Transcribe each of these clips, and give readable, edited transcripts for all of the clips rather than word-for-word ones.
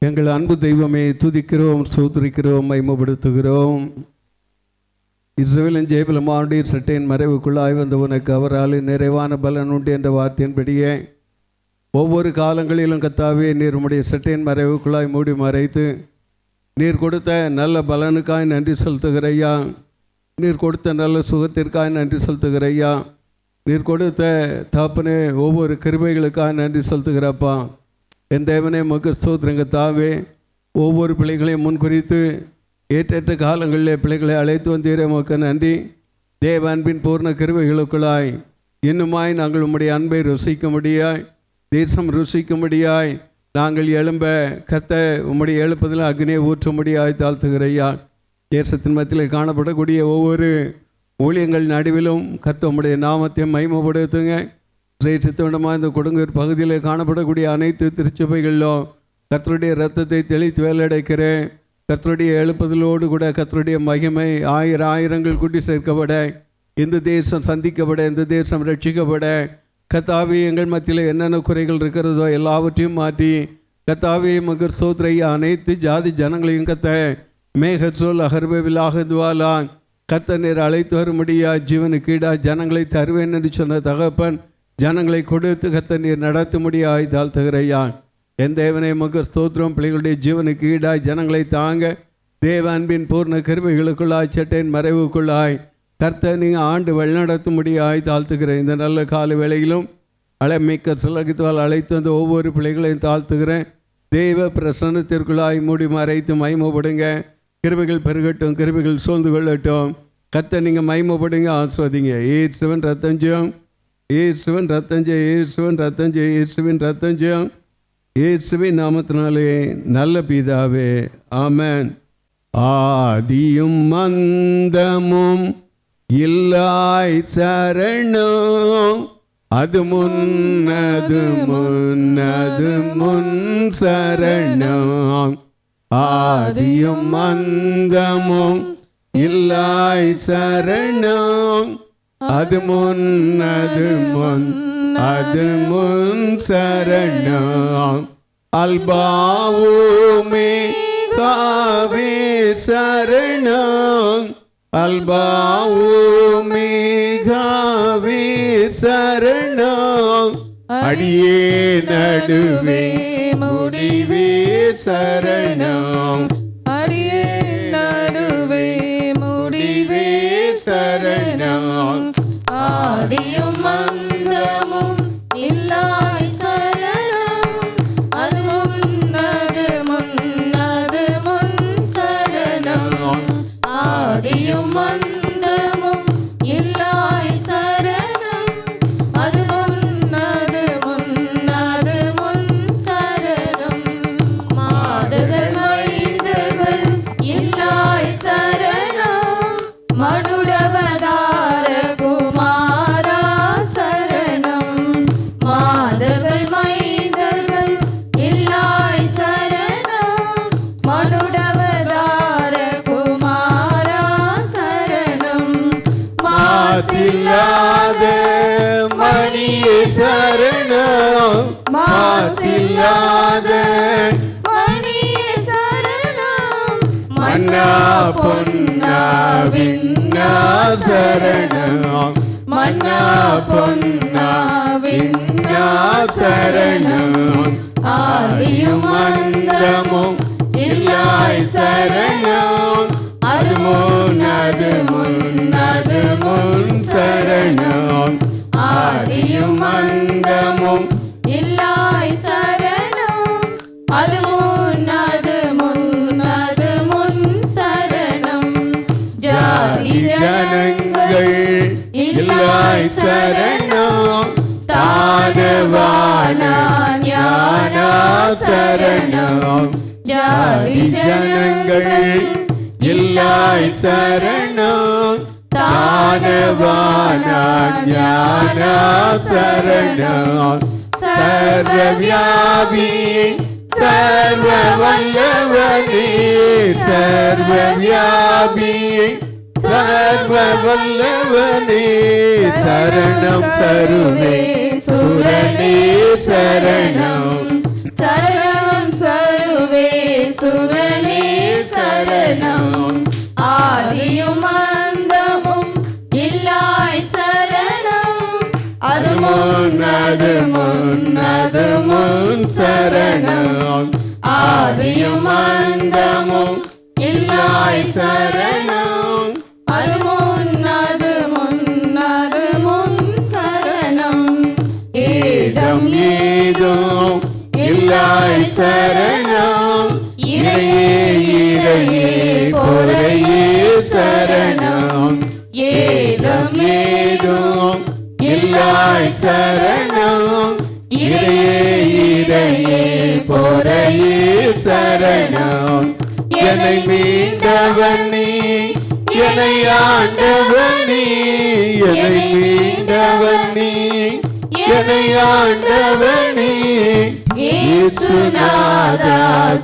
எங்கள் அன்பு தெய்வமே, துதிக்கிறோம், சோதரிக்கிறோம், மகிமைப்படுத்துகிறோம். இஸ்ரவேலின் ஜெயபலமாவுடைய சட்டையின் மறைவுக்குள்ளாய் வந்த உனக்கு அவரால் நிறைவான பலன் உண்டு என்ற வார்த்தையின்படியே ஒவ்வொரு காலங்களிலும் கர்த்தாவே, நீர் உம்முடைய சட்டையின் மறைவுக்குள்ளாய் மூடி மறைத்து நீர் கொடுத்த நல்ல பலனுக்காய் நன்றி செலுத்துகிறையா. நீர் கொடுத்த நல்ல சுகத்திற்காக நன்றி செலுத்துகிறையா. நீர் கொடுத்த தாப்பனே ஒவ்வொரு கிருபைகளுக்காக நன்றி செலுத்துகிறப்பா. என் தேவனே, உமக்கு ஸ்தோத்திரம் கர்த்தாவே. ஒவ்வொரு பிள்ளைகளையும் முன்குறித்து ஏற்றேற்ற காலங்களிலே பிள்ளைகளை அழைத்து வந்தீரே, உமக்கு நன்றி. தேவ அன்பின் பூர்ண கிருபைகளுக்குள்ளாய் இன்னுமாய் நாங்கள் உம்முடைய அன்பை ருசிக்க முடியாய், தேசம் ருசிக்க முடியாய் நாங்கள் எழும்ப கத்த உம்முடைய எழுப்பதில் அக்னியை ஊற்ற முடியாய் தாழ்த்துகிறையா. தேசத்தின் மத்தியில் காணப்படக்கூடிய ஒவ்வொரு ஊழியங்கள் நடுவிலும் கத்த உம்முடைய நாமத்தை மகிமைப்படுத்துங்க. சித்தவண்டமாக இந்த கொடுங்கூர் பகுதியில் காணப்படக்கூடிய அனைத்து திருச்சபைகளிலும் கர்த்தருடைய இரத்தத்தை தெளித்து வேலடைக்கிறேன். கர்த்தருடைய எழுப்புதலோடு கூட கர்த்தருடைய மகிமை ஆயிரங்கள் கூட்டி சேர்க்கப்பட, இந்த தேசம் சந்திக்கப்பட, இந்த தேசம் ரட்சிக்கப்பட, கர்த்தாவே எங்கள் மத்தியில் என்னென்ன குறைகள் இருக்கிறதோ எல்லாவற்றையும் மாற்றி கர்த்தாவே மகர் சோத்ரையா அனைத்து ஜாதி ஜனங்களையும் கத்த மேகச்சொல் அகர்வவிலாகதுவாலா கர்த்த நீர் அழைத்து வரும்படியா ஜீவனுக்கு ஈடா ஜனங்களை தருவேன் என்று சொன்ன தகப்பன் ஜனங்களை கொடுத்து கர்த்த நீர் நடத்த முடியாய் தாழ்த்துகிறையா. என் தேவனை மகர் ஸ்தோத்திரம். பிள்ளைகளுடைய ஜீவனுக்கு ஈடாய் ஜனங்களை தாங்க தேவ அன்பின் பூர்ண கிருபைகளுக்குள்ளாய் சட்டையின் மறைவுக்குள்ளாய் கர்த்த நீங்கள் ஆண்டு வழிநடத்த முடியாய் தாழ்த்துகிறேன். இந்த நல்ல கால வேளையிலும் மிக்க சிலகத்தால் அழைத்து வந்த ஒவ்வொரு பிள்ளைகளையும் தாழ்த்துகிறேன். தெய்வ பிரசன்னத்திற்குள்ளாய் மூடி மறைத்து மகிமைப்படுங்க. கிருபைகள் பெருகட்டும், கிருபைகள் சூழ்ந்து கொள்ளட்டும். கர்த்த நீங்கள் மகிமைப்படுங்க, ஆஸ்வதிங்க. இயேசுவின் ரத்தஞ்சம், இயேசுவின் ரத்தஞ்சம், இயேசுவின் ரத்தஞ்சம், இயேசுவின் ரத்தஞ்சம், இயேசுவின் நாமத்தினாலே நல்ல பிதாவே, ஆமென். ஆதியும் மந்தமும் இல்லாய் சரணம், அது முன்னது முன்னது முன் சரணம். ஆதியும் மந்தமும் இல்லாய் சரணம், அது முன்னது முன் அது முன் சரணம். அல்பாவுமே காவே சரணம், அல்பாவுமே காவே சரணம். அடியே நடுவே முடிவே சரணம், அடியே நடுவே முடிவே சரணம். ஆதியும் மந்தமும் இல்லாய் சரணம், அது முன்னது முன்னது முன் சரணம். ஆதியும் மந்தமும் இல்லாய் சரணம், அது முன்னது முன்னது முன் சரணம். மாதர்கள் மைந்தர்கள் இல்லாய் சரணம், மனுடவதார குமாரா சரணம். மாதர்கள் மைந்தர்கள் இல்லாய் சரணம், மனுடவதார குமாரா சரணம். மாசில்லாத மணியே சரணம், மாசில்லாத மணியே சரணம். மன்னா பொன்னா விண்ணா சரணம், மன்னா பொன்னா விண்ணா சரணம். ஆதியும் மந்தமும் இல்லாய் சரணம், அது முன்னது முன்னது முன் சரணம். ஆதியும் மந்தமும் இல்லாய் சரணம், அது முன்னது முன்னது முன் சரணம். ஜாதி ஜனங்கள் இல்லாய் சரணம், தானவான ஞானா சரணம். ஜாதி ஜனங்கள் இல்லாய் சரணம், தானவான ஞானா சரணம். சர்வவியாபி சர்வ வல்லவனே, சர்வவியாபி சர்வ வல்லவனே சரணம் சருவே சுரனே சரணம், சரணம் சருவே சர்வேசுவனே சரணம். ஆதியும் அந்தமும் இல்லாய் சரணம். அது முன் அது முன் அது முன் சரணம். ஆதியும் அந்தமும் இல்லாய் சரணம். அது முன் அது முன் அது முன் சரணம். ஏதம் ஏதும் இல்லாய் சரணம். இறையே இறையே பொறையே சரணம். ஏதம் ஏதும் இல்லாய் சரணம். இறையே இறையே பொறையே சரணம். என்னை மீண்டவன் நீ, என்னை ஆண்டவன் நீ, என்னை மீண்டவன் நீ, என்னை ஆண்டவன் நீ. இயேசுநாதா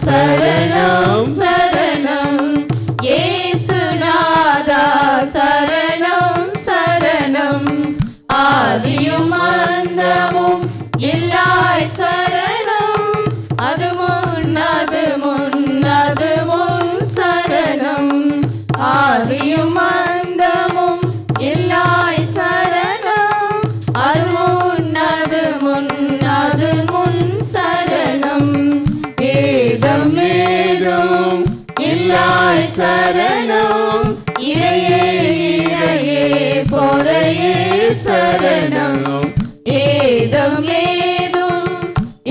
சரணம் சரணம். இயேசுநாதா சரணம் சரணம். ஆதியும் அந்தமும் இல்லாய் சரணம். அது முன் அது முன் அது முன் சரணம். ஆதியும் அந்தமும் இல்லாய் சரணம். அது முன் அது முன் அது முன் சரணம். ஏதம் ஏதும் இல்லாய் சரணம். இறையே இறையே பொறையே சரணம். ஏதம் ஏதும்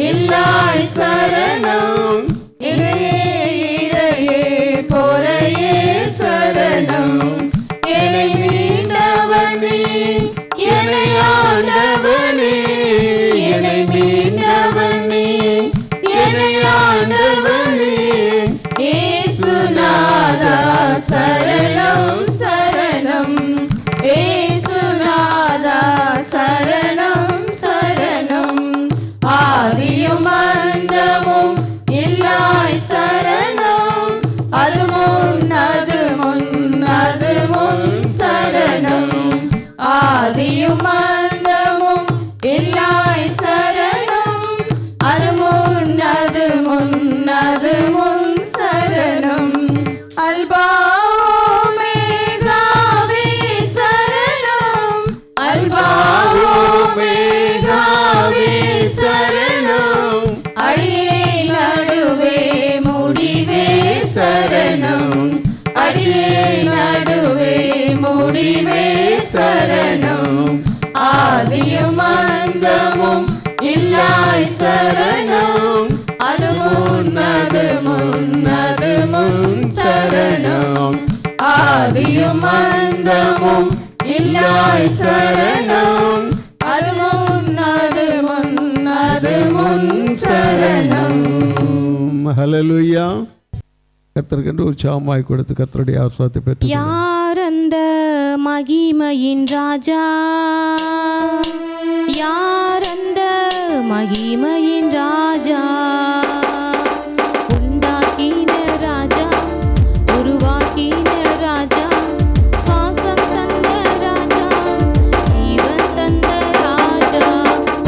இல்லாய் சரணம். இறையே இறையே பொறையே சரணம். என்னை மீண்டவன் நீ, என்னை ஆண்டவன் நீ, என்னை மீண்டவன் நீ, என்னை ஆண்டவன் நீ. இயேசுநாதா சரணம் சரணம். இயேசுநாதா சரணம் சரணம். ஆதியும் அந்தமும் இல்லாய் சரணம். அது முன் அது முன் அது முன் சரணம். ஆதியும் அந்தமும் இல்லாய் சரணம். அது முன் அது முன் அது முன் சரணம். அல்பா ஓமேகாவே சரணம். அல்பா ஓமேகாவே சரணம். அடியே நடுவே முடிவே சரணம். அடியே நடுவே முடிவே சரணம். ஆதியும் அந்தமும் இல்லாய் சரணம். அது முன் அது முன் அது முன் சரணம். ஆதியும் அந்தமும் இல்லாய் சரணம். அது முன் அது முன் அது முன் சரணம். ஹல்லேலூயா. கர்த்தருக்கென்று உற்சாகமாய் கொடுத்து கர்த்தருடைய ஆசீர்வாதத்தை பெற்று யார் அந்த மகிமையின் ராஜா? யார் அந்த மகிமையின் ராஜா? உண்டாக்கின ராஜா, உருவாக்கின ராஜா, சுவாசம் தந்த ராஜா, ஜீவன் தந்த ராஜா.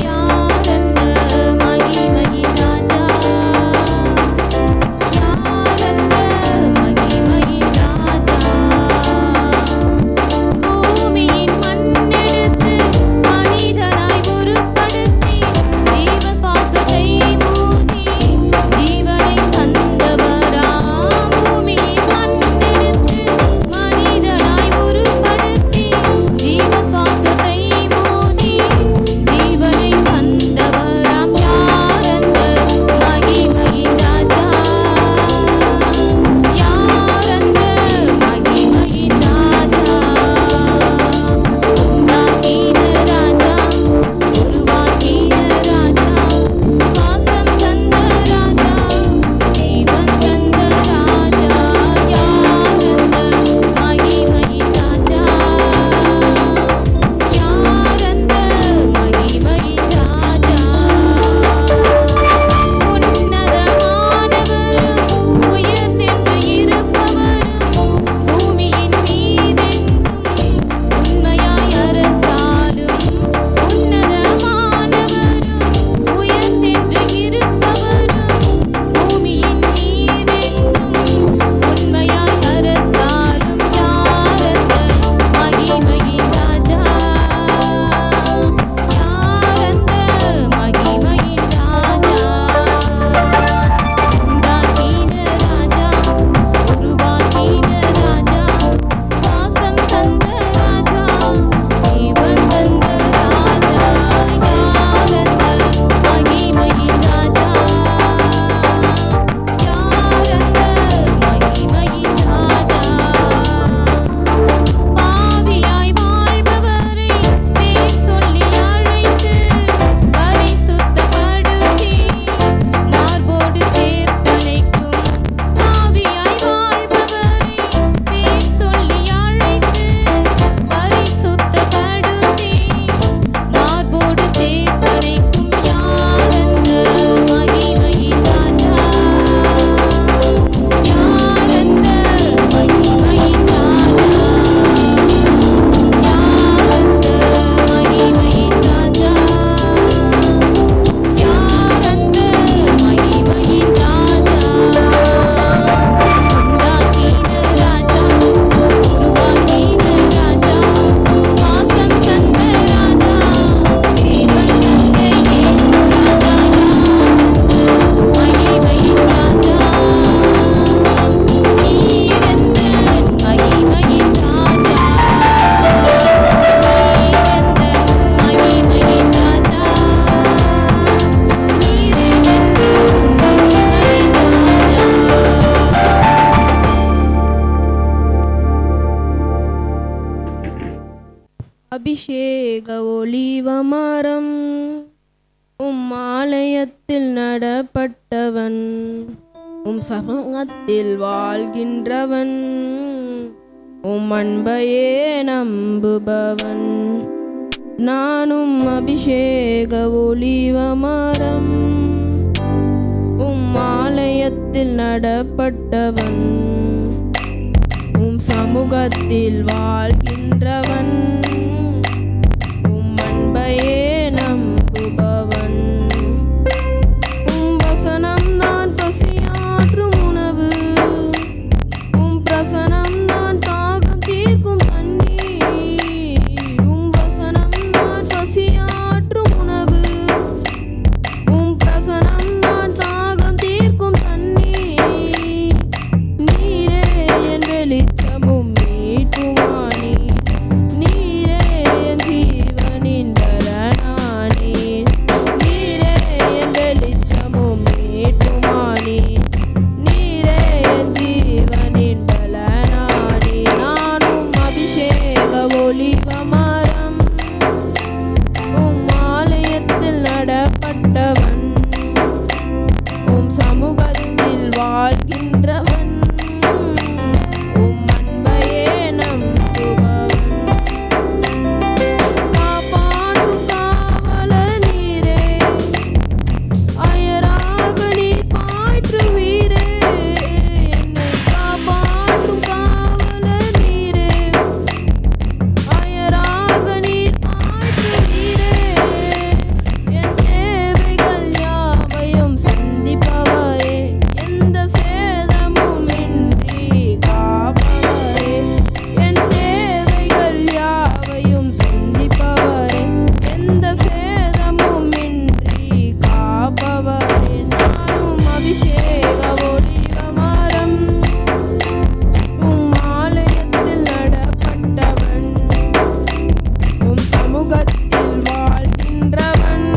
யார் அந்த மகிமையின் ராஜா? யார் அந்த மகிமையின் ராஜா? பூமியின் மண்ணெடுத்து மனிதனாய் உருப்படுத்தி ஜீவ சுவாசத்தை மூடி அபிஷேக ஒலிவமரம் ஆலயத்தில் நடப்பட்டவன் சமூகத்தில் வாழ்கின்றவன் அன்பையே நம்புபவன் நானும் அபிஷேக ஒலிவமரம் ஆலயத்தில் நடப்பட்டவன் சமூகத்தில் வாழ்கின்றவன் அன்பையே நம்புபவன் வசனம் தான் பசியாற்றும் உணவு பிரசனம் தான் தாகம் தீர்க்கும் தண்ணீர் வசனம் தான் பசியாற்றும் உணவு பிரசனம் தான் தாகம் தீர்க்கும் தண்ணீர் நீரே என் வெளிச்சமும் மீட்புமானி நீரே என் ஜீவனின் பலனானி நீரே என் வெளிச்சமும் மீட்புமானி நீரே என் ஜீவனின் பலனானி நானும் அபிஷேக ஒலிவமரம் ஆலயத்தில் நடப்பட்டவன் சமூகத்தில் வாழ்கின்றவன் அன்பையே நம்புபவன் காப்பாற்றும் காவலர் நீரே அயராக நீர் பாய்ற்றுவீரே என்னை காப்பாற்றும் காவலர் நீரே அயராக நீர் பாய்ற்றுவீரே என் தேவைகள் யாவையும் சந்திப்பவரே எந்த சேதமும் இன்றி காப்பவரே என் தேவைகள் யாவையும் சந்திப்பவரே எந்த சேதமும் இன்றி காப்பவரே நானும் அபிஷேக ஒலிவமரம் ஆலயத்தில் நடப்பட்டவன் சமூகத்தில் வாழ்கின்றவன்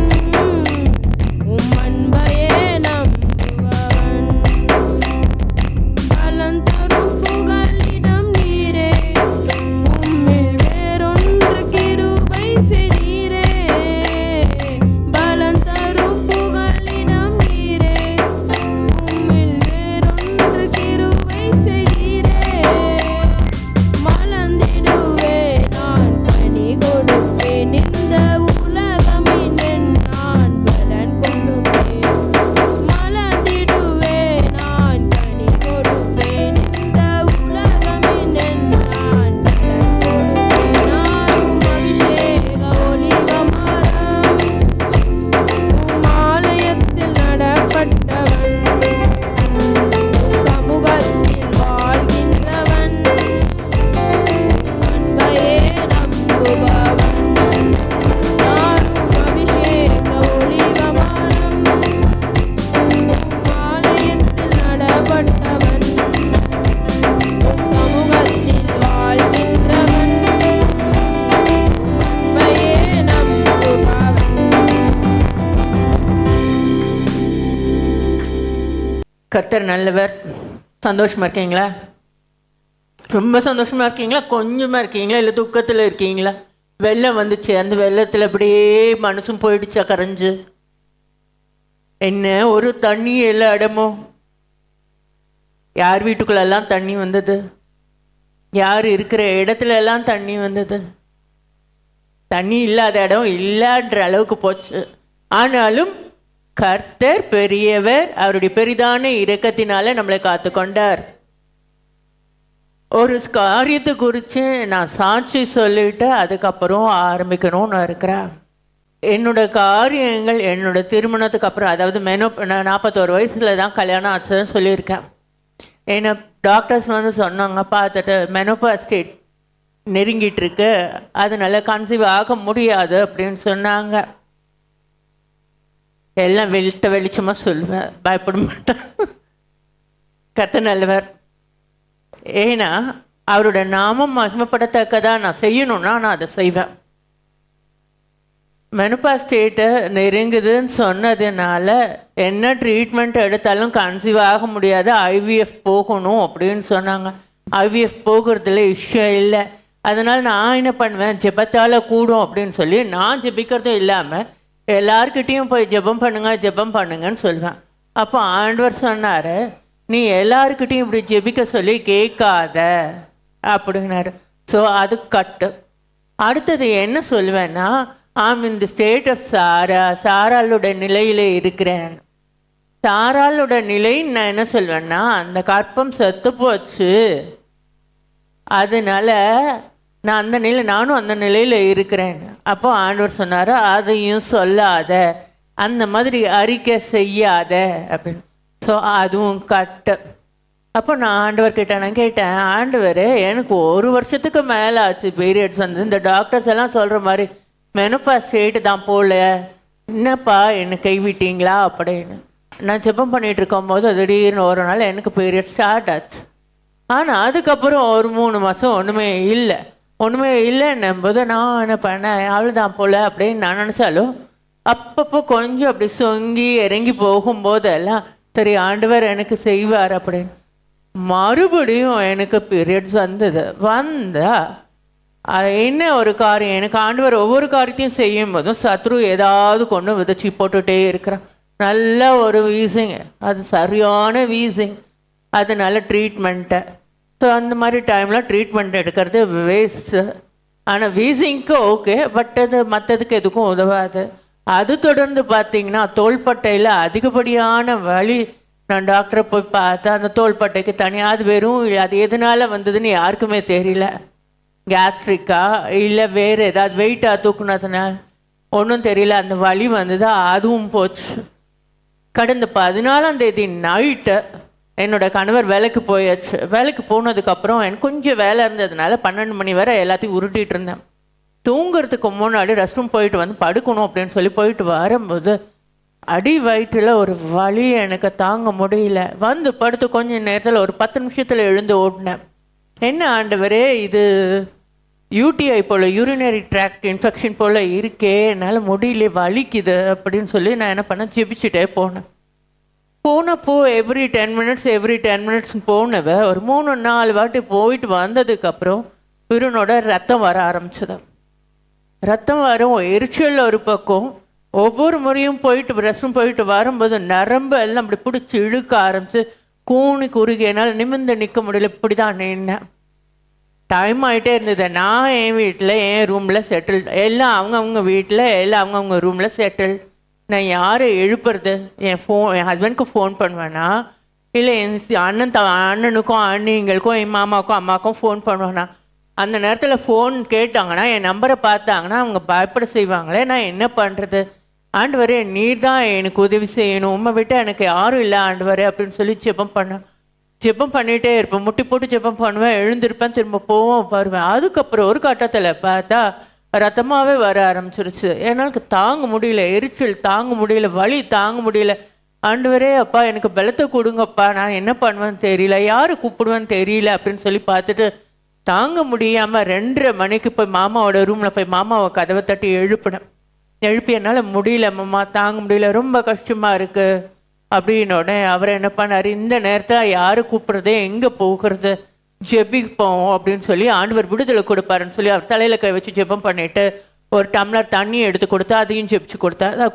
அன்பையே நம்புபவன் பலன் தரும் புகலிடம் நீரே உம்மில் வேறொன்று கிருபை செய்தீரே பலன் தரும் புகலிடம் நீரே உம்மில் வேறொன்று கிருபை செய்தீரே மலர்ந்திடுவே நான் பணி கொடுப்பேன் இந்த உலகமின் நான் பலன் கொடுப்பேன் மலர்ந்திடுவே நான் பணி கொடுப்பேன் இந்த உலகமின் நான் பலன் கொடுப்பேன் நானும் அபிஷேக ஒலிவமரம் ஆலயத்தில் நடப்பட்டவன் சமூகத்தில் வாழ்கின்றவன் அன்பையே நம்புபவன் நானும் அபிஷேக ஒலிவமரம் ஆலயத்தில் நடப்பட்டவன் சமூகத்தில் வாழ்கின்றவன் அன்பையே நம்புபவன் கர்த்தர் நல்லவர். சந்தோஷமா இருக்கீங்களா? ரொம்ப சந்தோஷமா இருக்கீங்களா? கொஞ்சமா இருக்கீங்களா? இல்லை துக்கத்தில் இருக்கீங்களா? வெள்ளம் வந்துச்சு, அந்த வெள்ளத்தில் அப்படியே மனசும் போயிடுச்சா கரைஞ்சு? என்ன ஒரு தண்ணி எல்லா இடமும்? யார் வீட்டுக்குள்ளெல்லாம் தண்ணி வந்தது? யார் இருக்கிற இடத்துல எல்லாம் தண்ணி வந்தது? தண்ணி இல்லாத இடம் இல்லைன்ற அளவுக்கு போச்சு. ஆனாலும் கர்த்தர் பெரியவர், அவருடைய பெரிதான இரக்கத்தினால நம்மளை காத்து கொண்டார். ஒரு காரியத்தை குறித்து நான் சாட்சி சொல்லிட்டு அதுக்கப்புறம் ஆரம்பிக்கணும்னு இருக்கிறேன். என்னோட காரியங்கள் என்னோட திருமணத்துக்கு அப்புறம், அதாவது நான் 41 வயசில் தான் கல்யாணம் ஆச்சுன்னு சொல்லியிருக்கேன். என்னை டாக்டர்ஸ் வந்து சொன்னாங்க, பார்த்துட்டு மெனோபா ஸ்டேட் நெருங்கிட்டு இருக்கு, அதனால கன்சீவ் ஆக முடியாது அப்படின்னு சொன்னாங்க. எல்லாம் வெளிச்சமாக சொல்லுவேன், பயப்பட மாட்டேன். கர்த்தர் நல்லவர். ஏன்னா அவரோட நாமம் மகிமைப்படத்தக்கதாக நான் செய்யணும்னா நான் அதை செய்வேன். மெனோபா ஸ்டேட்டை நெருங்குதுன்னு சொன்னதுனால என்ன ட்ரீட்மெண்ட் எடுத்தாலும் கன்சீவ் ஆக முடியாது, ஐவிஎஃப் போகணும் அப்படின்னு சொன்னாங்க. ஐவிஎஃப் போகிறதுல இஷ்யூ இல்லை. அதனால் நான் என்ன பண்ணுவேன், ஜெபத்தால் கூடும் அப்படின்னு சொல்லி நான் ஜெபிக்கிறதும் இல்லாமல் எல்லார்கிட்டேயும் போய் ஜெபம் பண்ணுங்கன்னு சொல்லுவேன். அப்போ ஆண்டவர் சொன்னார், நீ எல்லாருக்கிட்டையும் இப்படி ஜெபிக்க சொல்லி கேட்காத அப்படின்னாரு. ஸோ அது கட்டு. அடுத்தது என்ன சொல்லுவேன்னா, இந்த ஸ்டேட் ஆஃப் சாராளோட நிலையில் இருக்கிறேன். சாராளோட நிலை நான் என்ன சொல்வேன்னா, அந்த கற்பம் செத்து போச்சு, அதனால நானும் அந்த நிலையில் இருக்கிறேன். அப்போ ஆண்டவர் சொன்னார், அதையும் சொல்லாத, அந்த மாதிரி அறிக்கை செய்யாத அப்படின்னு. ஸோ அதுவும் கட்டு. அப்போ நான் ஆண்டவர்கிட்ட நான் கேட்டேன், ஆண்டவர் எனக்கு 1 வருஷத்துக்கு மேலே ஆச்சு பீரியட்ஸ் வந்து, இந்த டாக்டர்ஸ் எல்லாம் சொல்கிற மாதிரி மெனோபாஸ் ஸ்டேட்டு தான் போல, என்னப்பா என்னை கைவிட்டீங்களா அப்படின்னு. நான் ஜெபம் பண்ணிகிட்டு இருக்கும்போது திடீர்னு ஒரு நாள் எனக்கு பீரியட் ஸ்டார்ட் ஆச்சு. ஆனால் அதுக்கப்புறம் ஒரு 3 மாதம் ஒன்றுமே இல்லைன்னும்போது நான் என்ன பண்ணேன், அவ்வளோதான் போல் அப்படின்னு நான் நினச்சாலும் அப்பப்போ கொஞ்சம் அப்படி சொங்கி இறங்கி போகும்போதெல்லாம் சரி ஆண்டவர் எனக்கு செய்வார் அப்படின்னு. மறுபடியும் எனக்கு பீரியட்ஸ் வந்தா என்ன ஒரு காரியம், எனக்கு ஆண்டவர் ஒவ்வொரு காரியத்தையும் செய்யும் போதும் சத்ரு ஏதாவது கொண்டு விதைச்சி போட்டுகிட்டே இருக்கிறான். நல்ல ஒரு வீசிங், அது சரியான வீசிங், அதனால ட்ரீட்மெண்ட்டை. ஸோ அந்த மாதிரி டைமில் ட்ரீட்மெண்ட் எடுக்கிறது வேஸ்ட்டு. ஆனால் வீசிங்க்கு ஓகே, பட் அது மற்றதுக்கு எதுக்கும் உதவாது. அது தொடர்ந்து பார்த்திங்கன்னா தோள்பட்டையில் அதிகப்படியான வலி. நான் டாக்டரை போய் பார்த்தா அந்த தோள்பட்டைக்கு தனியாக, அது வெறும் அது எதனால் வந்ததுன்னு யாருக்குமே தெரியல. கேஸ்ட்ரிக்கா இல்லை வேறு ஏதாவது வெயிட்டாக தூக்குனதுனால ஒன்றும் தெரியல, அந்த வலி வந்தது, அதுவும் போச்சு. கடந்த 14ஆம் தேதி நைட்டு என்னோடய கணவர் வேலைக்கு போயாச்சு. வேலைக்கு போனதுக்கப்புறம் எனக்கு கொஞ்சம் வேலை இருந்ததுனால 12 மணி வரை எல்லாத்தையும் உருட்டிகிட்டு இருந்தேன். தூங்குறதுக்கு முன்னாடி ரெஸ்ட் ரூம் போயிட்டு வந்து படுக்கணும் அப்படின்னு சொல்லி போயிட்டு வரும்போது அடி வயிற்றில் ஒரு வலி எனக்கு தாங்க முடியல. வந்து படுத்து கொஞ்சம் நேரத்தில் ஒரு 10 நிமிஷத்தில் எழுந்து ஓடினேன். என்ன ஆண்டவரே, இது யூடிஐ போல், யூரினரி ட்ராக்ட் இன்ஃபெக்ஷன் போல் இருக்கே, என்னால் முடியல, வலிக்குது அப்படின்னு சொல்லி நான் என்ன பண்ணேன், ஜெபிச்சுட்டே போனப்போ எவ்ரி 10 மினிட்ஸ் போனவ ஒரு 3-4 வாட்டி போயிட்டு வந்ததுக்கப்புறம் இவனோட ரத்தம் வர ஆரம்பிச்சது. ரத்தம் வரும், எரிச்சல் ஒரு பக்கம். ஒவ்வொரு முறையும் ரெஸ்ட் ரூம் போயிட்டு வரும்போது நரம்பு எல்லாம் அப்படி பிடிச்சி இழுக்க ஆரம்பிச்சு கூணி குறுகி என்னால் நிமிர்ந்து நிற்க முடியல. இப்படி தான் நின்னேன். டைம் ஆகிட்டே இருந்தது. நான் என் வீட்டில் என் ரூமில் செட்டில், எல்லாம் அவங்கவுங்க வீட்டில், எல்லாம் அவங்கவுங்க ரூமில் செட்டில். நான் யாரை எழுப்புறது? என் ஹஸ்பண்டுக்கு ஃபோன் பண்ணுவேன்னா, இல்லை என் அண்ணனுக்கும் அண்ணிங்களுக்கும் என் மாமாவுக்கும் அம்மாவுக்கும் ஃபோன் பண்ணுவேன்னா, அந்த நேரத்தில் ஃபோன் கேட்டாங்கன்னா, என் நம்பரை பார்த்தாங்கன்னா அவங்க பயப்பட செய்வாங்களே. நான் என்ன பண்ணுறது? ஆண்டவரே, நீர் தான் எனக்கு உதவி செய்யணும், உண்மை விட்டால் எனக்கு யாரும் இல்லை ஆண்டவரே அப்படின்னு சொல்லி ஜெபம் பண்ணிகிட்டே இருப்பேன். முட்டி போட்டு ஜெபம் பண்ணுவேன், எழுந்திருப்பேன், திரும்ப போவோம் வருவேன். அதுக்கப்புறம் ஒரு கட்டத்தில் பார்த்தா ரத்தமாகவே வர ஆரம்பிச்சிருச்சு. எனக்கு தாங்க முடியல, எரிச்சல் தாங்க முடியல, வலி தாங்க முடியல. ஆண்டவரே அப்பா எனக்கு பலத்தை கொடுங்கப்பா, நான் என்ன பண்ணுவேன்னு தெரியல, யாரை கூப்பிடுவேன்னு தெரியல அப்படின்னு சொல்லி பார்த்துட்டு தாங்க முடியாமல் 2:30 மணிக்கு போய் மாமாவோட ரூமில் போய் மாமாவை கதவை தட்டி எழுப்பி என்னால் முடியல மாமா, தாங்க முடியல, ரொம்ப கஷ்டமாக இருக்குது அப்படின்னோடனே அவர் என்ன பண்ணார், இந்த நேரத்தில் யாரை கூப்பிட்றது, எங்கே போகிறது, ஜெபிப்போம் அப்படின்னு சொல்லி ஆண்டவர் விடுதலை கொடுப்பாருன்னு சொல்லி அவர் தலையில் கை வச்சு ஜெபம் பண்ணிவிட்டு ஒரு டம்ளர் தண்ணி எடுத்து கொடுத்தா அதையும் ஜெபிச்சு கொடுத்தா. அதை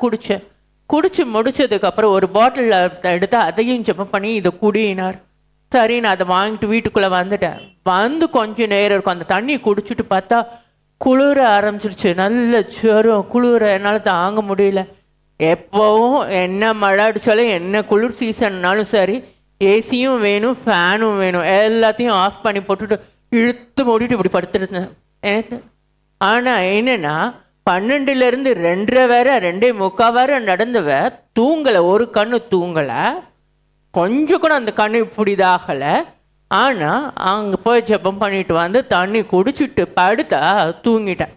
குடிச்சு முடிச்சதுக்கப்புறம் ஒரு பாட்டில் எடுத்து அதையும் ஜெபம் பண்ணி இதை குடினார். சரி, நான் அதை வாங்கிட்டு வீட்டுக்குள்ளே வந்துட்டேன். வந்து கொஞ்சம் நேரம் இருக்கும், அந்த தண்ணி குடிச்சிட்டு பார்த்தா குளிர ஆரம்பிச்சிருச்சு. நல்ல ஜுரம், குளிர என்னால் தாங்க முடியல. எப்போவும் என்ன மழை அடித்தாலும் என்ன குளிர் சீசன்னாலும் சரி, ஏசியும் வேணும், ஃபேனும் வேணும், எல்லாத்தையும் ஆஃப் பண்ணி போட்டுட்டு இழுத்து மூடிட்டு இப்படி படுத்துருந்தேன் எனக்கு. ஆனால் என்னென்னா 12லேருந்து 2:30 வேற 2:45 வேற நடந்தவ தூங்கலை, ஒரு கண்ணு தூங்கலை, கொஞ்சம் கூட அந்த கண்ணு இப்படி இதாகலை. ஆனால் அங்கே போய் ஜெபம் பண்ணிட்டு வந்து தண்ணி குடிச்சிட்டு படுத்தா தூங்கிட்டேன்.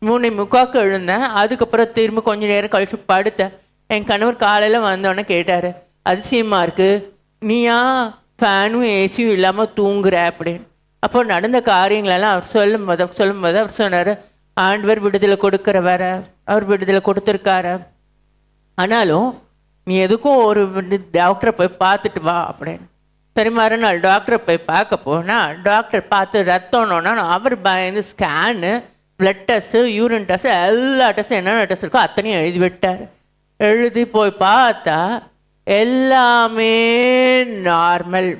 3:45 எழுந்தேன். அதுக்கப்புறம் திரும்ப கொஞ்சம் நேரம் கழிச்சு படுத்தேன். என் கணவர் காலையில் வந்தோடனே கேட்டார், அதிசயமாக இருக்குது, நீயா ஃபேனும் ஏசியும் இல்லாமல் தூங்குற அப்படின்னு. அப்போ நடந்த காரியங்களெல்லாம் அவர் சொல்லும்போது அவர் சொன்னார், ஆண்டவர் விடுதலை கொடுக்குறவர, அவர் விடுதலை கொடுத்துருக்காரு, ஆனாலும் நீ எதுக்கும் ஒரு டாக்டரை போய் பார்த்துட்டு வா அப்படின்னு. சரி, மறுநாள் டாக்டரை போய் பார்க்க போனால் டாக்டர் பார்த்து ரத்தம்னோன்னா அவர் பயந்து scan, blood test, urine test, எல்லா டெஸ்ட்டும் என்னென்ன டெஸ்ட் இருக்கோ அத்தனையும் எழுதி விட்டார். எழுதி போய் பார்த்தா எல்லாமே நார்மல்,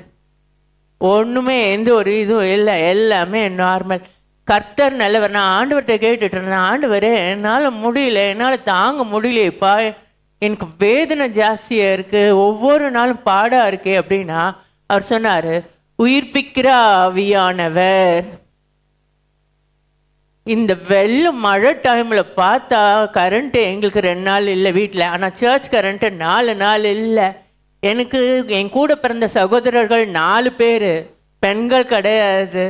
ஒன்றுமே எந்த ஒரு இதுவும் இல்லை, எல்லாமே நார்மல். கர்த்தர் நல்லவர். நான் ஆண்டவர்கிட்ட கேட்டுட்டு இருந்தேன், ஆண்டவரே என்னால் முடியல, என்னால் தாங்க முடியலையப்பா, எனக்கு வேதனை ஜாஸ்தியாக இருக்குது, ஒவ்வொரு நாளும் பாடாக இருக்கே அப்படின்னா அவர் சொன்னார், உயிர்ப்பிக்கிற ஆவியானவர். இந்த வெள்ளம் மழை டைமில் பார்த்தா கரண்ட்டு எங்களுக்கு 2 நாள் இல்லை வீட்டில், ஆனால் சர்ச் கரண்ட்டு 4 நாள் இல்லை. எனக்கு என் கூட பிறந்த சகோதரர்கள் 4 பேர், பெண்கள் கிடையாது,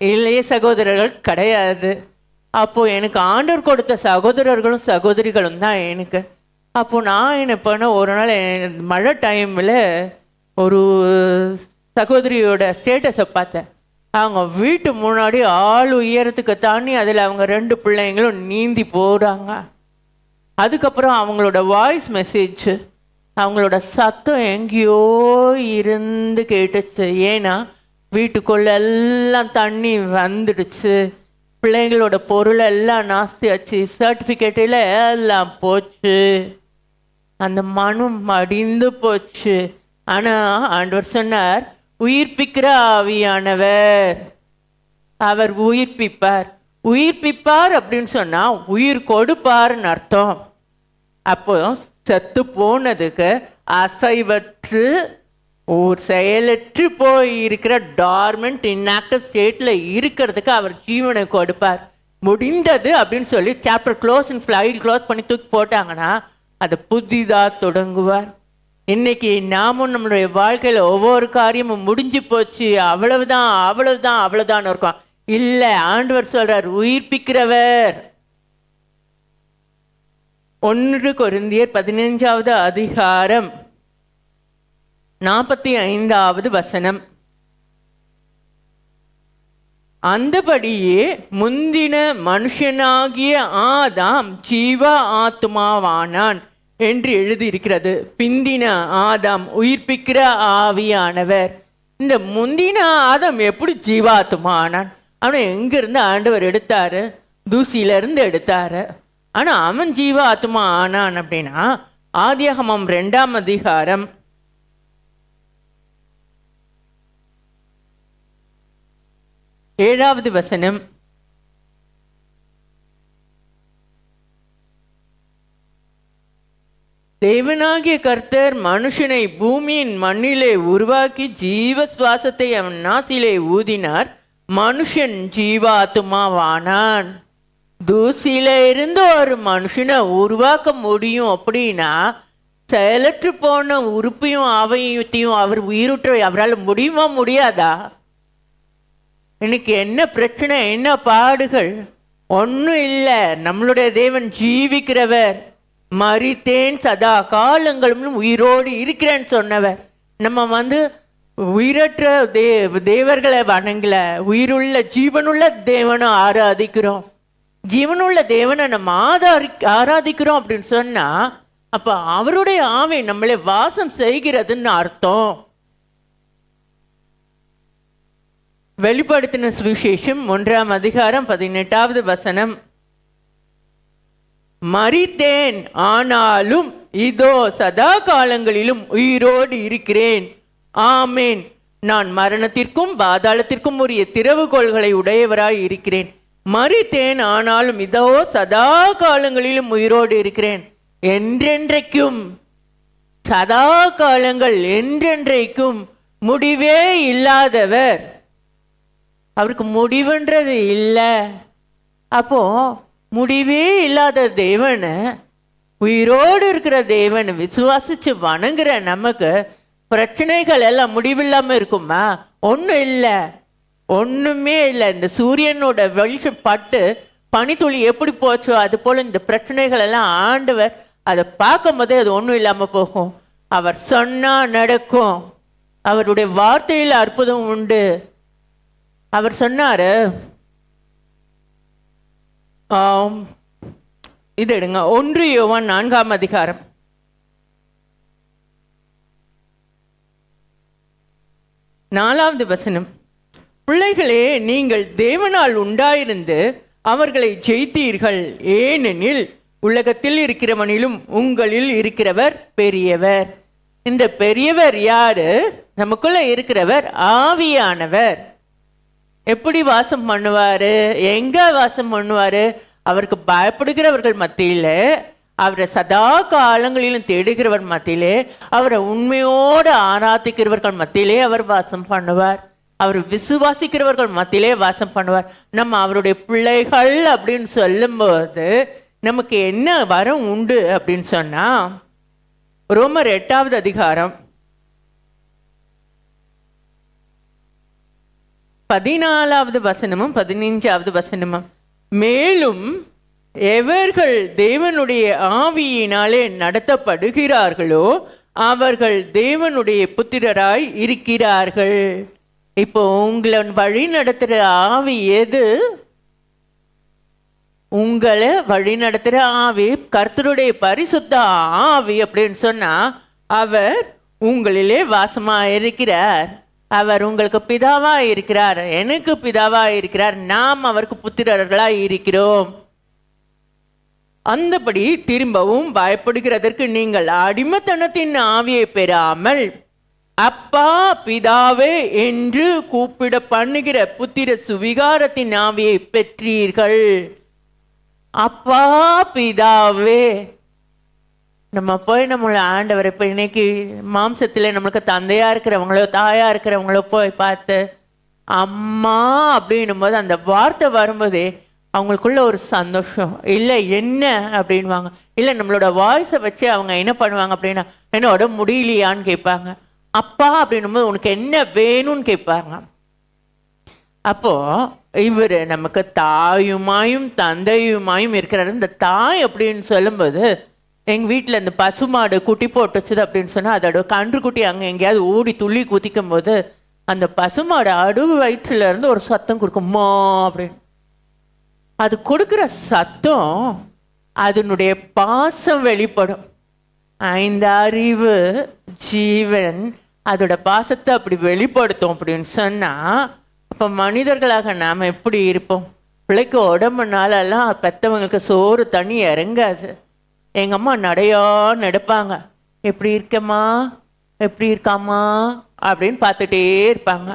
இளைய சகோதரர்கள் கிடையாது. அப்போது எனக்கு ஆண்டவர் கொடுத்த சகோதரர்களும் சகோதரிகளும் தான் எனக்கு. அப்போது நான் என்ன பண்ணேன், ஒரு நாள் மழை டைமில் ஒரு சகோதரியோட ஸ்டேட்டஸை பார்த்தேன். அவங்க வீட்டு முன்னாடி ஆள் உயரத்துக்கு தாண்டி அதில் அவங்க 2 பிள்ளைங்களும் நீந்தி போகிறாங்க. அதுக்கப்புறம் அவங்களோட வாய்ஸ் மெசேஜ், அவங்களோட சத்தம் எங்கேயோ இருந்து கேட்டுச்சு. ஏன்னா வீட்டுக்குள்ளெல்லாம் தண்ணி வந்துடுச்சு, பிள்ளைங்களோட பொருள் எல்லாம் நாஸ்தியாச்சு, சர்டிஃபிகேட்டில் எல்லாம் போச்சு, அந்த மனம் மடிந்து போச்சு. ஆனால் ஆண்டவர் சொன்னார், உயிர்ப்பிக்கிற ஆவியானவர், அவர் உயிர்ப்பிப்பார். உயிர்ப்பிப்பார் அப்படின்னு சொன்னால் உயிர் கொடுப்பார்னு அர்த்தம். அப்போ செத்து போனதுக்கு அசைவற்று ஒரு செயலற்று போய் இருக்கிற டார்மெண்ட் இன்ஆக்டிவ் ஸ்டேட்டில் இருக்கிறதுக்கு அவர் ஜீவனை கொடுப்பார். முடிந்தது அப்படின்னு சொல்லி chapter close and file close பண்ணி தூக்கி போட்டாங்கன்னா அதை புதிதாக தொடங்குவார். இன்னைக்கு நாமும் நம்மளுடைய வாழ்க்கையில் ஒவ்வொரு காரியமும் முடிஞ்சு போச்சு, அவ்வளவுதான் அவ்வளவுதான் அவ்வளவுதான் இருக்கும். இல்லை, ஆண்டவர் சொல்றார் உயிர்ப்பிக்கிறவர். 1 கொரிந்தியர் 15வது அதிகாரம் 45வது வசனம். அந்தபடியே முந்தின மனுஷனாகிய ஆதாம் ஜீவ ஆத்துமாவானான் என்று எழுதியிருக்கிறது, பிந்தின ஆதாம் உயிர்ப்பிக்கிற ஆவியானவர். இந்த முந்தின ஆதாம் எப்படி ஜீவாத்துமானான்? அவனை எங்கிருந்து ஆண்டவர் எடுத்தாரு? தூசியிலிருந்து எடுத்தாரு. ஆனால் அவன் ஜீவாத்மா ஆனான் அப்படின்னா ஆதியாகமம் 2ஆம் அதிகாரம் 7வது வசனம். தேவனாகிய கர்த்தர் மனுஷனை பூமியின் மண்ணிலே உருவாக்கி ஜீவ சுவாசத்தை அவன் நாசிலே ஊதினார், மனுஷன் ஜீவாத்துமாவானான். தூசியில இருந்து ஒரு மனுஷனை உருவாக்க முடியும் அப்படின்னா செயலற்று போன உறுப்பையும் அவையத்தையும் அவர் உயிருற்ற அவரால் முடியுமா முடியாதா? இன்னைக்கு என்ன பிரச்சனை, என்ன பாடுகள்? ஒன்றும் இல்லை. நம்மளுடைய தேவன் ஜீவிக்கிறவர். மரித்தேன் சதா காலங்களும் உயிரோடு இருக்கிறேன்னு சொன்னவர். நம்ம உயிரற்ற தேவர்களை வணங்கல, உயிருள்ள ஜீவனுள்ள தேவனை ஆராதிக்கிறோம். ஜீவனுள்ள தேவனை நம்ம ஆராதிக்கிறோம் அப்படின்னு சொன்னா அப்ப அவருடைய ஆவி நம்மளை வாசம் செய்கிறதுன்னு அர்த்தம். வெளிப்படுத்தின சுவிசேஷம் 1ஆம் அதிகாரம் 18வது வசனம். மரித்தேன், ஆனாலும் இதோ சதா காலங்களிலும் உயிரோடு இருக்கிறேன். ஆமேன். நான் மரணத்திற்கும் பாதாளத்திற்கும் உரிய திறவுகோள்களை உடையவராய் இருக்கிறேன். மரித்தேன், ஆனாலும் இதோ சதா காலங்களிலும் உயிரோடு இருக்கிறேன். என்றென்றைக்கும், சதா காலங்கள், என்றென்றைக்கும், முடிவே இல்லாதவர். அவருக்கு முடிவுன்றது இல்லை. அப்போ முடிவே இல்லாத தேவனை, உயிரோடு இருக்கிற தேவனை விசுவாசிச்சு வணங்குற நமக்கு பிரச்சனைகள் எல்லாம் முடிவில்லாமல் இருக்குமா? ஒன்றும் இல்லை, ஒன்றுமே இல்லை. இந்த சூரியனோட வெளிச்சம் பட்டு பனித்துளி எப்படி போச்சோ அது போல் இந்த பிரச்சனைகள் எல்லாம் ஆண்டவர் அதை பார்க்கும் போதே அது ஒன்றும் இல்லாமல் போகும். அவர் சொன்னால் நடக்கும். அவருடைய வார்த்தையில் அற்புதம் உண்டு. அவர் சொன்னார், இது எடுங்க, 1 யோவான் 4ஆம் அதிகாரம் 1 4வது வசனம், பிள்ளைகளே, நீங்கள் தேவனால் உண்டாயிருந்து அவர்களை ஜெயித்தீர்கள், ஏனெனில் உலகத்தில் இருக்கிறவனிலும் உங்களில் இருக்கிறவர் பெரியவர். இந்த பெரியவர் யாரு? நமக்குள்ள இருக்கிறவர் ஆவியானவர். எப்படி வாசம் பண்ணுவாரு? எங்க வாசம் பண்ணுவாரு? அவருக்கு பயப்படுகிறவர்கள் மத்தியிலே, அவரை சதா காலங்களிலும் தேடுகிறவர் மத்தியிலே, அவரை உண்மையோடு ஆராதிக்கிறவர்கள் மத்தியிலே அவர் வாசம் பண்ணுவார். அவர் விசுவாசிக்கிறவர்கள் மத்தியிலே வாசம் பண்ணுவார். நம்ம அவருடைய பிள்ளைகள் அப்படின்னு சொல்லும்போது நமக்கு என்ன வரம் உண்டு அப்படின்னு சொன்னா, ரோமர் 8வது அதிகாரம் 14வது வசனமும் 15வது வசனமும், மேலும் எவர்கள் தேவனுடைய ஆவியினாலே நடத்தப்படுகிறார்களோ அவர்கள் தேவனுடைய புத்திரராய் இருக்கிறார்கள். இப்போ உங்களை வழி நடத்துகிற ஆவி எது? உங்களை வழி நடத்துகிற ஆவி கர்த்தருடைய பரிசுத்த ஆவி அப்படின்னு சொன்னா, அவர் உங்களிலே வாசமாக இருக்கிறார். அவர் உங்களுக்கு பிதாவா இருக்கிறார், எனக்கு பிதாவா இருக்கிறார், நாம் அவருக்கு புத்திரர்களாய் இருக்கிறோம். அந்தபடி திரும்பவும் பயப்படுகிறதற்கு நீங்கள் அடிமைத்தனத்தின் ஆவியை பெறாமல் அப்பா பிதாவே என்று கூப்பிட பண்ணுகிற புத்திர சுவிகாரத்தின் ஆவியை பெற்றீர்கள். அப்பா பிதாவே, நம்ம போய் நம்மளை ஆண்டவர் இப்போ இன்னைக்கு மாம்சத்தில் நம்மளுக்கு தந்தையா இருக்கிறவங்களோ தாயா இருக்கிறவங்களோ போய் பார்த்து அம்மா அப்படின்னும் போது அந்த வார்த்தை வரும்போதே அவங்களுக்குள்ள ஒரு சந்தோஷம். இல்லை என்ன அப்படின்வாங்க, இல்லை நம்மளோட வாய்ஸை வச்சு அவங்க என்ன பண்ணுவாங்க அப்படின்னா, என்னோட முடியலையான்னு கேட்பாங்க. அப்பா அப்படின்னும் போது உனக்கு என்ன வேணும்னு கேட்பாங்க. அப்போ இவர் நமக்கு தாயுமாயும் தந்தையுமாயும் இருக்கிறாரு. இந்த தாய் அப்படின்னு சொல்லும்போது, எங்கள் வீட்டில் இந்த பசுமாடு குட்டி போட்டுச்சுது அப்படின்னு சொன்னால் அதோட கன்றுக்குட்டி அங்கே எங்கேயாவது ஓடி துள்ளி குதிக்கும் போது அந்த பசுமாடு அடுவு வயிற்றுல இருந்து ஒரு சத்தம் கொடுக்கும்மா அப்படின்னு. அது கொடுக்குற சத்தம் அதனுடைய பாசம் வெளிப்படும். 5 அறிவு ஜீவன் அதோட பாசத்தை அப்படி வெளிப்படுத்தும் அப்படின்னு சொன்னால், அப்போ மனிதர்களாக நாம் எப்படி இருப்போம்? பிள்ளைக்கு உடம்புனாலெல்லாம் பெற்றவங்களுக்கு சோறு தண்ணி இறங்காது. எங்கள் அம்மா நடையா நடப்பாங்க, எப்படி இருக்கம்மா எப்படி இருக்காம்மா அப்படின்னு பார்த்துட்டே இருப்பாங்க.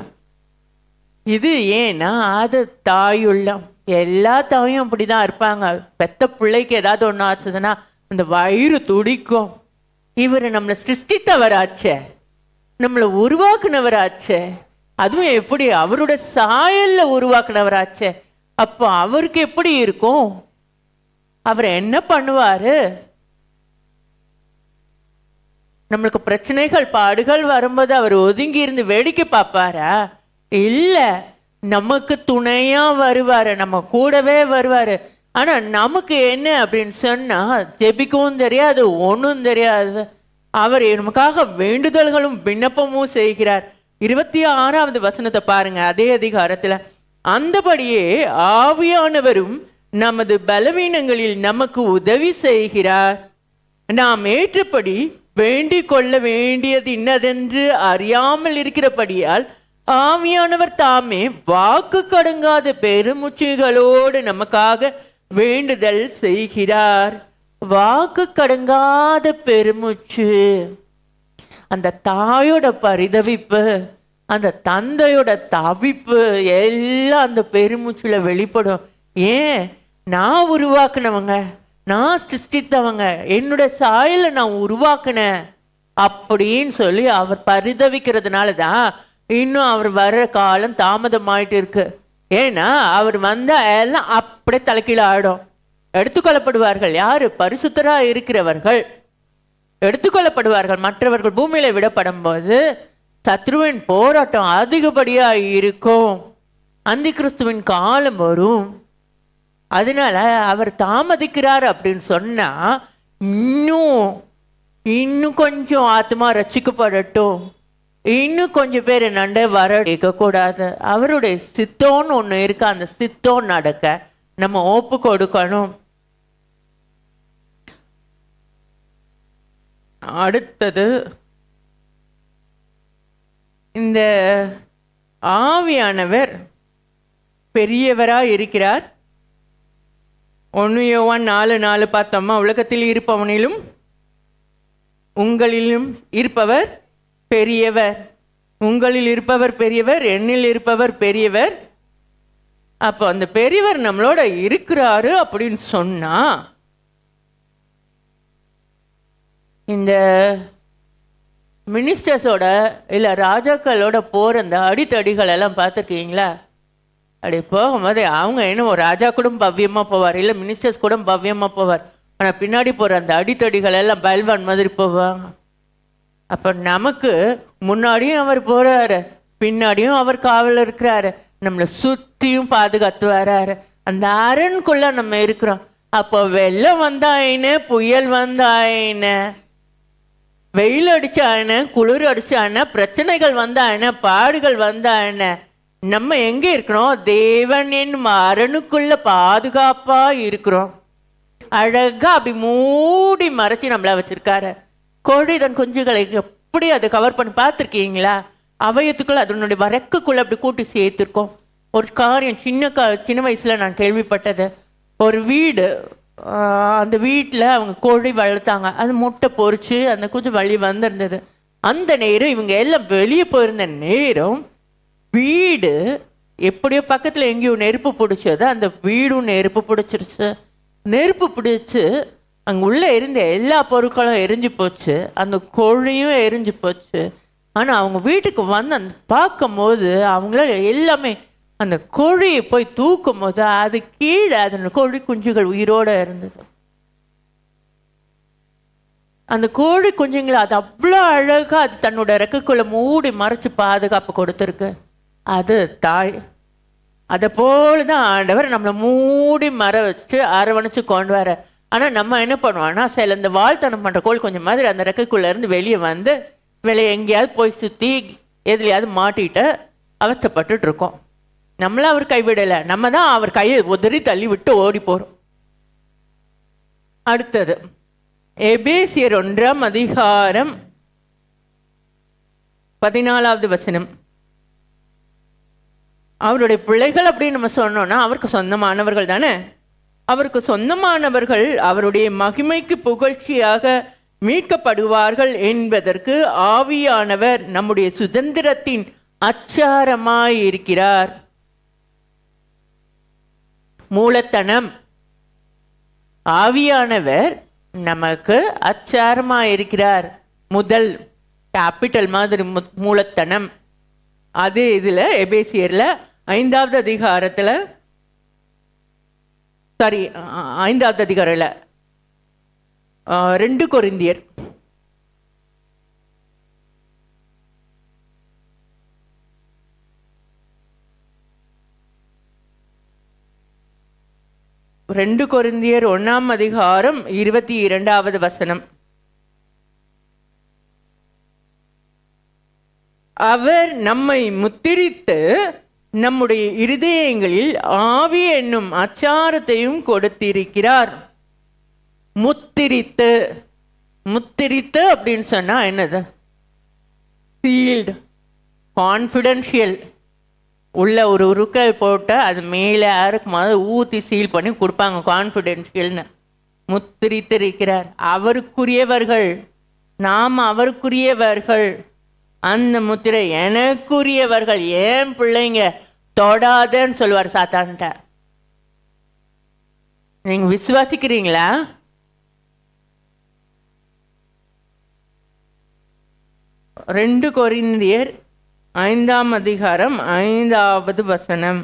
இது ஏன்னா அது தாயுள்ளம். எல்லா தாயும் அப்படி தான் இருப்பாங்க. பெத்த பிள்ளைக்கு ஏதாவது ஒன்று ஆச்சுதுன்னா அந்த வயிறு துடிக்கும். இவர் நம்மளை சிருஷ்டித்தவராச்சே, நம்மளை உருவாக்குனவராச்சே, அதுவும் எப்படி அவருடைய சாயல்ல உருவாக்குனவராச்சே. அப்போ அவருக்கு எப்படி இருக்கும்? அவர் என்ன பண்ணுவாரு? நம்மளுக்கு பிரச்சனைகள் பாடுகள் வரும்போது அவர் ஒதுங்கி இருந்து வேடிக்கை பார்ப்பாரா? இல்லை, நமக்கு துணையா வருவாரு, நம்ம கூடவே வருவாரு. ஆனா நமக்கு என்ன அப்படின்னு சொன்னா, ஜெபிக்கவும் தெரியாது, ஒன்றும் தெரியாது. அவர் நமக்காக வேண்டுதல்களும் விண்ணப்பமும் செய்கிறார். 26வது வசனத்தை பாருங்க, அதே அதிகாரத்துல, அந்தபடியே ஆவியானவரும் நமது பலவீனங்களில் நமக்கு உதவி செய்கிறார். நாம் ஏற்றபடி வேண்டிக் கொள்ள வேண்டியது இன்னதென்று அறியாமல் இருக்கிறபடியால் ஆவியானவர் தாமே வாக்கு கடங்காத பெருமூச்சுகளோடு நமக்காக வேண்டுதல் செய்கிறார். வாக்கு கடங்காத பெருமூச்சு, அந்த தாயோட பரிதவிப்பு, அந்த தந்தையோட தவிப்பு எல்லாம் அந்த பெருமூச்சுல வெளிப்படும். ஏன்? நான் உருவாக்குனவங்க, நான் சிருஷ்டித்தவங்க, என்னோட சாயலை நான் உருவாக்குனேன் அப்படின்னு சொல்லி அவர் பரிதவிக்கிறதுனால தான் இன்னும் அவர் வர்ற காலம் தாமதமாயிட்டு இருக்கு. ஏன்னா அவர் வந்தா எல்லாம் அப்படியே தலைக்கீழ ஆயிடும். எடுத்துக்கொள்ளப்படுவார்கள் யாரு? பரிசுத்தரா இருக்கிறவர்கள் எடுத்துக்கொள்ளப்படுவார்கள். மற்றவர்கள் பூமியில விடப்படும் போது சத்ருவின் போராட்டம் அதிகப்படியா இருக்கும். அந்தி கிறிஸ்துவின் காலம் வரும். அதனால அவர் தாமதிக்கிறார் அப்படின்னு சொன்னா இன்னும் கொஞ்சம் ஆத்மா ரட்சிக்கப்படட்டும், இன்னும் கொஞ்சம் பேர் நண்ட வர இருக்கக்கூடாது. அவருடைய சித்தோன்னு ஒன்று இருக்கு, அந்த சித்தம் நடக்க நம்ம ஒப்பு கொடுக்கணும். அடுத்தது இந்த ஆவியானவர் பெரியவராக இருக்கிறார். 1 யோவான் 4:4 பார்த்தோம்மா, உலகத்தில் இருப்பவனிலும் உங்களிலும் இருப்பவர் பெரியவர். உங்களில் இருப்பவர் பெரியவர், என்னில் இருப்பவர் பெரியவர். அப்போ அந்த பெரியவர் நம்மளோட இருக்கிறாரு அப்படின்னு சொன்னா, இந்த மினிஸ்டர்ஸோட இல்லை ராஜாக்களோட போகிற அந்த அடித்தடிகள் எல்லாம் பார்த்துருக்கீங்களா? அப்படி போகும்போது அவங்க என்ன ஒரு ராஜா கூட பவ்யமாக போவார், இல்லை மினிஸ்டர்ஸ் கூட பவ்யமாக போவார். ஆனால் பின்னாடி போகிற அந்த அடித்தடிகள் எல்லாம் பல்வான் மாதிரி போவாங்க. அப்போ நமக்கு முன்னாடியும் அவர் போகிறாரு, பின்னாடியும் அவர் காவல் இருக்கிறாரு, நம்மளை சுற்றியும் பாதுகாத்து வராரு. அந்த அரண்குள்ளே நம்ம இருக்கிறோம். அப்போ வெள்ளம் வந்தா என்ன, புயல் வந்தா என்ன, வெயில் அடிச்சா என்ன, குளிர் அடிச்சா என்ன, பிரச்சனைகள் வந்தா என்ன, பாடுகள் வந்தா என்ன, நம்ம எங்கே இருக்கிறோம்? தேவன் என்னும் அரணுக்குள்ள பாதுகாப்பா இருக்கிறோம். அழகா அப்படி மூடி மறைச்சி நம்மள வச்சிருக்காரு. கோழி தன் குஞ்சுகளை எப்படி அதை கவர் பண்ணி பார்த்துருக்கீங்களா? அவயத்துக்குள்ள அதனுடைய வரக்குக்குள்ள அப்படி கூட்டி சேர்த்துருக்கோம். ஒரு காரியம் சின்ன வயசுல நான் கேள்விப்பட்டது. ஒரு வீடு, அந்த வீட்டில் அவங்க கோழி வளர்த்தாங்க. அது முட்டை பொறிச்சு அந்த குஞ்சு வழி வந்திருந்தது. அந்த நேரம் இவங்க எல்லாம் வெளியே போயிருந்த நேரம் வீடு எப்படியோ பக்கத்தில் எங்கேயோ நெருப்பு பிடிச்சது. அந்த வீடும் நெருப்பு பிடிச்சிருச்சு. நெருப்பு பிடிச்சி அங்கே உள்ளே இருந்த எல்லா பொருட்களும் எரிஞ்சு போச்சு, அந்த கோழியும் எரிஞ்சு போச்சு. ஆனால் அவங்க வீட்டுக்கு வந்து அந்த பார்க்கும்போது அவங்களால எல்லாமே அந்த கோழியை போய் தூக்கும் போது அது கீழே அதன் கோழி குஞ்சுகள் உயிரோடு இருந்தது. அந்த கோழி குஞ்சுங்களை அது அவ்வளோ அழகாக அது தன்னோட ரெக்கைக்குள்ளே மூடி மறைச்சு பாதுகாப்பு கொடுத்துருக்கு. அது தாய். அதை போல தான் ஆண்டவர் நம்மளை மூடி மற வச்சு அரவணைச்சு கொண்டு வர. ஆனால் நம்ம என்ன பண்ணுவோம்னா, சில இந்த வாழ்த்தனம் பண்ணுற கோழி கொஞ்சம் மாதிரி அந்த ரெக்கைக்குள்ளேருந்து வெளியே வந்து வெளியே எங்கேயாவது போய் சுற்றி எதுலையாவது மாட்டிட்டு அவஸ்தைப்பட்டுட்டு இருக்கோம். நம்மள அவர் கைவிடலை, நம்ம தான் அவர் கையை உதறி தள்ளி விட்டு ஓடி போகிறோம். அடுத்தது எபேசியர் 1:14 வசனம். அவருடைய பிள்ளைகள் அப்படின்னு நம்ம சொன்னோம்னா அவருக்கு சொந்தமானவர்கள் தானே. அவருக்கு சொந்தமானவர்கள் அவருடைய மகிமைக்கு புகழ்ச்சியாக மீட்கப்படுவார்கள் என்பதற்கு ஆவியானவர் நம்முடைய சுதந்திரத்தின் அச்சாரமாயிருக்கிறார். மூலத்தனம் ஆவியானவர் நமக்கு அச்சாரமாயிருக்கிறார். முதல் கேபிட்டல் மாதிரி மூலத்தனம். அது இதில் எபேசியரில் 5வது அதிகாரத்தில் 5வது அதிகாரம் இல்லை 2 கொரிந்தியர் 1 அதிகாரம் 22வது வசனம். அவர் நம்மை முத்திரித்து நம்முடைய இருதயங்களில் ஆவி என்னும் அச்சாரத்தையும் கொடுத்திருக்கிறார். முத்திரித்து முத்திரித்து அப்படின்னு சொன்னா என்னது? Sealed, confidential. உள்ள ஒரு உருக்கை போட்டு அது மேலே யாருக்கும் மாதிரி ஊற்றி சீல் பண்ணி கொடுப்பாங்க, கான்ஃபிடென்ஷியல்னு. முத்திரித்திருக்கிறார். அவருக்குரியவர்கள், நாம் அவருக்குரியவர்கள். அந்த முத்திரை எனக்குரியவர்கள், ஏன் பிள்ளைங்க தொடாதன்னு சொல்லுவார் சாத்தான்ட்ட. நீங்க விசுவாசிக்கிறீங்களா? ரெண்டு கொரிந்தியர் 5 அதிகாரம் 5வது வசனம்.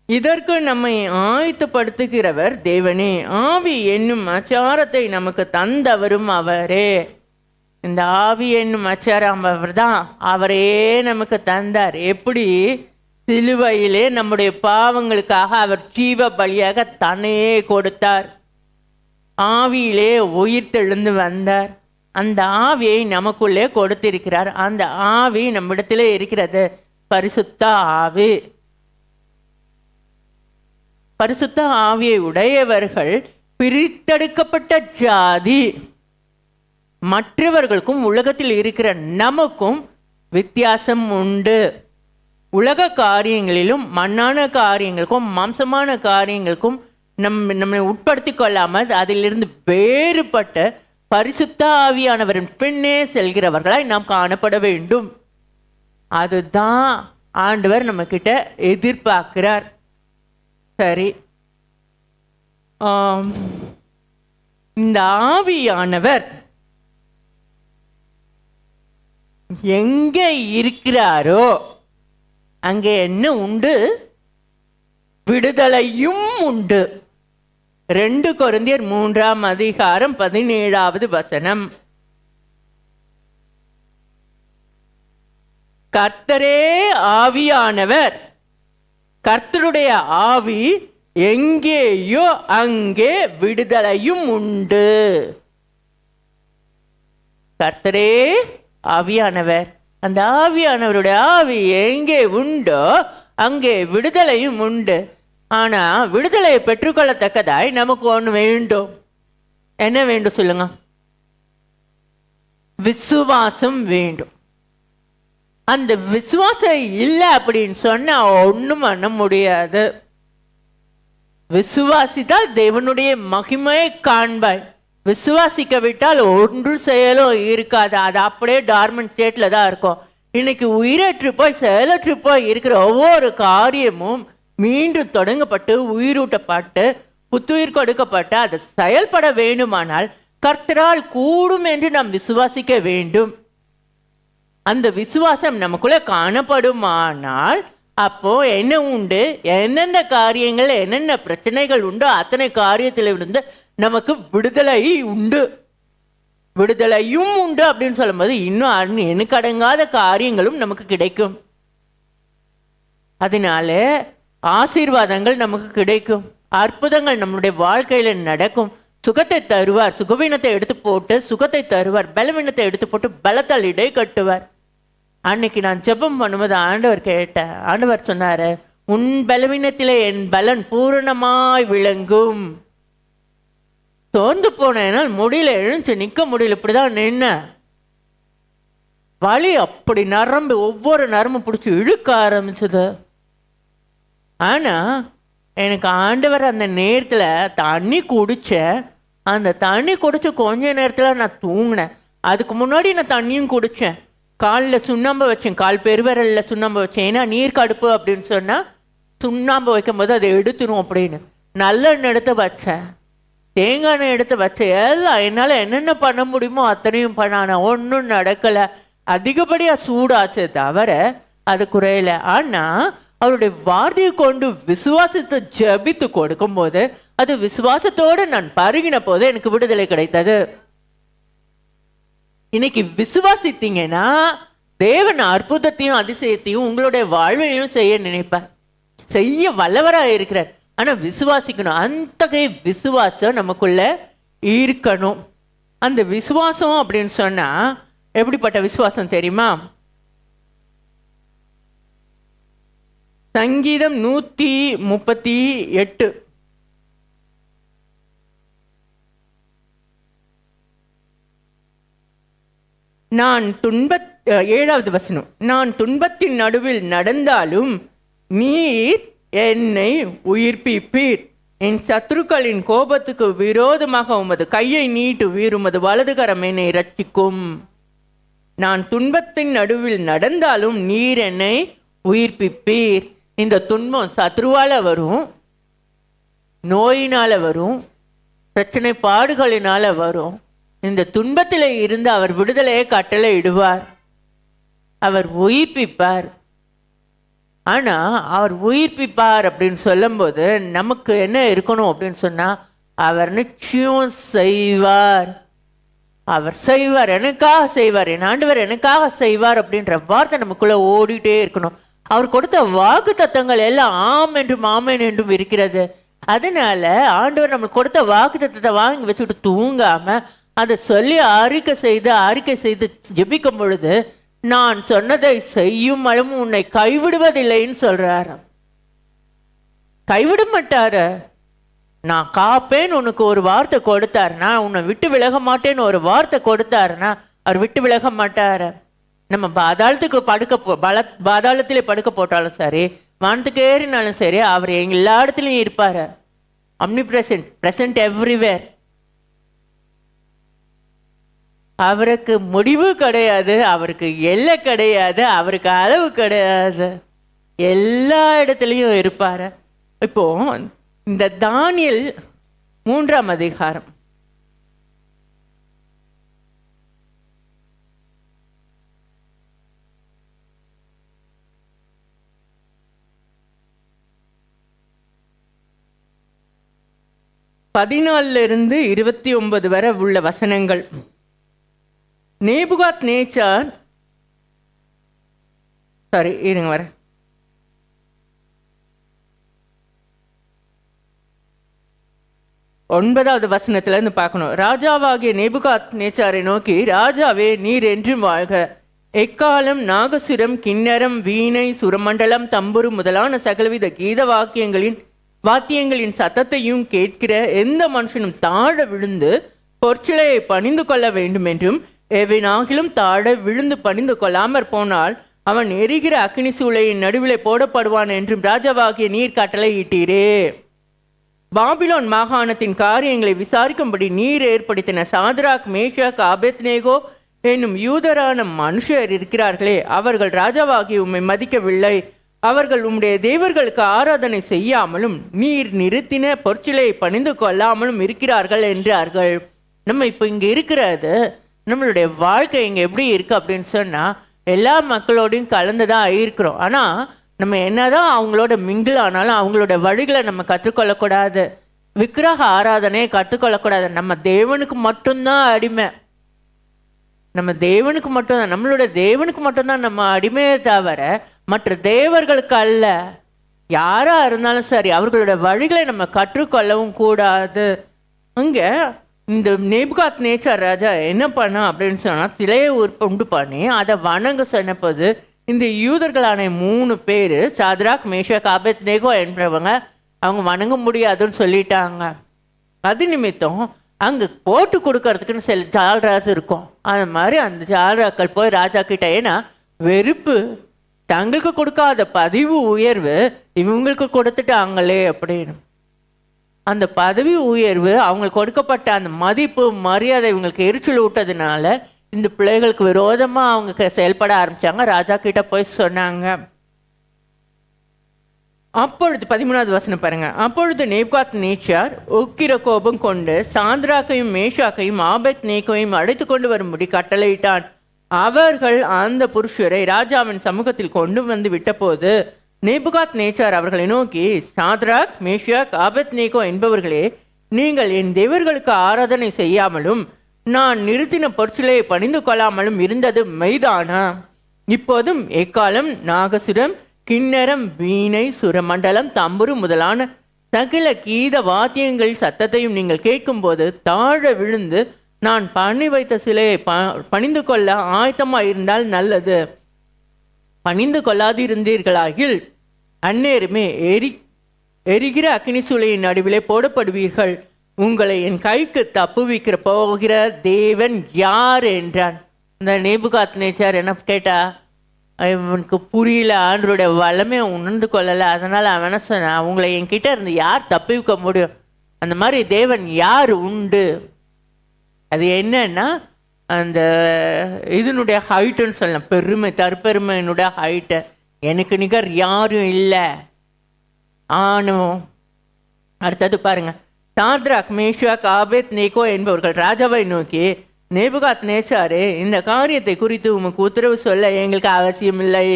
இதற்கு நம்மை ஆயத்தப்படுத்துகிறவர் தேவனே, ஆவி என்னும் அச்சாரத்தை நமக்கு தந்தவரும் அவரே. இந்த ஆவி என்னும் அச்சாரம் அவர் தான், அவரே நமக்கு தந்தார். எப்படி? சிலுவையிலே நம்முடைய பாவங்களுக்காக அவர் ஜீவ பலியாக தன்னையே கொடுத்தார். ஆவியிலே உயிர்த்தெழுந்து வந்தார். அந்த ஆவியை நமக்குள்ளே கொடுத்திருக்கிறார். அந்த ஆவி நம்மிடத்திலே இருக்கிறது, பரிசுத்த ஆவி. பரிசுத்த ஆவியை உடையவர்கள் பிரித்தெடுக்கப்பட்ட ஜாதி. மற்றவர்களுக்கும் உலகத்தில் இருக்கிற நமக்கும் வித்தியாசம் உண்டு. உலக காரியங்களிலும் மண்ணான காரியங்களுக்கும் மாம்சமான காரியங்களுக்கும் நம்மை உட்படுத்தி கொள்ளாமல் அதிலிருந்து வேறுபட்ட பரிசுத்த ஆவியானவரின் பின்னே செல்கிறவர்களாய் நாம் காணப்பட வேண்டும். அதுதான் ஆண்டவர் நம்ம கிட்ட எதிர்பார்க்கிறார். சரி, இந்த ஆவியானவர் எங்க இருக்கிறாரோ அங்கே என்ன உண்டு? விடுதலையும் உண்டு. 2 கொரிந்தியர் 3ஆம் அதிகாரம் 17வது வசனம். கர்த்தரே ஆவியானவர், கர்த்தருடைய ஆவி எங்கேயோ அங்கே விடுதலையும் உண்டு. கர்த்தரே ஆவியானவர், அந்த ஆவியானவருடைய ஆவி எங்கே உண்டோ அங்கே விடுதலையும் உண்டு. ஆனா விடுதலையை பெற்றுக்கொள்ளத்தக்கதாய் நமக்கு ஒன்று வேண்டும். என்ன வேண்டும் சொல்லுங்க? விசுவாசம் வேண்டும். அந்த விசுவாசம் இல்லை அப்படின்னு சொன்னா ஒன்றும் பண்ண முடியாது. விசுவாசித்தால் தேவனுடைய மகிமையை காண்பாய். விசுவாசிக்க விட்டால் ஒன்று செயலும் இருக்காது. அது அப்படியே டார்மன் ஸ்டேட்ல தான் இருக்கும். இன்னைக்கு உயிரற்று போய் செயலற்று போய் இருக்கிற ஒவ்வொரு காரியமும் மீண்டும் தொடங்கப்பட்டு உயிரூட்டப்பட்டு புத்துயிர் கொடுக்கப்பட்டு அது செயல்பட வேண்டுமானால் கர்த்தரால் கூடும் என்று நாம் விசுவாசிக்க வேண்டும். அந்த விசுவாசம் நமக்குள்ள காணப்படுமானால் அப்போ என்ன உண்டு? எந்தெந்த காரியங்கள் என்னென்ன பிரச்சனைகள் உண்டோ அத்தனை காரியத்திலிருந்து நமக்கு விடுதலை உண்டு. விடுதலையும் உண்டு அப்படின்னு சொல்லும்போது இன்னும் எனக்கு அடங்காத காரியங்களும் நமக்கு கிடைக்கும். அதனால ஆசீர்வாதங்கள் நமக்கு கிடைக்கும். அற்புதங்கள் நம்மளுடைய வாழ்க்கையில நடக்கும். சுகத்தை தருவார். சுகவீனத்தை எடுத்து போட்டு சுகத்தை தருவார். பலவீனத்தை எடுத்து போட்டு பலத்தால் இடை கட்டுவார். அன்னைக்கு நான் ஜெபம் பண்ணும்போது ஆண்டவர் கேட்டேன். ஆண்டவர் சொன்னாரு, உன் பலவீனத்திலே என் பலன் பூரணமாய் விளங்கும். சோர்ந்து போனால் முடியல, எழுந்து நிற்க முடியல, இப்படிதான் நின்ன வலி அப்படி நரம்பு ஒவ்வொரு நரம்பும் பிடிச்சி இழுக்க ஆரம்பிச்சது. ஆனா எனக்கு ஆண்டவர் அந்த நேரத்துல தண்ணி குடிச்சேன். அந்த தண்ணி குடிச்ச கொஞ்ச நேரத்துல நான் தூங்கினேன். அதுக்கு முன்னாடி நான் தண்ணியும் குடிச்சேன். காலில் சுண்ணாம்பு வச்சேன். கால் பெருவிரல்ல சுண்ணாம்பு வச்சேன். ஏன்னா நீர் கடுப்பு அப்படின்னு சொன்னா சுண்ணாம்பு வைக்கும் போது அதை எடுத்துரும் அப்படின்னு. நல்லெண்ணெய் எடுத்து வச்சேன், தேங்காய் எண்ணெய் எடுத்து வச்சேன். எல்லாம் என்னால் என்னென்ன பண்ண முடியுமோ அத்தனையும் பண்ணான. ஒன்றும் நடக்கலை. அதிகப்படியாக சூடாச்சே தவிர அது குறையல. ஆனால் அவருடைய வார்த்தையை கொண்டு விசுவாசத்தை ஜபித்து கொடுக்கும் போது அது விசுவாசத்தோடு நான் பருகின போது எனக்கு விடுதலை கிடைத்தது. இன்னைக்கு விசுவாசித்தீங்கன்னா தேவன் அற்புதத்தையும் அதிசயத்தையும் உங்களுடைய வாழ்வையும் செய்ய நினைப்பார், செய்ய வல்லவராக இருக்கிறார். ஆனா விசுவாசிக்கணும். அந்த விசுவாசம் நமக்குள்ள இருக்கணும். அந்த விசுவாசம் அப்படின்னு சொன்னா எப்படிப்பட்ட விசுவாசம் தெரியுமா? சங்கீதம் 138 7வது வசனம். நான் துன்பத்தின் நடுவில் நடந்தாலும் நீர் என்னை உயிர்ப்பிப்பீர். என் சத்துருக்களின் கோபத்துக்கு விரோதமாக உமது கையை நீட்டுவீர். உமது வலதுகரம் என்னை ரட்சிக்கும். நான் துன்பத்தின் நடுவில் நடந்தாலும் நீர் என்னை உயிர்ப்பிப்பீர். இந்த துன்பம் சத்ருவால வரும், நோயினால வரும், பிரச்சனை பாடுகளினால வரும். இந்த துன்பத்தில் இருந்து அவர் விடுதலையை கட்டளை இடுவார். அவர் உயிர்ப்பிப்பார். ஆனா அவர் உயிர்ப்பிப்பார் அப்படின்னு சொல்லும்போது நமக்கு என்ன இருக்கணும் அப்படின்னு சொன்னா, அவர் நிச்சயம் செய்வார். அவர் செய்வார், எனக்காக செய்வார், என் ஆண்டவர் எனக்காக செய்வார் அப்படின்ற வார்த்தை நமக்குள்ள ஓடிட்டே இருக்கணும். அவர் கொடுத்த வாக்கு தத்தங்கள் எல்லாம் ஆம் என்றும் ஆமேன் என்றும் இருக்கிறது. அதனால ஆண்டவர் நம்மளுக்கு கொடுத்த வாக்கு தத்தத்தை வாங்கி வச்சுட்டு தூங்காம அதை சொல்லி அறிக்கை செய்து ஜெபிக்கும் பொழுது நான் சொன்னதை செய்யும் அளவும் உன்னை கைவிடுவதில்லைன்னு சொல்றாரு. கைவிட மாட்டாரு. நான் காப்பேன்னு உனக்கு ஒரு வார்த்தை கொடுத்தாருன்னா, உன்னை விட்டு விலக மாட்டேன்னு ஒரு வார்த்தை கொடுத்தாருன்னா அவர் விட்டு விலக மாட்டார். நம்ம பாதாளத்துக்கு பாதாளத்திலே படுக்க போட்டாலும் சரி, வானத்துக்கு ஏறினாலும் சரி, அவர் எல்லா இடத்துலையும் இருப்பார். அம்னி பிரசன்ட் எவ்ரிவேர். அவருக்கு முடிவு கிடையாது, அவருக்கு எல்லை கிடையாது, அவருக்கு அளவு கிடையாது, எல்லா இடத்துலையும் இருப்பார். இப்போ இந்த தானியேல் 3ஆம் அதிகாரம் பதினாலிருந்து 29 வரை உள்ள வசனங்கள். நேபுகாத் நேச்சார் இருங்க வர 9வது வசனத்துல இருந்து பார்க்கணும். ராஜாவாகிய நேபுகாத் நேச்சாரை நோக்கி, ராஜாவே, நீர் என்றும் வாழ்க. எக்காலம், நாகசுரம், கிண்ணரம், வீணை, சுரமண்டலம், தம்புரு முதலான சகலவித கீத வாத்தியங்களின் சத்தத்தையும் கேட்கிற எந்த மனுஷனும் தாழ விழுந்து பொற்சிலையை பணிந்து கொள்ள வேண்டும் என்றும், எவனாகிலும் தாழ விழுந்து பணிந்து கொள்ளாமற் போனால் அவன் எரிகிற அக்னி சூளையின் நடுவிலே போடப்படுவான் என்றும் ராஜாவாகிய நீர் கட்டளை இட்டீரே. பாபிலோன் மாகாணத்தின் காரியங்களை விசாரிக்கும்படி நீர் ஏற்படுத்தின சாத்ராக், மேஷாக், ஆபேத்நேகோ என்னும் யூதரான மனுஷர் இருக்கிறார்களே, அவர்கள் ராஜாவாகி உம்மை மதிக்கவில்லை. அவர்கள் உம்முடைய தேவர்களுக்கு ஆராதனை செய்யாமலும் நீர் நிறுத்தின பொற்சிலையை பணிந்து கொள்ளாமலும் இருக்கிறார்கள் என்றார்கள். நம்ம இப்போ இங்கே இருக்கிறது, நம்மளுடைய வாழ்க்கை இங்கே எப்படி இருக்குது அப்படின்னு சொன்னால், எல்லா மக்களோடையும் கலந்து தான் இருக்கிறோம். ஆனால் நம்ம என்னதான் அவங்களோட மிங்கிள் ஆனாலும் அவங்களோட வழிகளை நம்ம கற்றுக்கொள்ளக்கூடாது. விக்கிரக ஆராதனையை கற்றுக்கொள்ளக்கூடாது. நம்ம தேவனுக்கு மட்டும்தான் அடிமை. நம்ம தேவனுக்கு மட்டும்தான், நம்மளோட தேவனுக்கு மட்டும்தான் நம்ம அடிமையை தவிர மற்ற தேவர்களுக்கு அல்ல. யாராக இருந்தாலும் சரி, அவர்களோட வழிகளை நம்ம கற்றுக்கொள்ளவும் கூடாது. அங்கே இந்த நேபுகாத் நேச்சார் ராஜா என்ன பண்ணா அப்படின்னு சொன்னால், சிலையை உண்டு பண்ணி அதை வணங்க சொன்னபோது இந்த யூதர்களான 3 பேர், சாத்ராக், மேஷாக், ஆபேத்நேகோ என்பவங்க, அவங்க வணங்க முடியாதுன்னு சொல்லிட்டாங்க. அது நிமித்தம் அங்கே போட்டு கொடுக்கறதுக்குன்னு சில ஜால்ராஸ் இருக்கும். அது மாதிரி அந்த ஜால்ராக்கள் போய் ராஜா கிட்ட, ஏன்னா வெறுப்பு, தங்களுக்கு கொடுக்காத பதிவு உயர்வு இவங்களுக்கு கொடுத்துட்டாங்களே அப்படின்னு. அந்த பதவி உயர்வு அவங்களுக்கு கொடுக்கப்பட்ட அந்த மதிப்பு மரியாதை இவங்களுக்கு எரிச்சல் விட்டதுனால இந்த பிள்ளைகளுக்கு விரோதமாக அவங்க செயல்பட ஆரம்பித்தாங்க. ராஜா கிட்ட போய் சொன்னாங்க. அப்பொழுது 13வது வசனம் பாருங்க. அப்பொழுது நேபுகாத் நேச்சார் உக்கிர கோபம் கொண்டு சாத்ராக்கையும் மேஷாக்கையும் ஆபேத்நேகோவையும் அழைத்து கொண்டு வரும்படி கட்டளையிட்டான். அவர்கள் அந்த புருஷரை ராஜாவின் சமூகத்தில் கொண்டு வந்து விட்டபோது நேபுகாத் நேச்சார் அவர்களை நோக்கி, சாத்ராக், மேஷாக், ஆபேத்நேகோ என்பவர்களே, நீங்கள் என் தேவர்களுக்கு ஆராதனை செய்யாமலும் நான் நிறுத்தின பொற்சிலையை பணிந்து கொள்ளாமலும் இருந்தது மெய்தானா? இப்போதும் எக்காலம், நாகசுரம், கிண்ணரம், வீணை, சுரமண்டலம், தம்புரு முதலான சகல கீத வாத்தியங்கள் சத்தத்தையும் நீங்கள் கேட்கும்போது தாழ விழுந்து நான் பண்ணி வைத்த சிலையை பணிந்து கொள்ள ஆயத்தமாக இருந்தால் நல்லது. பணிந்து கொள்ளாதிருந்தீர்களாகில் அந்நேரமே எரிகிற அக்னி சூளையின் நடுவிலே போடப்படுவீர்கள். உங்களை என் கைக்கு தப்புவிக்கிற போகிற தேவன் யார் என்றான். இந்த நேபுகாத் நேச்சார் என்ன கேட்டா, அவனுக்கு புரியல, ஆண்டருடைய வல்லமே உணர்ந்து கொள்ளலை. அதனால் அவன் சொன்னான், உங்களை என்கிட்ட இருந்து யார் தப்புவிக்க முடியும்? அந்த மாதிரி தேவன் யார் உண்டு? அது என்னன்னா, அந்த இதனுடைய ஹைட்டுன்னு சொல்லலாம், பெருமை, தற்பெருமையினுடைய ஹைட்டு. எனக்கு நிகர் யாரும் இல்லை ஆனும். அடுத்தது பாருங்க. சாத்ராக், மேஷாக், ஆபேத்நேகோ என்பவர்கள் ராஜாவை நோக்கி, நேபுகாத் நேச்சாரே, இந்த காரியத்தை குறித்து உமக்கு உத்தரவு சொல்ல எங்களுக்கு அவசியமில்லை.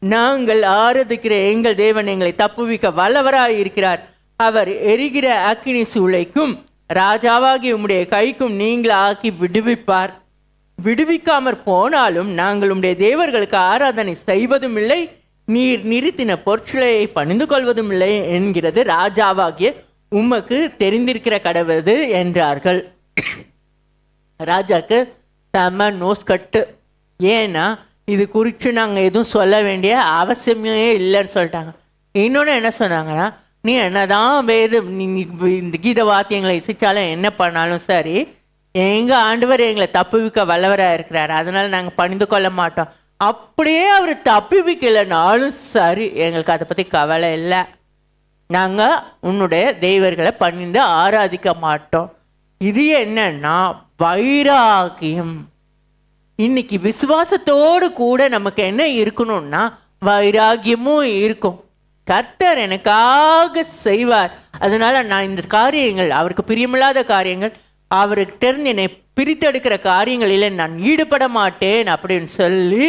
நாங்கள் ஆராதிக்கிற எங்கள் தேவன் எங்களை தப்புவிக்க வல்லவராய் இருக்கிறார். அவர் எரிகிற அக்கினி சூளைக்கும் ராஜாவாகி உம்முடைய கைக்கும் நீங்கள் ஆக்கி விடுவிப்பார். விடுவிக்காமற் போனாலும் நாங்கள் உம்முடைய தேவர்களுக்கு ஆராதனை செய்வதும் இல்லை, நீர் நிறுத்தின பொற்சிலையை பணிந்து கொள்வதும் இல்லை என்கிறது ராஜாவாகிய உமக்கு தெரிந்திருக்கிற கடவுது என்றார்கள். ராஜாக்கு செம நோஸ் கட்டு. ஏன்னா இது குறித்து நாங்கள் எதுவும் சொல்ல வேண்டிய அவசியமே இல்லைன்னு சொல்லிட்டாங்க. இன்னொன்று என்ன சொன்னாங்கன்னா, நீ என்னதான் நீ இந்த கீத வாத்தியங்களை இசைச்சாலும் என்ன பண்ணாலும் சரி, எங்கள் ஆண்டவர் எங்களை தப்புவிக்க வல்லவராக இருக்கிறார், அதனால் நாங்கள் பணிந்து கொள்ள மாட்டோம். அப்படியே அவர் தப்புவிக்கலைனாலும் சரி, எங்களுக்கு அதை பற்றி கவலை இல்லை. நாங்கள் உன்னுடைய தெய்வர்களை பணிந்து ஆராதிக்க மாட்டோம். இது என்னன்னா வைராகியம். இன்னைக்கு விசுவாசத்தோடு கூட நமக்கு என்ன இருக்கணும்னா வைராகியமும் இருக்கும். கர்த்தர் எனக்காக செய்வார், அதனால நான் இந்த காரியங்கள், அவருக்கு பிரியமில்லாத காரியங்கள், அவர்கிட்ட இருந்து என்னை பிரித்தெடுக்கிற காரியங்களில் நான் ஈடுபட மாட்டேன் அப்படின்னு சொல்லி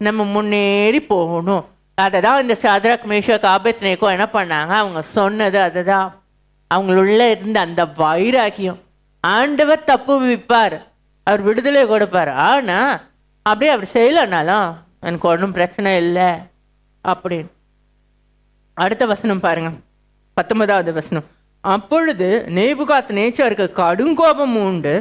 நம்ம முன்னேறி போகணும். அதை தான் இந்த சாத்ராக் மேஷாக் ஆபேத்நேகோ என்ன பண்ணாங்க, அவங்க சொன்னது அதுதான். அவங்களுள்ள இருந்த அந்த வைராகியம். ஆண்டவர் தப்பு விப்பார், அவர் விடுதலை கொடுப்பார், ஆனால் அப்படியே அவர் செய்யலைனாலும் எனக்கு ஒன்றும் பிரச்சனை இல்லை அப்படின்னு. அடுத்த வசனம் பாருங்க, 19வது வசனம். அப்பொழுது நேபுகாத் நேச்சாருக்கு கடுங்கோபம் உண்டு.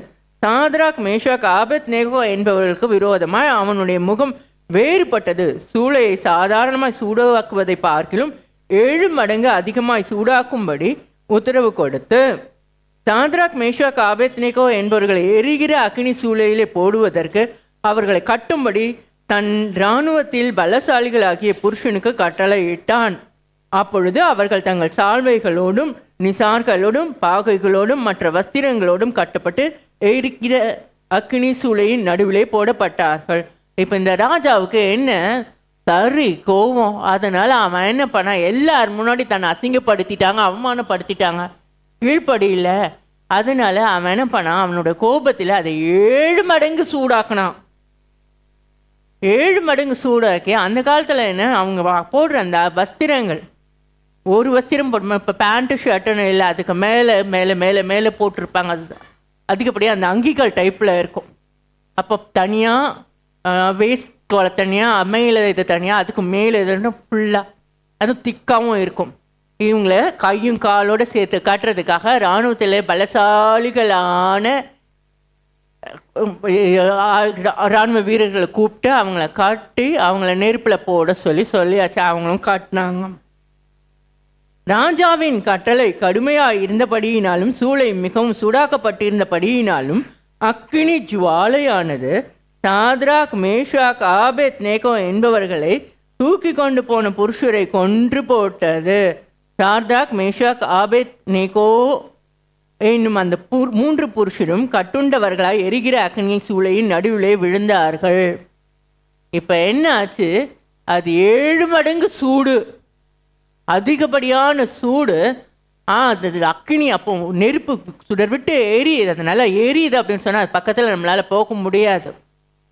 சாத்ராக் மேஷாக் ஆபேத்நேகோ என்பவர்களுக்கு விரோதமாய் அவனுடைய முகம் வேறுபட்டது. சூளையை சாதாரணமாய் சூடாக்குவதை பார்க்கிலும் 7 மடங்கு அதிகமாய் சூடாக்கும்படி உத்தரவு கொடுத்து சாத்ராக் மேஷாக் ஆபேத்நேகோ என்பவர்களை எரிகிற அக்கினி சூளையிலே போடுவதற்கு அவர்களை கட்டும்படி தன் இராணுவத்தில் பலசாலிகளாகிய புருஷனுக்கு கட்டளையிட்டான். அப்பொழுது அவர்கள் தங்கள் சால்வைகளோடும் நிசார்களோடும் பாகைகளோடும் மற்ற வஸ்திரங்களோடும் கட்டப்பட்டு எரிக்கிற அக்கினி சூளையின் நடுவிலே போடப்பட்டார்கள். இப்போ இந்த ராஜாவுக்கு என்ன சரி கோவம். அதனால அவன் என்ன பண்ணா, எல்லார் முன்னாடி தன்னை அசிங்கப்படுத்திட்டாங்க, அவமானப்படுத்திட்டாங்க, கீழ்ப்படியில். அதனால அவன் என்ன பண்ணான், அவனோட கோபத்தில் அதை 7 மடங்கு சூடாக்கினான். 7 மடங்கு சூடாக்கி, அந்த காலத்தில் என்ன அவங்க போடுற அந்த வஸ்திரங்கள், ஒரு வஸ்திரம் போட்டு, இப்போ பேண்ட்டு ஷர்ட்டுன்னு இல்லை, அதுக்கு மேலே மேலே மேலே மேலே போட்டிருப்பாங்க, அது அதிகப்படியாக அந்த அங்கிகள் டைப்பில் இருக்கும். அப்போ தனியாக வேஸ்ட் தோலை தனியாக, அமையில இது தனியாக, அதுக்கு மேலே இதுன்னு ஃபுல்லாக அதுவும் திக்காகவும் இருக்கும். இவங்களை கையும் காலோடு சேர்த்து காட்டுறதுக்காக இராணுவத்தில் பலசாலிகளான இராணுவ வீரர்களை கூப்பிட்டு அவங்கள காட்டி அவங்கள நெருப்பில் போட சொல்லியாச்சு. அவங்களும் காட்டினாங்க. ராஜாவின் கட்டளை கடுமையாக இருந்தபடியினாலும் சூளை மிகவும் சூடாக்கப்பட்டிருந்தபடியினாலும் அக்கினி ஜுவாலையானது சாத்ராக் மேஷாக் ஆபேத்நேகோ என்பவர்களை தூக்கி கொண்டு போன புருஷரை கொன்று போட்டது. சாத்ராக் மேஷாக் ஆபேத்நேகோ என்னும் அந்த 3 புருஷரும் கட்டுண்டவர்களாய் எரிகிற அக்கினி சூளையின் நடுவிலே விழுந்தார்கள். இப்போ என்ன ஆச்சு, அது 7 மடங்கு சூடு, அதிகப்படியான சூடு. அது அக்கினி, அப்போ நெருப்பு சுடர் விட்டு எரியுது, அது நல்லா எரியுது அப்படின்னு சொன்னால் அது பக்கத்தில் நம்மளால் போக முடியாது.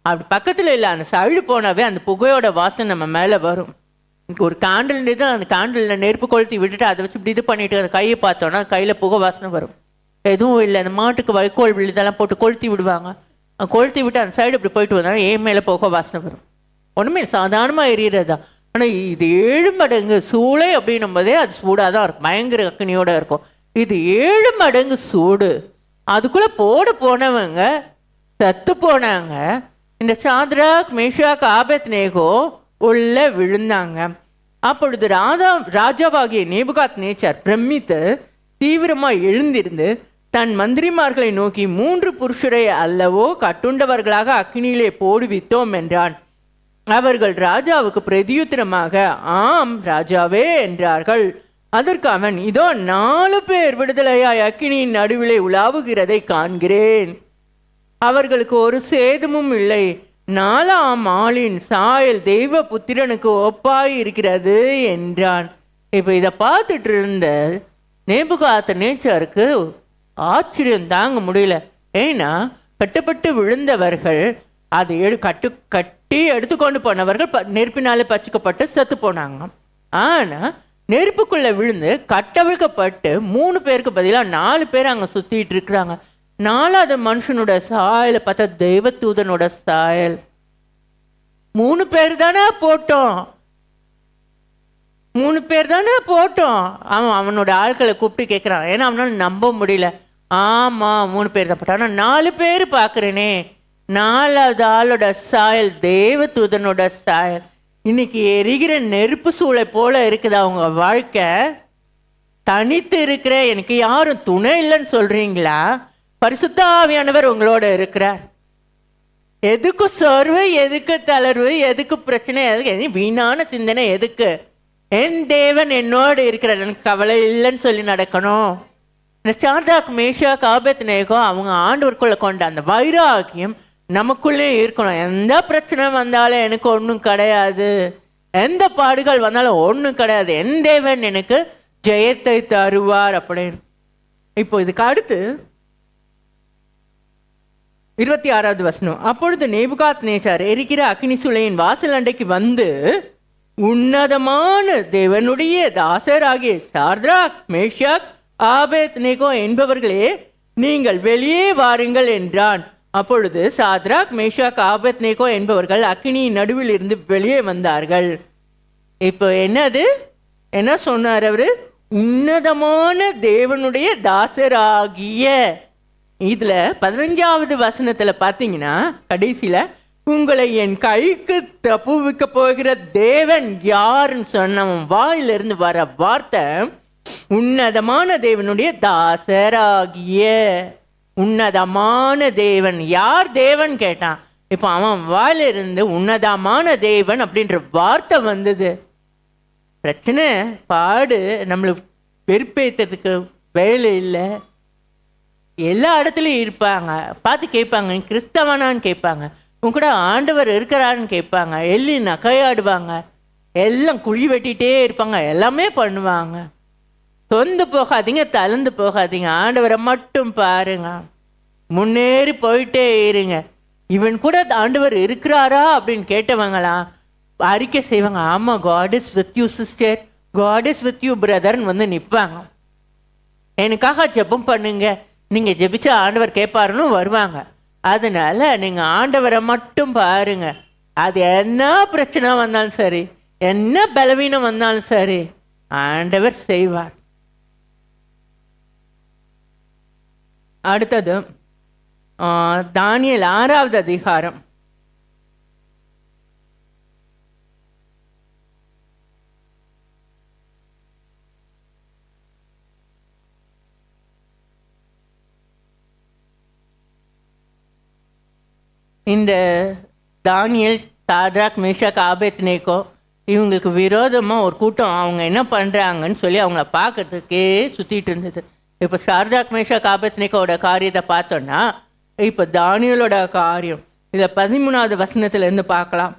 அப்படி பக்கத்தில் இல்லை, அந்த சைடு போனாவே அந்த புகையோட வாசனை நம்ம மேலே வரும். ஒரு கேண்டில் இது, அந்த கேண்டிலில் நெருப்பு கொளுத்தி விட்டுட்டு அதை வச்சு இப்படி இது பண்ணிட்டு அந்த கையை பார்த்தோன்னா கையில் புகை வாசனை வரும். எதுவும் இல்லை, அந்த மாட்டுக்கு வைக்கோல் இதெல்லாம் போட்டு கொளுத்தி விடுவாங்க, கொளுத்தி விட்டு அந்த சைடு இப்படி போயிட்டு வந்தாலும் ஏன் மேலே புகை வாசனை வரும். ஒன்றுமே சாதாரணமாக எரியறது தான். ஆனால் இது 7 மடங்கு சூளை அப்படின்னும் போதே அது சூடாக தான் இருக்கும், பயங்கர அக்கினியோடு இருக்கும். இது 7 மடங்கு சூடு. அதுக்குள்ளே போனவங்க செத்து போனாங்க. இந்த சாத்ராக் மேஷாக் ஆபேத்நேகோ உள்ள விழுந்தாங்க. அப்பொழுது ராஜாவாகிய நேபுகாத் நேச்சார் பிரமித்து தீவிரமாக எழுந்திருந்து தன் மந்திரிமார்களை நோக்கி 3 புருஷரை அல்லவோ கட்டுண்டவர்களாக அக்கினியிலே போடுவித்தோம் என்றான். அவர்கள் ராஜாவுக்கு பிரதியுத்தரமாக ஆம் ராஜாவே என்றார்கள். அதற்கு அவன், இதோ 4 பேர் விடுதலையாய் அக்கினியின் நடுவிலே உலாவுகிறதை காண்கிறேன், அவர்களுக்கு ஒரு சேதமும் இல்லை, 4ஆம் ஆளின் சாயல் தெய்வ புத்திரனுக்கு ஒப்பாய் இருக்கிறது என்றான். இப்போ இதை பார்த்துட்டு இருந்த நேபுகாத் நேச்சாருக்கு ஆச்சரியம் தாங்க முடியல. ஏன்னா கட்டுப்பட்டு விழுந்தவர்கள் அதை கட்டி எடுத்துக்கொண்டு போனவர்கள் நெருப்பினாலே பச்சிக்கப்பட்டு செத்து போனாங்க. ஆனால் நெருப்புக்குள்ளே விழுந்து கட்டவிழ்க்கப்பட்டு 3 பேருக்கு பதிலாக 4 பேர் அங்கே சுற்றிட்டு இருக்கிறாங்க. 4வது மனுஷனோட சாயலை பார்த்தா தெய்வ தூதனோட சாயல். 3 பேர் தானே போட்டோம், 3 பேர் தானே போட்டோம். அவனோட ஆட்களை கூப்பிட்டு கேட்குறான், ஏன்னா அவனால நம்ப முடியல. ஆமாம் 3 பேர் தான் போட்டான், ஆனால் 4 பேர் பார்க்குறேனே, 4வது ஆளோட சாயல் தேவ தூதனோட சாயல். இன்னைக்கு எரிகிற நெருப்பு சூளை போல இருக்குது அவங்க வாழ்க்கை. தனித்து இருக்கிற, எனக்கு யாரும் துணை இல்லைன்னு சொல்றீங்களா? பரிசுத்த ஆவியானவர் உங்களோட இருக்கிறார். எதுக்கு சோர்வு, எதுக்கு தளர்வு, எதுக்கு பிரச்சனை, எதுக்கு வீணான சிந்தனை, எதுக்கு? என் தேவன் என்னோடு இருக்கிறார், எனக்கு கவலை இல்லைன்னு சொல்லி நடக்கணும். இந்த சாத்ராக் மேஷாக் ஆபேத்நேகோ அவங்க ஆண்டவருக்குள்ள கொண்ட அந்த வைராகியம் நமக்குள்ளே இருக்கணும். எந்த பிரச்சனை வந்தாலும் எனக்கு ஒன்றும் கிடையாது, எந்த பாடுகள் வந்தாலும் ஒன்றும் கிடையாது, என் தேவன் எனக்கு ஜெயத்தை தருவார் அப்படின்னு. இப்போ இதுக்கு அடுத்து 26வது வசனம். அப்பொழுது நேபுகாத்நேச்சார் எரிக்கிற அக்கினி சூளையின் வாசல் அண்டைக்கு வந்து, உன்னதமான தேவனுடைய தாசராகிய சாத்ராக் மேஷாக் ஆபேத்நேகோ என்பவர்களே, நீங்கள் வெளியே வாருங்கள் என்றான். அப்பொழுது சாத்ராக் மேஷாக் ஆபேத்நேகோ என்பவர்கள் அக்கினியின் நடுவில் இருந்து வெளியே வந்தார்கள். இப்போ என்ன சொன்னார் அவரு? உன்னதமான தேவனுடைய தாசராகிய. இதுல 15வது வசனத்துல பாத்தீங்கன்னா கடைசியில, உங்களை என் கைக்கு தப்புவிக்க போகிற தேவன் யாருன்னு சொன்னவன் வாயிலிருந்து வர வார்த்தை உன்னதமான தேவனுடைய தாசராகிய. உன்னதமான தேவன் யார்? தேவன் கேட்டான். இப்போ அவன் வாயிலிருந்து உன்னதமான தேவன் அப்படின்ற வார்த்தை வந்தது. பிரச்சனை பாடு நம்மளுக்கு வெறுப்பேற்றதுக்கு வேலை இல்லை. எல்லா இடத்துலையும் இருப்பாங்க, பார்த்து கேட்பாங்க, நீ கிறிஸ்தவனான்னு கேட்பாங்க, உன் கூட ஆண்டவர் இருக்கிறாருன்னு கேட்பாங்க, எள்ளி நகையாடுவாங்க, எல்லாம் குழி வெட்டிகிட்டே இருப்பாங்க, எல்லாமே பண்ணுவாங்க. சொந்து போகாதீங்க, தளர்ந்து போகாதீங்க, ஆண்டவரை மட்டும் பாருங்க, முன்னேறி போயிட்டே இருங்க. இவன் கூட ஆண்டவர் இருக்கிறாரா அப்படின்னு கேட்டவங்களாம் அறிக்கை செய்வாங்க, ஆமாம், God is with you sister, God is with you பிரதர்ன்னு வந்து நிற்பாங்க. எனக்காக ஜெபம் பண்ணுங்க, நீங்கள் ஜெபிச்சா ஆண்டவர் கேட்பாருன்னு வருவாங்க. அதனால நீங்கள் ஆண்டவரை மட்டும் பாருங்க. அது என்ன பிரச்சனை வந்தாலும் சரி, என்ன பலவீனம் வந்தாலும் சரி, ஆண்டவர் செய்வார். அடுத்தது தானியேல் 6வது அதிகாரம். இந்த தானியேல், சாத்ராக் மேஷாக் ஆபேத்நேகோ இவங்களுக்கு விரோதமாக ஒரு கூட்டம் அவங்க என்ன பண்ணுறாங்கன்னு சொல்லி அவங்கள பார்க்கறதுக்கே சுற்றிட்டு இருந்தது. இப்போ சாத்ராக் மேஷாக் ஆபேத்நேகோட காரியத்தை பார்த்தோன்னா, இப்போ தானியேலோட காரியம் இதை 13வது வசனத்திலேருந்து பார்க்கலாம்.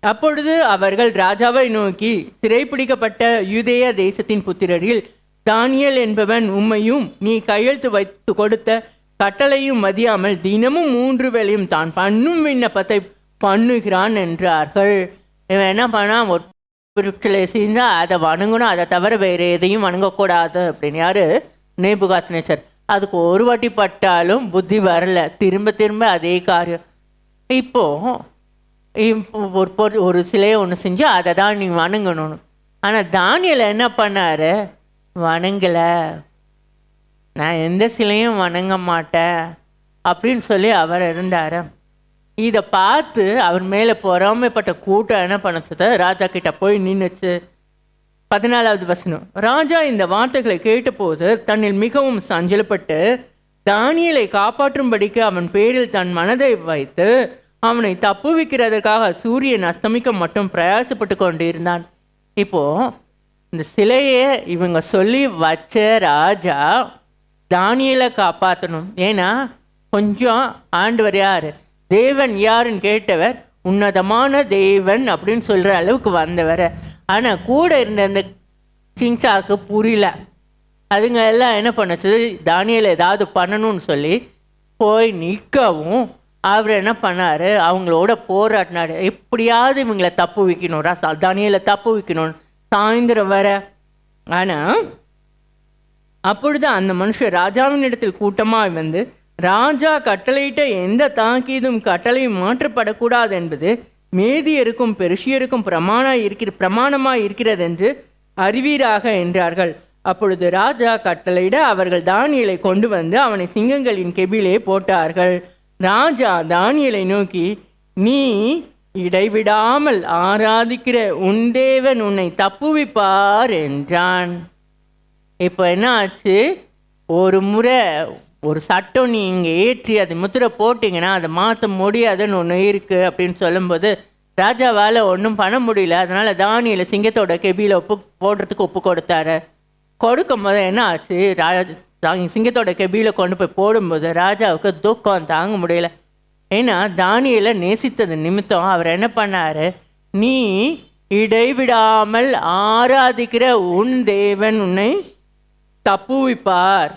அப்பொழுது அவர்கள் ராஜாவை நோக்கி, சிறைப்பிடிக்கப்பட்ட யூதேய தேசத்தின் புத்திரரில் தானியேல் என்பவன் உம்மையும் நீ கையெழுத்து வைத்து கொடுத்த கட்டளையும் மதியாமல் தினமும் 3 வேளையும் தான் பண்ணும் விண்ணப்பத்தை பண்ணுகிறான் என்றார்கள். இவன் என்ன பண்ணான்? ஒரு பொருட்களை செஞ்சால் அதை வணங்கணும், அதை தவிர வேறு எதையும் வணங்கக்கூடாது அப்படின்னு. யார்? நேபுகாத்நேச்சர். அதுக்கு ஒரு வாட்டி பட்டாலும் புத்தி வரல, திரும்ப திரும்ப அதே காரியம். இப்போது ஒரு சிலையை ஒன்று செஞ்சு அதை தான் நீ வணங்கணும். ஆனால் தானியேல் என்ன பண்ணார்? வணங்கலை, நான் எந்த சிலையும் வணங்க மாட்டேன் அப்படின்னு சொல்லி அவர் இருந்தார். இதை பார்த்து அவர் மேலே பொறாமைப்பட்ட கூட்டம் என்ன பண்ணுச்சு? ராஜா கிட்ட போய் நின்றுச்சு. 14வது வசனம். ராஜா இந்த வார்த்தைகளை கேட்டபோது தன்னில் மிகவும் சஞ்சலப்பட்டு தானியேலை காப்பாற்றும்படிக்கு அவன் பேரில் தன் மனதை வைத்து அவனை தப்புவிக்கிறதற்காக சூரியன் அஸ்தமிக்க மட்டும் பிரயாசப்பட்டு கொண்டிருந்தான். இப்போது இந்த சிலையை இவங்க சொல்லி வச்ச ராஜா தானியேலை காப்பாற்றணும். ஏன்னா கொஞ்சம் ஆண்டவர் யார், தேவன் யாருன்னு கேட்டவர் உன்னதமான தேவன் அப்படின்னு சொல்கிற அளவுக்கு வந்தவர். ஆனால் கூட இருந்த அந்த சிங்சாக்கு புரியல. அதுங்க எல்லாம் என்ன பண்ணுச்சு? தானியேல் ஏதாவது பண்ணணும்னு சொல்லி போய் நிற்கவும் அவர் என்ன பண்ணார்? அவங்களோட போராட்டினார். எப்படியாவது இவங்களை தப்பு வைக்கணும், தானியேலை தப்பு வைக்கணும், சாயந்தரம் வர. ஆனால் அப்பொழுது அந்த மனுஷர் ராஜாவின் இடத்தில் கூட்டமாக வந்து, ராஜா கட்டளையிட்ட எந்த தாக்கீதும் கட்டளையும் மாற்றப்படக்கூடாது என்பது மேதியருக்கும் பெருஷியருக்கும் பிரமாணமாக இருக்கிறது என்று அறிவீராக என்றார்கள். அப்பொழுது ராஜா கட்டளையிட அவர்கள் தானியேலை கொண்டு வந்து அவனை சிங்கங்களின் கெபிலே போட்டார்கள். ராஜா தானியேலை நோக்கி, நீ இடைவிடாமல் ஆராதிக்கிற உன் தேவன் உன்னை தப்புவிப்பார் என்றான். இப்போ என்ன ஆச்சு, ஒரு முறை ஒரு சட்டம் நீங்கள் ஏற்றி அது முத்திரை போட்டிங்கன்னா அதை மாற்ற முடியாதுன்னு ஒன்று இருக்குது அப்படின்னு சொல்லும்போது ராஜாவால் ஒன்றும் பண்ண முடியல. அதனால் தானியேலை சிங்கத்தோட கெபியில் போடுறதுக்கு ஒப்பு கொடுத்தாரு. கொடுக்கும் போது என்ன ஆச்சு, சிங்கத்தோட கெபியில் கொண்டு போய் போடும்போது ராஜாவுக்கு துக்கம் தாங்க முடியல. ஏன்னா தானியேலை நேசித்தது நிமித்தம் அவர் என்ன பண்ணார், நீ இடைவிடாமல் ஆராதிக்கிற உன் தேவன் உன்னை தப்புவிப்பார்.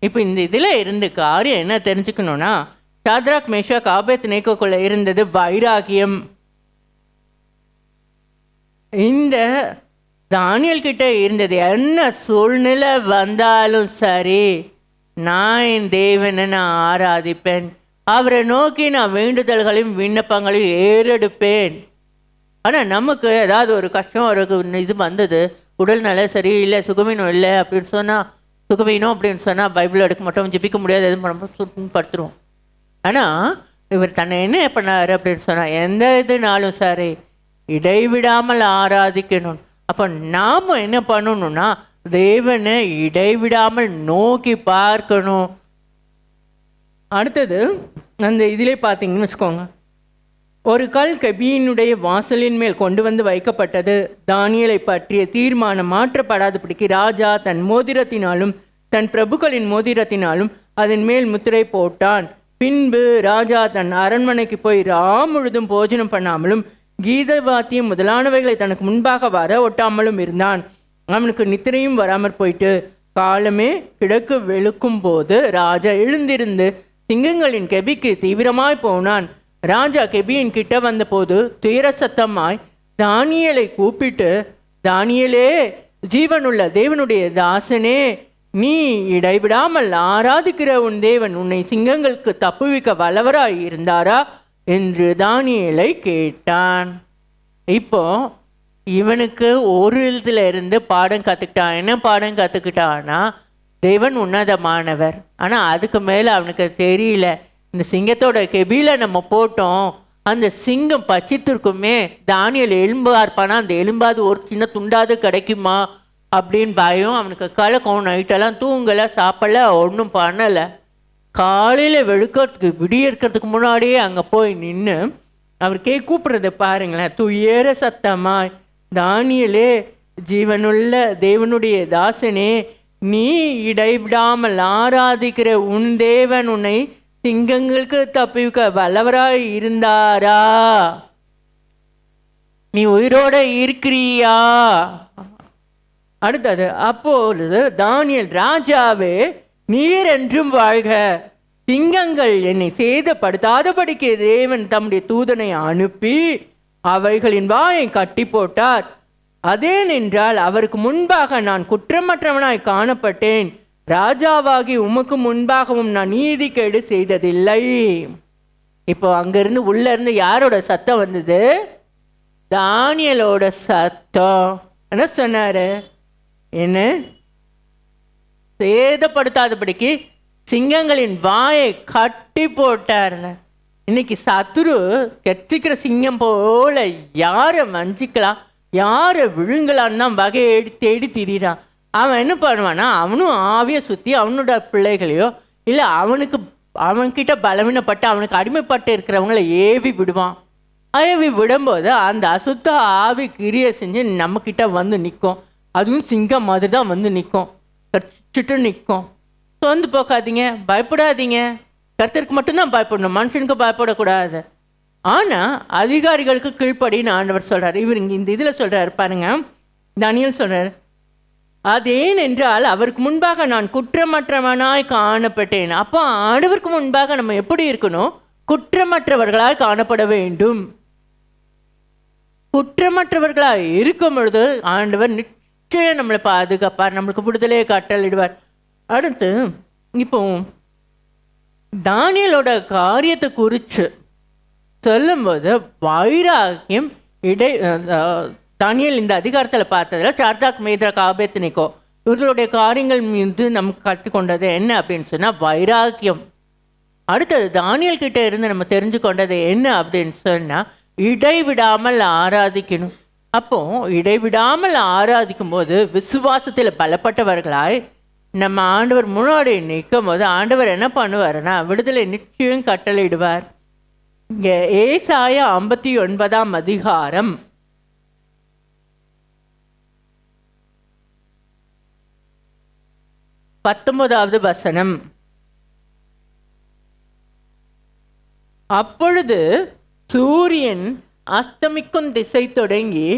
இப்போ இந்த இதில் இருந்து காரியம் என்ன தெரிஞ்சுக்கணுன்னா, சாத்ராக் மேஷாக் ஆபேத்நேகோக்குள்ள இருந்தது வைராகியம். இந்த தானியேல் கிட்ட இருந்தது என்ன சூழ்நிலை வந்தாலும் சரி, நான் என் தேவனை நான் ஆராதிப்பேன், அவரை நோக்கி நான் வேண்டுதல்களையும் விண்ணப்பங்களையும் ஏறெடுப்பேன். ஆனால் நமக்கு ஏதாவது ஒரு கஷ்டம் ஒரு இது வந்தது, உடல்நல சரியில்லை, சுகவீனம் இல்லை அப்படின்னு சொன்னால், சுகவீனம் அப்படின்னு சொன்னால் பைபிள் எடுக்க மாட்டோம், ஜெபிக்க முடியாது, எதுவும் பண்ண படுத்துருவோம். ஆனால் இவர் தன்னை என்ன பண்ணார் அப்படின்னு சொன்னால், எந்த இதுனாலும் சரி இடைவிடாமல் ஆராதிக்கணும். அப்போ நாம் என்ன பண்ணணும்னா தேவனை இடைவிடாமல் நோக்கி பார்க்கணும். அடுத்தது அந்த இதிலே பார்த்தீங்கன்னு வச்சுக்கோங்க, ஒரு கல் கெபியினுடைய வாசலின் மேல் கொண்டு வந்து வைக்கப்பட்டது. தானியேலை பற்றிய தீர்மானம் மாற்றப்படாதபடிக்கு ராஜா தன் மோதிரத்தினாலும் தன் பிரபுக்களின் மோதிரத்தினாலும் அதன் மேல் முத்திரை போட்டான். பின்பு ராஜா தன் அரண்மனைக்கு போய் முழுதும் போஜனம் பண்ணாமலும் கீத வாத்தியம் முதலானவைகளை தனக்கு முன்பாக வர ஒட்டாமலும் இருந்தான். அவனுக்கு நித்திரையும் வராமற் போயிட்டு காலமே கிழக்கு வெளுக்கும் போது ராஜா எழுந்திருந்து சிங்கங்களின் கெபிக்கு தீவிரமாய் போனான். ராஜா கெபியின் கிட்ட வந்தபோது துயர சத்தமாய் தானியேலை கூப்பிட்டு, தானியேலே, ஜீவனுள்ள தேவனுடைய தாசனே, நீ இடைவிடாமல் ஆராதிக்கிற உன் தேவன் உன்னை சிங்கங்களுக்கு தப்புவிக்க வல்லவராய் இருந்தாரா என்று தானியேலை கேட்டான். இப்போ இவனுக்கு ஒரு இதில் இருந்து பாடம் கற்றுக்கிட்டான். என்ன பாடம் கற்றுக்கிட்டான்னா, தேவன் உன்னதமானவர். ஆனால் அதுக்கு மேலே அவனுக்கு தெரியல, இந்த சிங்கத்தோட கெபியில் நம்ம போட்டோம், அந்த சிங்கம் பச்சித்திருக்குமே, தானியேல் எலும்பா இருப்பானா, அந்த எலும்பாது ஒரு சின்ன துண்டாது கிடைக்குமா அப்படின்னு பயம். அவனுக்கு கலக்கம், நைட்டெல்லாம் தூங்கலை, சாப்பிடல, ஒன்றும் பண்ணலை. காலையில் விடியறதுக்கு முன்னாடியே அங்கே போய் நின்று அவர் கூப்பிட்றத பாருங்களேன், துயர சத்தமாய், தானியேலே, ஜீவனுள்ள தேவனுடைய தாசனே, நீ இடைவிடாமல் ஆராதிக்கிற உன் தேவன் உன்னை சிங்கங்களுக்கு தப்பிக்க வல்லவராய் இருந்தாரா? நீ உயிரோட இருக்கிறியா? அடுத்தது, அப்பொழுது தானியேல், ராஜாவே, நீர் என்றும் வாழ்க, சிங்கங்கள் என்னை சேதப்படுத்தாதபடிக்கு தேவன் தம்முடைய தூதனை அனுப்பி அவைகளின் வாயை கட்டி போட்டார். அதேனென்றால் அவருக்கு முன்பாக நான் குற்றமற்றவனாய் காணப்பட்டேன், ராஜாவாகி உமக்கு முன்பாகவும் நான் நீதிகேடு செய்ததில்லை. இப்போ அங்கிருந்து உள்ள இருந்து யாரோட சத்தம் வந்தது? தானியேலோட சத்தம். என்ன சொன்னாரு? என்ன? சேதப்படுத்தாதபடிக்கு சிங்கங்களின் வாயை கட்டி போட்டார்ல. இன்னைக்கு சத்துரு கெச்சிக்கிற சிங்கம் போல யாரை வஞ்சிக்கலாம், யாரை விழுங்கலான்னு தான் வகையை தேடி திரிகிறான். அவன் என்ன பண்ணுவான்னா, அவனும் ஆவியை சுற்றி அவனோட பிள்ளைகளையோ இல்லை அவன்கிட்ட பலவீனப்பட்டு அவனுக்கு அடிமைப்பட்டு இருக்கிறவங்கள ஏவி விடுவான். ஏவி விடும்போது அந்த அசுத்த ஆவி கிரியை செஞ்சு நம்மக்கிட்ட வந்து நிற்கும். அதுவும் சிங்கம் மாதிரி தான் வந்து நிற்கும், கடிச்சிட்டு நிற்கும். வந்து போகாதீங்க, பயப்படாதீங்க, கர்த்தருக்கு மட்டும்தான் பயப்படணும், மனுஷனுக்கு பயப்படக்கூடாது. ஆனால் அதிகாரிகளுக்கு கீழ்ப்படின்னு ஆண்டவர் சொல்கிறார். இவர் இங்கே இந்த இதில் சொல்கிறார் பாருங்க, தானியேல் சொல்கிறார், அதேனென்றால் அவருக்கு முன்பாக நான் குற்றமற்றவனாய் காணப்பட்டேன். அப்போ ஆண்டவருக்கு முன்பாக நம்ம எப்படி இருக்கணும்? குற்றமற்றவர்களாய் காணப்பட வேண்டும். குற்றமற்றவர்களாக இருக்கும் பொழுது ஆண்டவர் நிச்சயம் நம்மளை பாதுகாப்பார், நம்மளுக்கு விடுதலையை கட்டளிடுவார். அடுத்து இப்போ தானியேலோட காரியத்தை குறித்து சொல்லும்போது வைராகியம் தானியேல் இந்த அதிகாரத்தில் பார்த்ததில் சாத்ராக் மேஷாக் ஆபேத்நேகோ இவர்களுடைய காரியங்கள் மீது நம்ம கற்றுக்கொண்டது என்ன அப்படின்னு சொன்னால் வைராகியம். அடுத்தது தானியேல் கிட்ட இருந்து நம்ம தெரிஞ்சு கொண்டது என்ன அப்படின்னு சொன்னால் இடைவிடாமல் ஆராதிக்கணும். அப்போ இடைவிடாமல் ஆராதிக்கும் போது விசுவாசத்தில் பலப்பட்டவர்களாய் நம்ம ஆண்டவர் முன்னாடி நிற்கும் போது ஆண்டவர் என்ன பண்ணுவாருன்னா விடுதலை நிச்சயம் கட்டளையிடுவார். இங்கே ஏசாயா 59ஆம் அதிகாரம் 19வது வசனம். அப்பொழுது சூரியன் அஸ்தமிக்கும் திசை தொடங்கி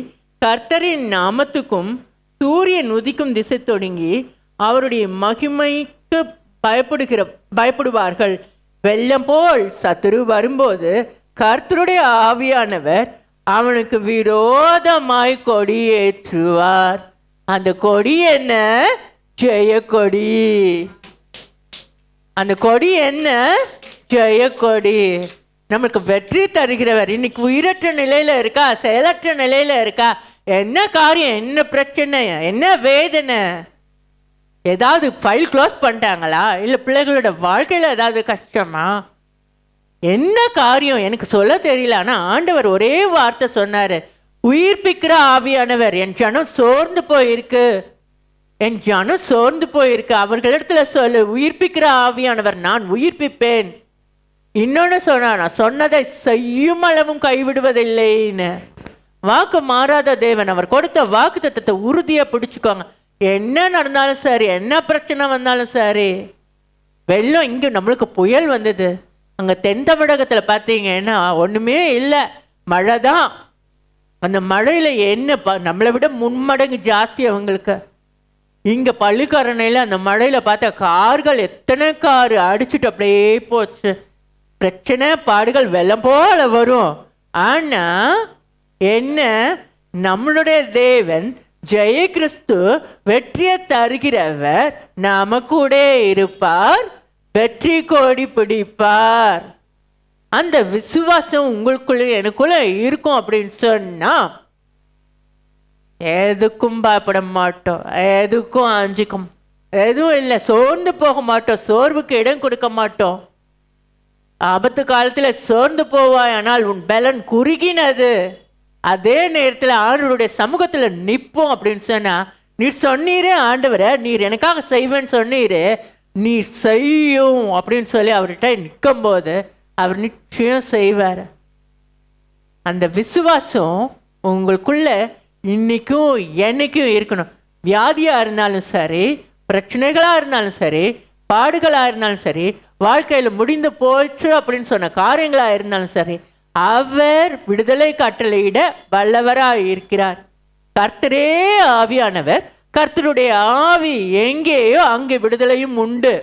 கர்த்தரின் நாமத்துக்கும் சூரியன் உதிக்கும் திசை தொடங்கி அவருடைய மகிமைக்கு பயப்படுவார்கள். வெள்ளம் போல் சத்துரு வரும்போது கர்த்தருடைய ஆவியானவர் அவனுக்கு விரோதமாய் கொடியேற்றுவார். அந்த கொடி என்ன? ஜெயக்கொடி. அந்த கொடி என்ன? ஜெயக்கொடி. நம்மளுக்கு வெற்றி தருகிறவர். இன்னைக்கு உயிரற்ற நிலையில இருக்கா, செயலற்ற நிலையில இருக்கா, என்ன காரியம், என்ன பிரச்சனை, என்ன வேதனை, ஏதாவது ஃபைல் க்ளோஸ் பண்ணிட்டாங்களா, இல்லை பிள்ளைகளோட வாழ்க்கையில் ஏதாவது கஷ்டமா, என்ன காரியம் எனக்கு சொல்ல தெரியல. ஆனால் ஆண்டவர் ஒரே வார்த்தை சொன்னார், உயிர்ப்பிக்கிற ஆவியானவர். என் ஜனம் சோர்ந்து போயிருக்கு, என் ஜனம் சோர்ந்து போயிருக்கு, அவர்களிடத்துல சொல்லு, உயிர்ப்பிக்கிற ஆவியானவர் நான் உயிர்ப்பிப்பேன். இன்னொன்று சொன்னார், நான் சொன்னதை செய்யும் அளவும் கைவிடுவதில்லைன்னு. வாக்கு மாறாத தேவன். அவர் கொடுத்த வாக்கு தத்தத்தை உறுதியாக பிடிச்சுக்கோங்க. என்ன நடந்தாலும் சரி, என்ன பிரச்சனை வந்தாலும் சரி. வெள்ளம் இங்கே நம்மளுக்கு புயல் வந்தது, அங்கே தென் தமிழகத்தில் பார்த்தீங்கன்னா ஒன்றுமே இல்லை, மழை தான். அந்த மழையில் என்ன நம்மளை விட முன்மடங்கு ஜாஸ்தி அவங்களுக்கு. இங்கே பள்ளிக்கரணையில் அந்த மழையில் பார்த்தா கார்கள் எத்தனை கார் அடிச்சுட்டு அப்படியே போச்சு. பிரச்சனை பாடுகள் வெள்ளம் போல வரும். ஆனால் என்ன, நம்மளுடைய தேவன் ஜெய கிறிஸ்து வெற்றியை தருகிறவர் நாம கூட இருப்பார், வெற்றி கோடி பிடிப்பார். அந்த விசுவாசம் உங்களுக்குள்ள எனக்குள்ள இருக்கும் அப்படின்னு சொன்னா எதுக்கும் பயப்பட மாட்டோம், எதுக்கும் அஞ்சிக்கும் எதுவும் இல்லை, சோர்ந்து போக மாட்டோம், சோர்வுக்கு இடம் கொடுக்க மாட்டோம். ஆபத்து காலத்தில் சோர்ந்து போவாய், ஆனால் உன் பலன் குறுகினது. அதே நேரத்தில் ஆண்டவருடைய சமூகத்தில் நிற்போம் அப்படின்னு சொன்னா, நீர் சொன்னீரே ஆண்டவரை, நீர் எனக்காக செய்வேன்னு சொன்னீரு, நீர் செய்யும் அப்படின்னு சொல்லி அவர்கிட்ட நிற்கும் போது அவர் நிச்சயம் செய்வார். அந்த விசுவாசம் உங்களுக்குள்ள இன்னைக்கும் என்னைக்கும் இருக்கணும். வியாதியாக இருந்தாலும் சரி, பிரச்சனைகளாக இருந்தாலும் சரி, பாடுகளாக இருந்தாலும் சரி, வாழ்க்கையில் முடிந்து போச்சு அப்படின்னு சொன்ன காரியங்களாக இருந்தாலும் சரி, அவர் விடுதலை கட்டளையிட வல்லவராக இருக்கிறார். கர்த்தரே ஆவியானவர். கர்த்தருடைய ஆவி எங்கேயோ அங்கே விடுதலையும் உண்டு.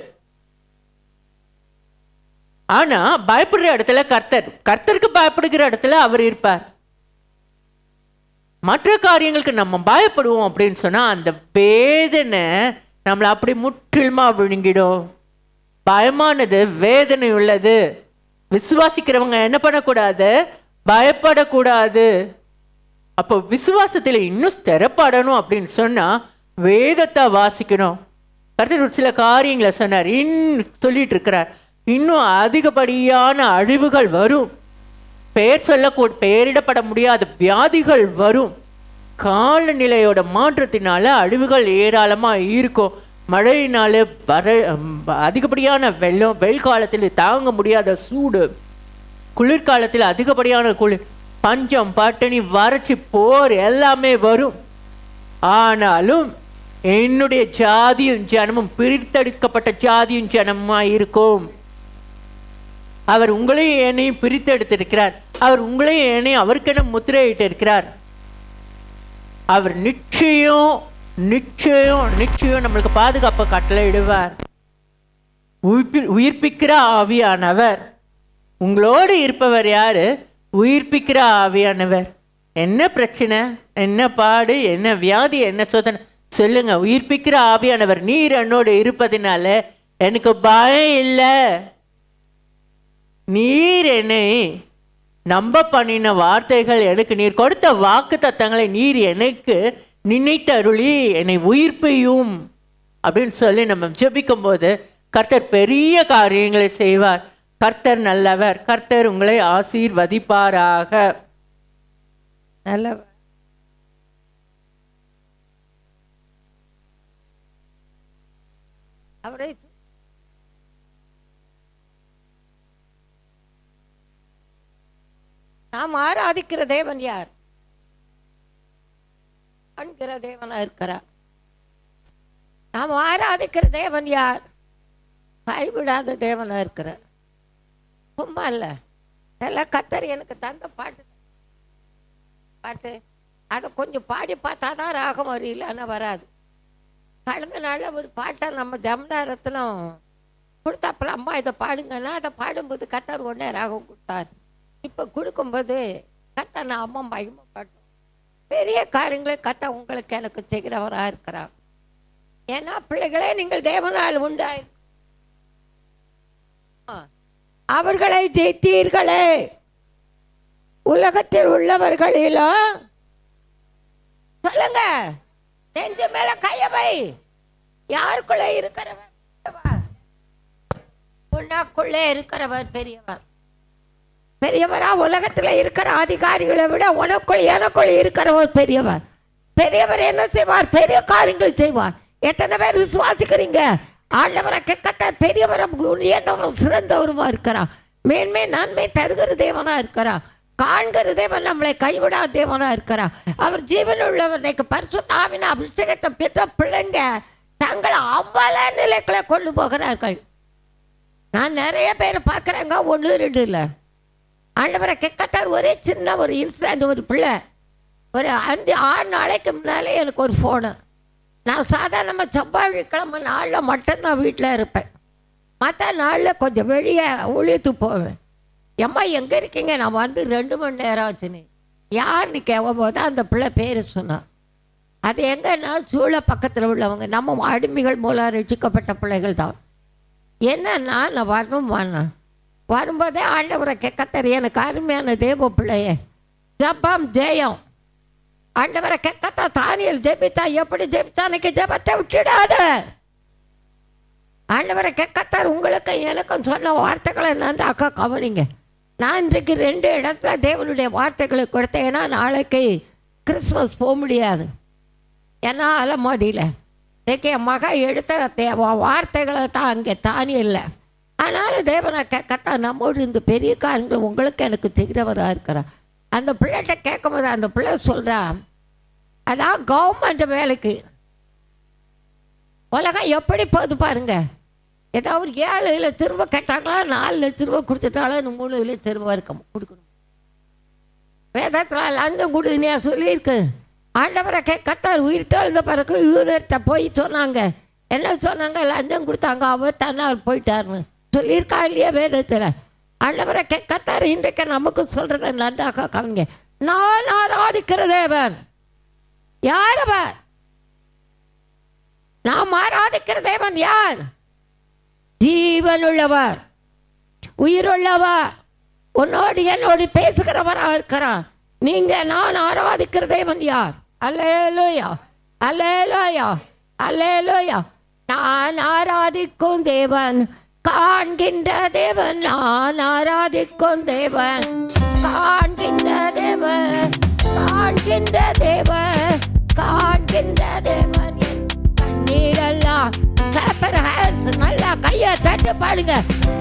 ஆனா பயப்படுற இடத்துல கர்த்தருக்கு பயப்படுகிற இடத்துல அவர் இருப்பார். மற்ற காரியங்களுக்கு நம்ம பயப்படுவோம் அப்படின்னு சொன்னா அந்த வேதனை நம்மளை அப்படி முற்றிலுமா விழுங்கிடும். பயமானது வேதனை உள்ளது. விசுவாசிக்கிறவங்க என்ன பண்ணக்கூடாது? பயப்படக்கூடாது. அப்போ விசுவாசத்தில் இன்னும் ஸ்திரப்படணும் அப்படின்னு சொன்னா வேதத்தை வாசிக்கணும். கர்த்தர் ஒரு சில காரியங்களை சொன்னார், சொல்லிட்டு இருக்கிறார். இன்னும் அதிகப்படியான அழிவுகள் வரும், பெயரிடப்பட முடியாத வியாதிகள் வரும். காலநிலையோட மாற்றத்தினால அழிவுகள் ஏராளமாக இருக்கும். மழையினால அதிகப்படியான வெள்ளம், வெயில் காலத்தில் தாங்க முடியாத சூடு, குளிர்காலத்தில் அதிகப்படியான குளிர், பஞ்சம், பட்டினி, வறட்சி, போர் எல்லாமே வரும். ஆனாலும் என்னுடைய ஜாதியும் ஜனமும் பிரித்தெடுக்கப்பட்ட ஜாதியும் ஜனமுமாய் இருக்கும். அவர் உங்களையும் என்னையும் பிரித்தெடுத்திருக்கிறார். அவர் உங்களையும் என்னையும் அவருக்கென முத்திரையிட்டு இருக்கிறார். அவர் நிச்சயம் நிச்சயம் நிச்சயம் நம்மளுக்கு பாதுகாப்பை கட்டளையிடுவார். உயிர்ப்பிக்கிற ஆவியானவர். உங்களோடு இருப்பவர் யாரு? உயிர்ப்பிக்கிற ஆவியானவர். என்ன பிரச்சனை, என்ன பாடு, என்ன வியாதி, என்ன சோதனை சொல்லுங்க. உயிர்ப்பிக்கிற ஆவியானவர் நீர் என்னோடு இருப்பதினால எனக்கு பயம் இல்லை. நீர் என்னை நம்ப பண்ணின வார்த்தைகள், எனக்கு நீர் கொடுத்த வாக்கு தத்தங்களை நீர் எனக்கு நினைத்தருளி என்னை உயிர்ப்பையும் அப்படின்னு சொல்லி நம்ம ஜெபிக்கும் போது கர்த்தர் பெரிய காரியங்களை செய்வார். கர்த்தர் நல்லவர். கர்த்தர் உங்களை ஆசீர்வதிப்பாராக. நல்லவர். அவரை நாம் ஆராதிக்கிற தேவன் யார்? காண்கிற தேவனா இருக்கிறார். நாம் ஆராதிக்கிற தேவன் யார்? கைவிடாத தேவனா இருக்கிறார். சும்மா இல்லை, எல்லாம் கத்தர் எனக்கு தந்த பாட்டு அதை கொஞ்சம் பாடி பார்த்தா தான் ராகம் வரும், இல்லைன்னா வராது. கடந்த நாளில் ஒரு பாட்டை நம்ம ஜமுனாரத்தினம் கொடுத்தாப்புல, அம்மா இதை பாடுங்கன்னா அதை பாடும்போது கத்தர் உடனே ராகம் கொடுத்தார். இப்போ கொடுக்கும்போது கத்த நான் அம்மா மகிமைப்பட்டோம். பெரிய காரியங்களை கத்த உங்களுக்கு எனக்கு செய்கிறவராக இருக்கிறார். ஏன்னா பிள்ளைகளே, நீங்கள் தேவனால் உண்டாய் அவர்களை ஜெயித்தீர்களே. உலகத்தில் உள்ளவர்களிலும் சொல்லுங்க, நெஞ்சு மேல கையவை. யாருக்குள்ளே இருக்கிறவர்? உனக்குள்ளே இருக்கிறவர் பெரியவர். பெரியவரா? உலகத்தில் இருக்கிற அதிகாரிகளை விட உனக்குள் எனக்குள் இருக்கிறவர் பெரியவர். பெரியவர் என்ன செய்வார்? பெரிய காரியங்கள் செய்வார். எத்தனை பேர் விசுவாசிக்கிறீங்க? ஆண்டவரை கெக்கத்தார் பெரியவரும் உயர்ந்தவரும் சிறந்தவருமா இருக்கிறார். மேன்மை நன்மை தருகிற தேவனா இருக்கிறார். காண்கிற தேவன், நம்மளை கைவிடாத தேவனா இருக்கிறார். அவர் ஜீவன் உள்ளவர். பரிசுத்த ஆவியின் அபிஷேகத்தை பெற்ற பிள்ளைங்க தங்களை அவ்வளோ நிலைகளை கொண்டு போகிறார்கள். நான் நிறைய பேர் பார்க்குறேங்க, 1 2 இல்லை. ஆண்டவரை கெக்கத்தார் ஒரே சின்ன ஒரு இன்சிடென்ட். ஒரு பிள்ளை ஒரு 5-6 நாளைக்கு முன்னாலே எனக்கு ஒரு ஃபோனு. நான் சாதாரணமாக செவ்வாய்க்கிழமை நாளில் மட்டும்தான் வீட்டில் இருப்பேன். மற்ற நாளில் கொஞ்சம் வெளியே ஒழித்து போவேன். எம்மா எங்கே இருக்கீங்க? நான் வந்து 2 மணி நேரம் ஆச்சுன்னு. யாருன்னு கேட்கும்போது அந்த பிள்ளை பேர் சொன்னான். அது எங்கன்னா சூழ பக்கத்தில் உள்ளவங்க, நம்ம அடிமைகள் மூலம் ரசிக்கப்பட்ட பிள்ளைகள் தான். என்னன்னா நான் வரணுமாண்ணா, வரும்போதே ஆண்டவரை கெக்கத்தர் எனக்கு அருமையான தேவ பிள்ளையே, ஜபம் ஜெயம். ஆண்டவரை கெக்கத்தா தானியல் ஜெபித்தா எப்படி ஜெபித்தா? அன்னைக்கு ஜெபத்தை விட்டுடாத. ஆண்டவரை கெக்கத்தார் உங்களுக்கு எனக்கும் சொன்ன வார்த்தைகளை நன்றாக கவனிங்க. நான் இன்றைக்கு 2 இடத்துல தேவனுடைய வார்த்தைகளை கொடுத்தேன். ஏன்னா நாளைக்கு கிறிஸ்மஸ் போக முடியாது, ஏன்னா அலமோதியில் இன்றைக்கி என் மகன் எடுத்த வார்த்தைகளை தான் அங்கே தானே இல்லை. ஆனாலும் தேவனை கெக்கத்தா நம்மோடு இந்த பெரிய காரியங்கள் உங்களுக்கு எனக்கு தெரிகிறவராக இருக்கிறார். அந்த பிள்ளைகிட்ட கேட்கும்போது அந்த பிள்ளை சொல்கிறா, அதான் கவர்மெண்ட் வேலைக்கு உலகம் எப்படி போகுது பாருங்க. ஏதாவது ஒரு 7 லட்சம் திரும்ப கேட்டாங்களா, 4 லட்சம் ரூபா கொடுத்துட்டாலும் 3 லட்சம் ரூபா கொடுக்கணும். வேதத்தில் லஞ்சம் கொடுக்குனியா சொல்லியிருக்கு. ஆண்டவரை கத்தார் உயிர் தெழுந்த பிறகு யூனிட்ட போய் சொன்னாங்க. என்ன சொன்னாங்க? லஞ்சம் கொடுத்தாங்க, அவர் தன்னால் போயிட்டாருன்னு சொல்லியிருக்கா இல்லையா வேதத்தில்? ஆண்டவரை கத்தார் இன்றைக்கு நமக்கு சொல்கிறத நன்றாக கவனிங்க. நான் ஆராதிக்கிற தேவன் யார்? அவர் நாம் ஆராதிக்கிற தேவன் யார்? ஜீவனுள்ளவர், உயிருள்ளவர், உன்னோடு என்னோடு பேசுகிறவராக இருக்கிறார். நீங்க நான் ஆராதிக்கிற தேவன் யார்? அல்லேலூயா, அல்லேலூயா, அல்லேலூயா. நான் ஆராதிக்கும் தேவன் காண்கின்ற தேவன். நான் ஆராதிக்கும் தேவன் காண்கின்ற தேவன், காண்கின்ற தேவன், காண்கின்ற தேவன். என் கண்ணீரெல்லாம் நல்லா கையை தட்டு பாடுங்க.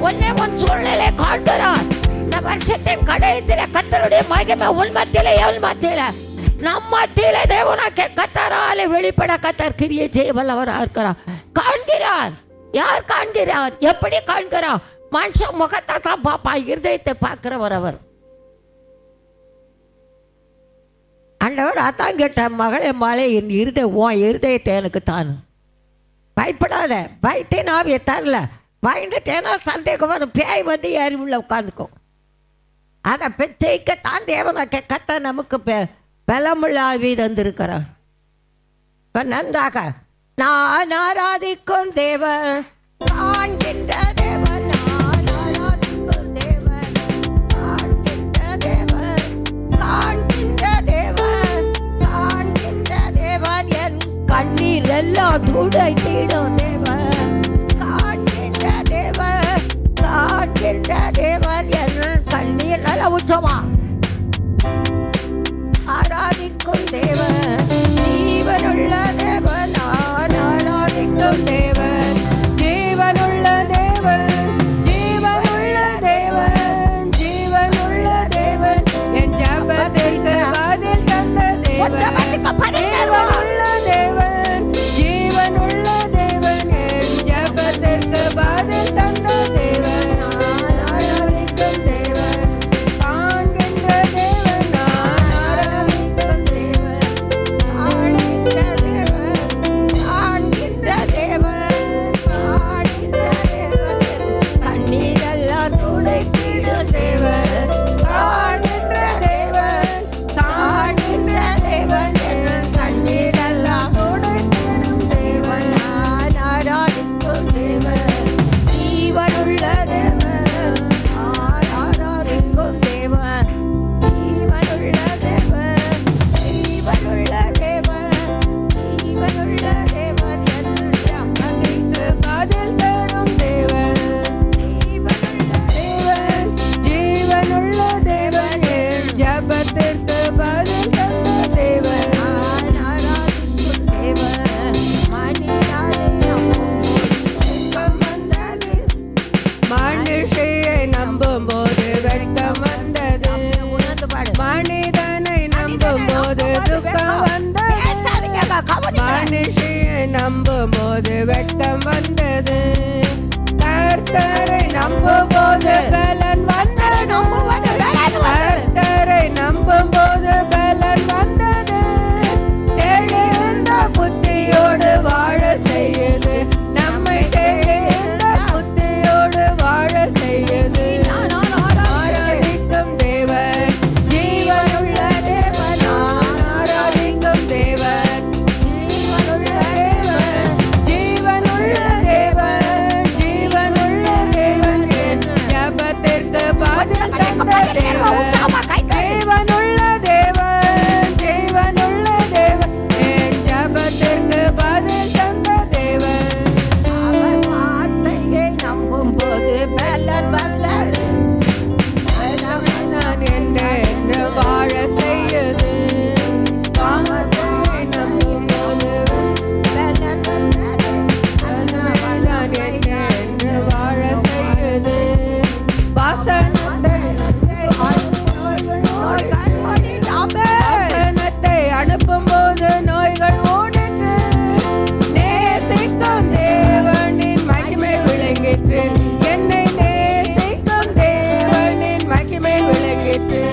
ஒன்னே சூழ்நிலை காண்கிறார். இந்த வருஷத்தின் கடைசியில கத்தருடைய மகிமை உன் மத்தியில எவன் மத்தியில நம் மத்தியில தேவனாக கத்தராலே வெளிப்பட கத்தர் கிரியை செய்ய வல்லவராக இருக்கிறார். காண்கிறார். யார் காண்கிறார்? எப்படி காண்கிறார்? மனுஷன் முகத்தை தான் பாப்பா, இருதயத்தை பார்க்கிறவர் அவர். ஆண்டவர் அதான் கேட்டார், மகளே மகளே, என் இருதயத்தை எனக்கு தான். பயப்படாத. பயத்தேன் ஆவியை தரல. பயந்துட்டேன்னா சந்தேகம் வரும், பேய் வந்து ஏறி உள்ள உட்காந்துக்கும். அதை பெற்றைக்க தான் தேவனாக்க கத்த நமக்கு பலமுள்ள ஆவி தந்திருக்கிறார். இப்போ நன்றாக நான் ஆராதிக்கும் தேவன் காண்கின்ற தேவன், நான் ஆராதிக்கும் தேவன் காண்கின்ற தேவன், காண்கின்ற தேவன், காண்கின்ற தேவன். என் கண்ணீர் எல்லாம் துடை தீடும் தேவன், காண்கின்ற தேவன், காண்கின்ற தேவன். என் கண்ணீர் நல்ல உற்சவமா ஆராதிக்கும் தேவன், ஜீவனுள்ள தேவன், நான் ஆராதிக்கும் தேவன், நம்பும் போது வெட்கம் வந்தது, கர்த்தரை நம்பும் போது பலன் வந்தது, கர்த்தரை நம்பும் போது பலன் வந்தது, தெளிந்த புத்தியோடு வாழ செய்யுது, நம்மை தெளிந்த புத்தியோடு வாழ செய்யுது. ஆராதிக்கும் தேவன் ஜீவனுள்ள தேவன், ஆராதிக்கும் தேவன் ஜீவனுள்ள தேவன், ஜீவனுள்ள தேவன், ஜீவனுள்ள தேவன், என் ஜெபத்திற்கு பதில் தந்த தேவன், ஜீவனுள்ள தேவன், ஜீவனுள்ள தேவன், என் ஜெபத்திற்கு பதில் தந்த தேவன். அவர் வார்த்தையை நம்பும் போது பலன் வந்தது, நான் என்று வாழ செய்யுது, பாவத்தை நம்பும் போது பலன் வந்தது. நான் என்று வாழ செய்யுது, வாசனத்தை வாசனத்தை அனுப்பும் போது நோய்கள் ஓடிற்று, நேசிக்கும் தேவனின் மகிமை விளங்கிற்று, என்னை நேசிக்கும் தேவனின் மகிமை விளங்கிற்று.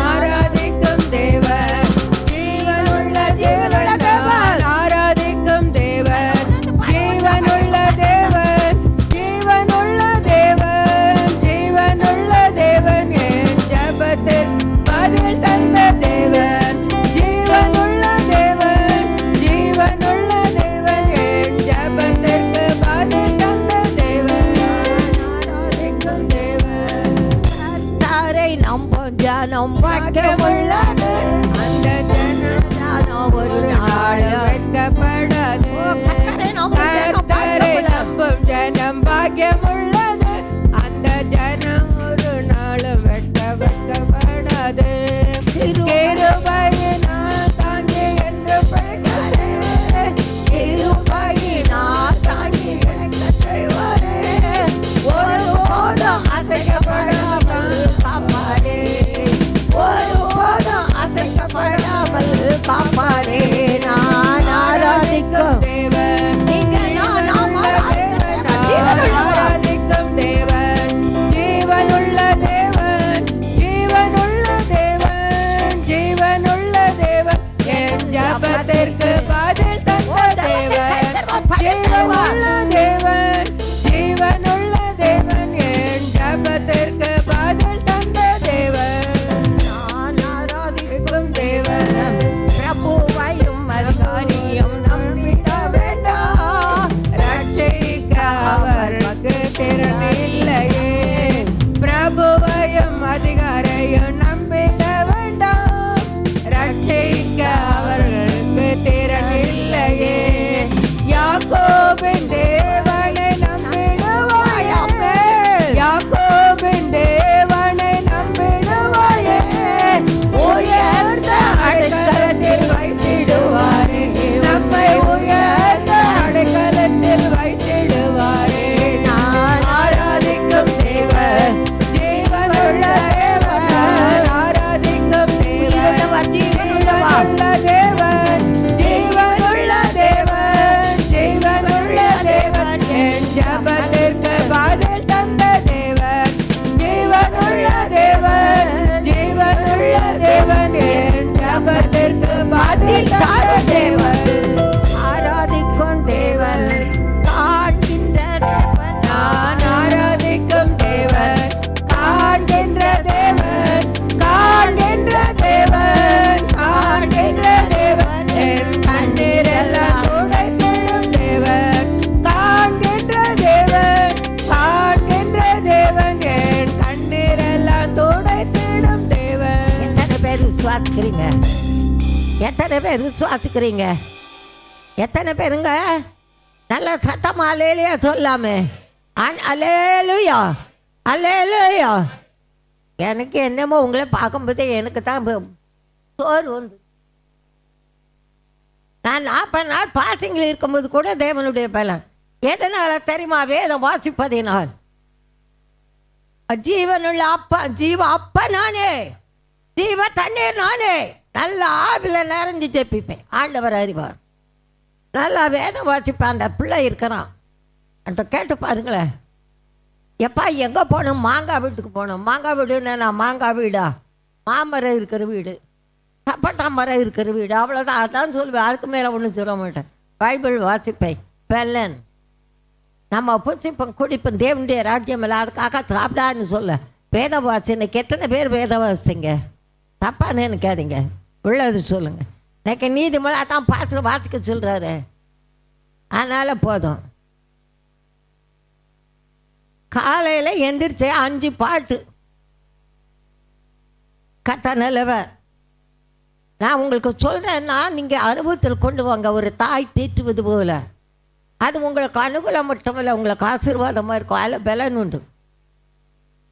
ஆராதிக்கும் தேவன் ஜீவனுள்ள ஜீவனுள்ள தேவன், ஆராதிக்கும் தேவன் ஜீவனுள்ள தேவன், ஜீவனுள்ள தேவன், ஜீவனுள்ள தேவன், என் ஜெபத்திற்கு பதில் தந்த தேவன், ஜீவனுள்ள தேவன், ஜீவனுள்ள தேவன், என் ஜெபத்திற்கு பதில் தந்த தேவன். ஆராதிக்கும் தேவன் கர்த்தரை நம்பும் ஜனம் பாக்கியமுள்ளது, அந்த ஜனம் ஒரு நாள் வெட்கப்படாது, கர்த்தரை நம்பும் ஜனம் கர்த்தரை பாக்கியமுள்ளது. நம்பும் ஜனம் பாக்கியமுள்ளது, அந்த ஜனம் ஒரு நாளும் வெட்கப்படாது. கிருபையினால் தாங்கி என்று பிழைக்கிறே, கிருபையினால் தாங்கி இழைக்கச் செய்வாரே, ஒருபோதும் அசைக்கப்படாமல் காப்பாரே, ஒருபோதும் அசைக்கப்படாமல் காப்பாரே. நான் ஆராதிக்கும் தேவன், நாம் ஆராதிக்கும் ஜீவனுள்ள ஆராதிக்கும் தேவன், ஜீவனுள்ள தேவன், ஜீவனுள்ள தேவன், ஜீவனுள்ள தேவன், என் ஜெபத்திற்கு பதில் தந்த தேவன், ஜீவனுள்ள தேவன், ஜீவனுள்ள தேவன், என் ஜெபத்திற்கு பதில் தந்த தேவன். நான் ஆராதிக்கும் தேவன் பிரபுவையும் அதிகாரியும் நம்பிட வேண்டாம். ரட்சிக்க அவருக்கு திறன் இல்லையே, பிரபுவையும் அதிகாரையும் நம்பிட வேண்டாம், ரட்சிக்க அவர்களுக்கு திறன் இல்லையே. யாக்கோபின் தேவனை நம்பிடுவாயே, யாக்கோபின் தேவனை நம்பிடுவாயே, உயர்ந்த அடைக்கலத்தில் வைத்திடுவாரே, நம்மை உயர்ந்த அடைக்கலத்தில் வைத்திடுவாரே. நான் ஆராதிக்கும் தேவன் ஜீவனுள்ள தேவன், ஆராதிக்கும் தேவன் ஜீவனுள்ள தேவன், ஜீவனுள்ள தேவன், ஜீவனுள்ள தேவன், என் ஜெபத்திற்கு பதில் தந்த தேவன், ஜீவனுள்ள தேவன், ஜீவனுள்ள தேவன், என் ஜெபத்திற்கு பதில் தந்த தேவன். ஆராதிக்கும் தேவன் காண்கின்ற தேவன், நான் ஆராதிக்கும் தேவன் காண்கின்ற தேவன், காண்கின்ற தேவன், காண்கின்ற தேவன், என் கண்ணீரெல்லாம் துடைத்திடும் தேவன், காண்கின்ற தேவன், காண்கின்ற தேவன், என் கண்ணீரெல்லாம் துடைத்திடும் தேவன். எத்தனை பேர் விசுவாசிக்கிறீங்க? எத்தனை பேர் விசுவாசிக்கிறீங்க? எத்தனை பேருங்க நல்ல சத்தமா அல்லேலூயா சொல்லாமே? அல்லேலூயா, அல்லேலூயா. எனக்கு என்னமோ உங்களை பார்க்கும்போது எனக்கு தான் சோறு வந்து. நான் 40 நாள் பாசிங்கில் இருக்கும்போது கூட தேவனுடைய பலன் எதனால தெரியுமா? வேதம் வாசிப்பதினால். ஜீவனுள்ள அப்பா, ஜீவ அப்பா நானே, ஜீவ தண்ணீர் நானே. நல்ல ஆவில நிறைஞ்சு ஜெபிப்பேன், ஆண்டவர் அறிவார். நல்லா வேதம் வாசிப்பான் அந்த பிள்ளை இருக்கிறான் என்கிட்ட கேட்டு பாருங்களேன். எப்பா எங்கே போகணும்? மாங்காய் வீட்டுக்கு போகணும். மாங்காய் வீடுன்னு நான் மாங்காய் வீடா? மாமரம் இருக்கிற வீடு, சப்பட்டா மரம் இருக்கிற வீடு, அவ்வளோதான். அதான் சொல்லுவேன், அதுக்கு மேலே ஒன்றும் சொல்ல மாட்டேன். பைபிள் வாசிப்பேன். பெல்லன் நம்ம புசிப்போம் குடிப்போம், தேவனுடைய ராஜ்யம் இல்லை, அதுக்காக சாப்பிடான்னு சொல்ல. வேத வாசினுக்கு எத்தனை பேர் வேத வாசிங்க? தப்பான்னு நினைக்காதீங்க, உள்ளது சொல்லுங்கள். எனக்கு நீதிமொழி அதான் பாஸ்டர் வாசிக்க சொல்கிறாரு, அதனால் போதும். காலையில் எந்திரிச்சு 5 பாட்டு கட்ட நிலவை நான் உங்களுக்கு சொல்கிறேன்னா நீங்கள் அனுபவத்தில் கொண்டு வாங்க. ஒரு தாய் தீட்டுவது போல அது உங்களுக்கு அனுகூலம் மட்டும் இல்லை, உங்களுக்கு ஆசீர்வாதமாக இருக்கும். அதில் பலன் உண்டு.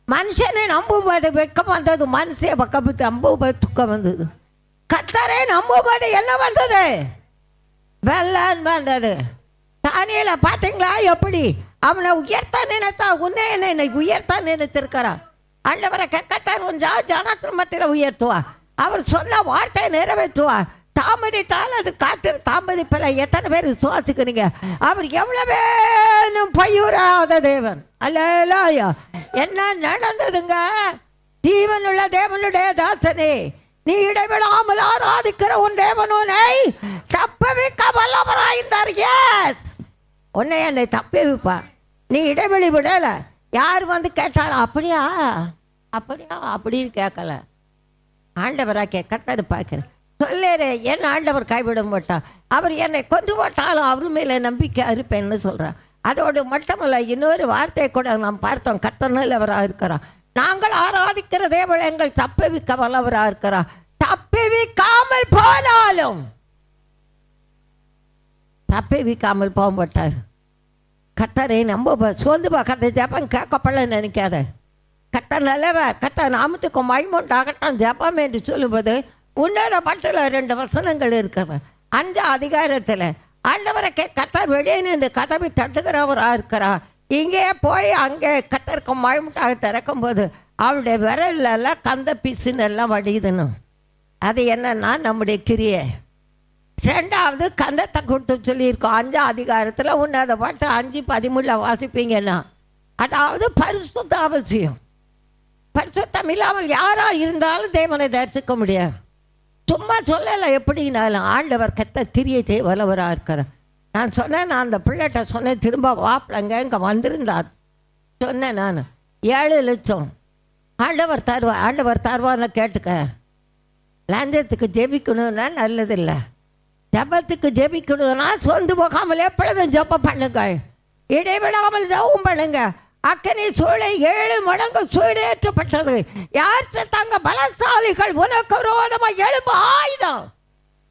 மனுஷனை நம்பும்போது வெட்கம் வந்தது, மனுஷே பக்கத்து நம்பும்போது துக்கம் வந்தது. கர்த்தரை நம்பும்போது என்ன வந்தது? பலன் வந்தது. தானியேல பார்த்தீங்களா எப்படி அவனை உயர்த்த நினைத்தா? உன்னை என்னை உயர்த்த நினைத்திருக்கிறான். ஆண்டவரை கர்த்தர் உன் ஜனத்தின் மத்தியில் உயர்த்துவா. அவர் சொன்ன வார்த்தையை நிறைவேற்றுவா. தாமதித்தால் அது காத்திரு, தாமதிப்பில் எத்தனை பேர் விசுவாசிக்கிறீங்க? அவர் எவ்வளவேனும் பையூராத தேவன். அல்லேலூயா. என்ன நடந்ததுங்க? ஜீவனுள்ள தேவனுடைய தாசனே, நீ இடைவிடாமல் ஆராதிக்கிற உன் தேவனோனை தப்பவிக்க வல்லவராயிருந்தார். எஸ், உன்னை என்னை தப்பவிப்பா. நீ இடைவெளி விடலை. யார் வந்து கேட்டாலும் அப்படியா அப்படியா அப்படின்னு கேட்கல. ஆண்டவராக கர்த்தர் பார்க்கிறேன் சொல்லேரு, என் ஆண்டவர் கைவிட மாட்டார். அவர் என்னை கொண்டு போட்டாலும் அவர் மேலே நம்பிக்கை இருப்பேன்னு சொல்கிறார். அதோடு மட்டுமல்ல, இன்னொரு வார்த்தையை கூட நாம் பார்த்தோம். கர்த்தர் நல்லவராக இருக்கிறார். நாங்கள் ஆராதிக்கிற தேவன் எங்கள் தப்புவிக்க வல்லவராக இருக்கிறார். தப்புவிக்காமல் போனாலும் தப்புவிக்காமல் போக மாட்டார். கர்த்தரை நம்ப சோர்ந்து பார்க்காத, ஜபம் கேட்கப்படல நினைக்காத. கர்த்தர் நல்லவர், கர்த்தர் நாமத்துக்கு மகிமையுண்டாகட்டும் ஜபம் என்று சொல்லும்போது உன்னோட பட்டில் 2 வசனங்கள் இருக்கிறது. அந்த அதிகாரத்தில் ஆண்டவரை கர்த்தர் வெளியே நின்று கதவை தட்டுகிறவராக இருக்கிறார். இங்கே போய் அங்கே கர்த்தருக்கு மகிமையாக திறக்கும் போது அவளுடைய விரலெல்லாம் கந்த பீசுன்னெல்லாம் வடியுதுன்னு. அது என்னன்னா நம்முடைய கிரியை. 2வது கந்தத்தை கொடுத்து சொல்லியிருக்கோம் 5 அதிகாரத்தில். உன்னத பாட்டு 5:13 வாசிப்பீங்கன்னா, அதாவது பரிசுத்த அவசியம். பரிசுத்தம் இல்லாமல் யாராக இருந்தாலும் தேவனை தரிசிக்க முடியாது. சும்மா சொல்லலை எப்படின்னாலும் ஆண்டவர் கர்த்தர் கிரியை செய்ய வல்லவராக இருக்கிறார். நான் சொன்னேன், நான் அந்த பிள்ளைகிட்ட சொன்னேன், திரும்ப வாப்பிலங்க இங்கே வந்திருந்தா சொன்னேன். நான் 7 லட்சம் ஆண்டவர் தருவா, ஆண்டவர் தருவான்னு கேட்டுக்க. லஞ்சத்துக்கு ஜெபிக்கணும்னா நல்லதில்லை. ஜபத்துக்கு ஜெபிக்கணும்னா சொந்து போகாமல் எப்பொழுதும் ஜெபம் பண்ணுங்கள். இடைவிடாமல் ஜெபம் பண்ணுங்க. அக்கனி சூளை 7 மடங்கு சூடேற்றப்பட்டது. யார் செத்தாங்க? பலசாலிகள். உனக்கு விரோதமாக எழும்பு ஆயுதம்.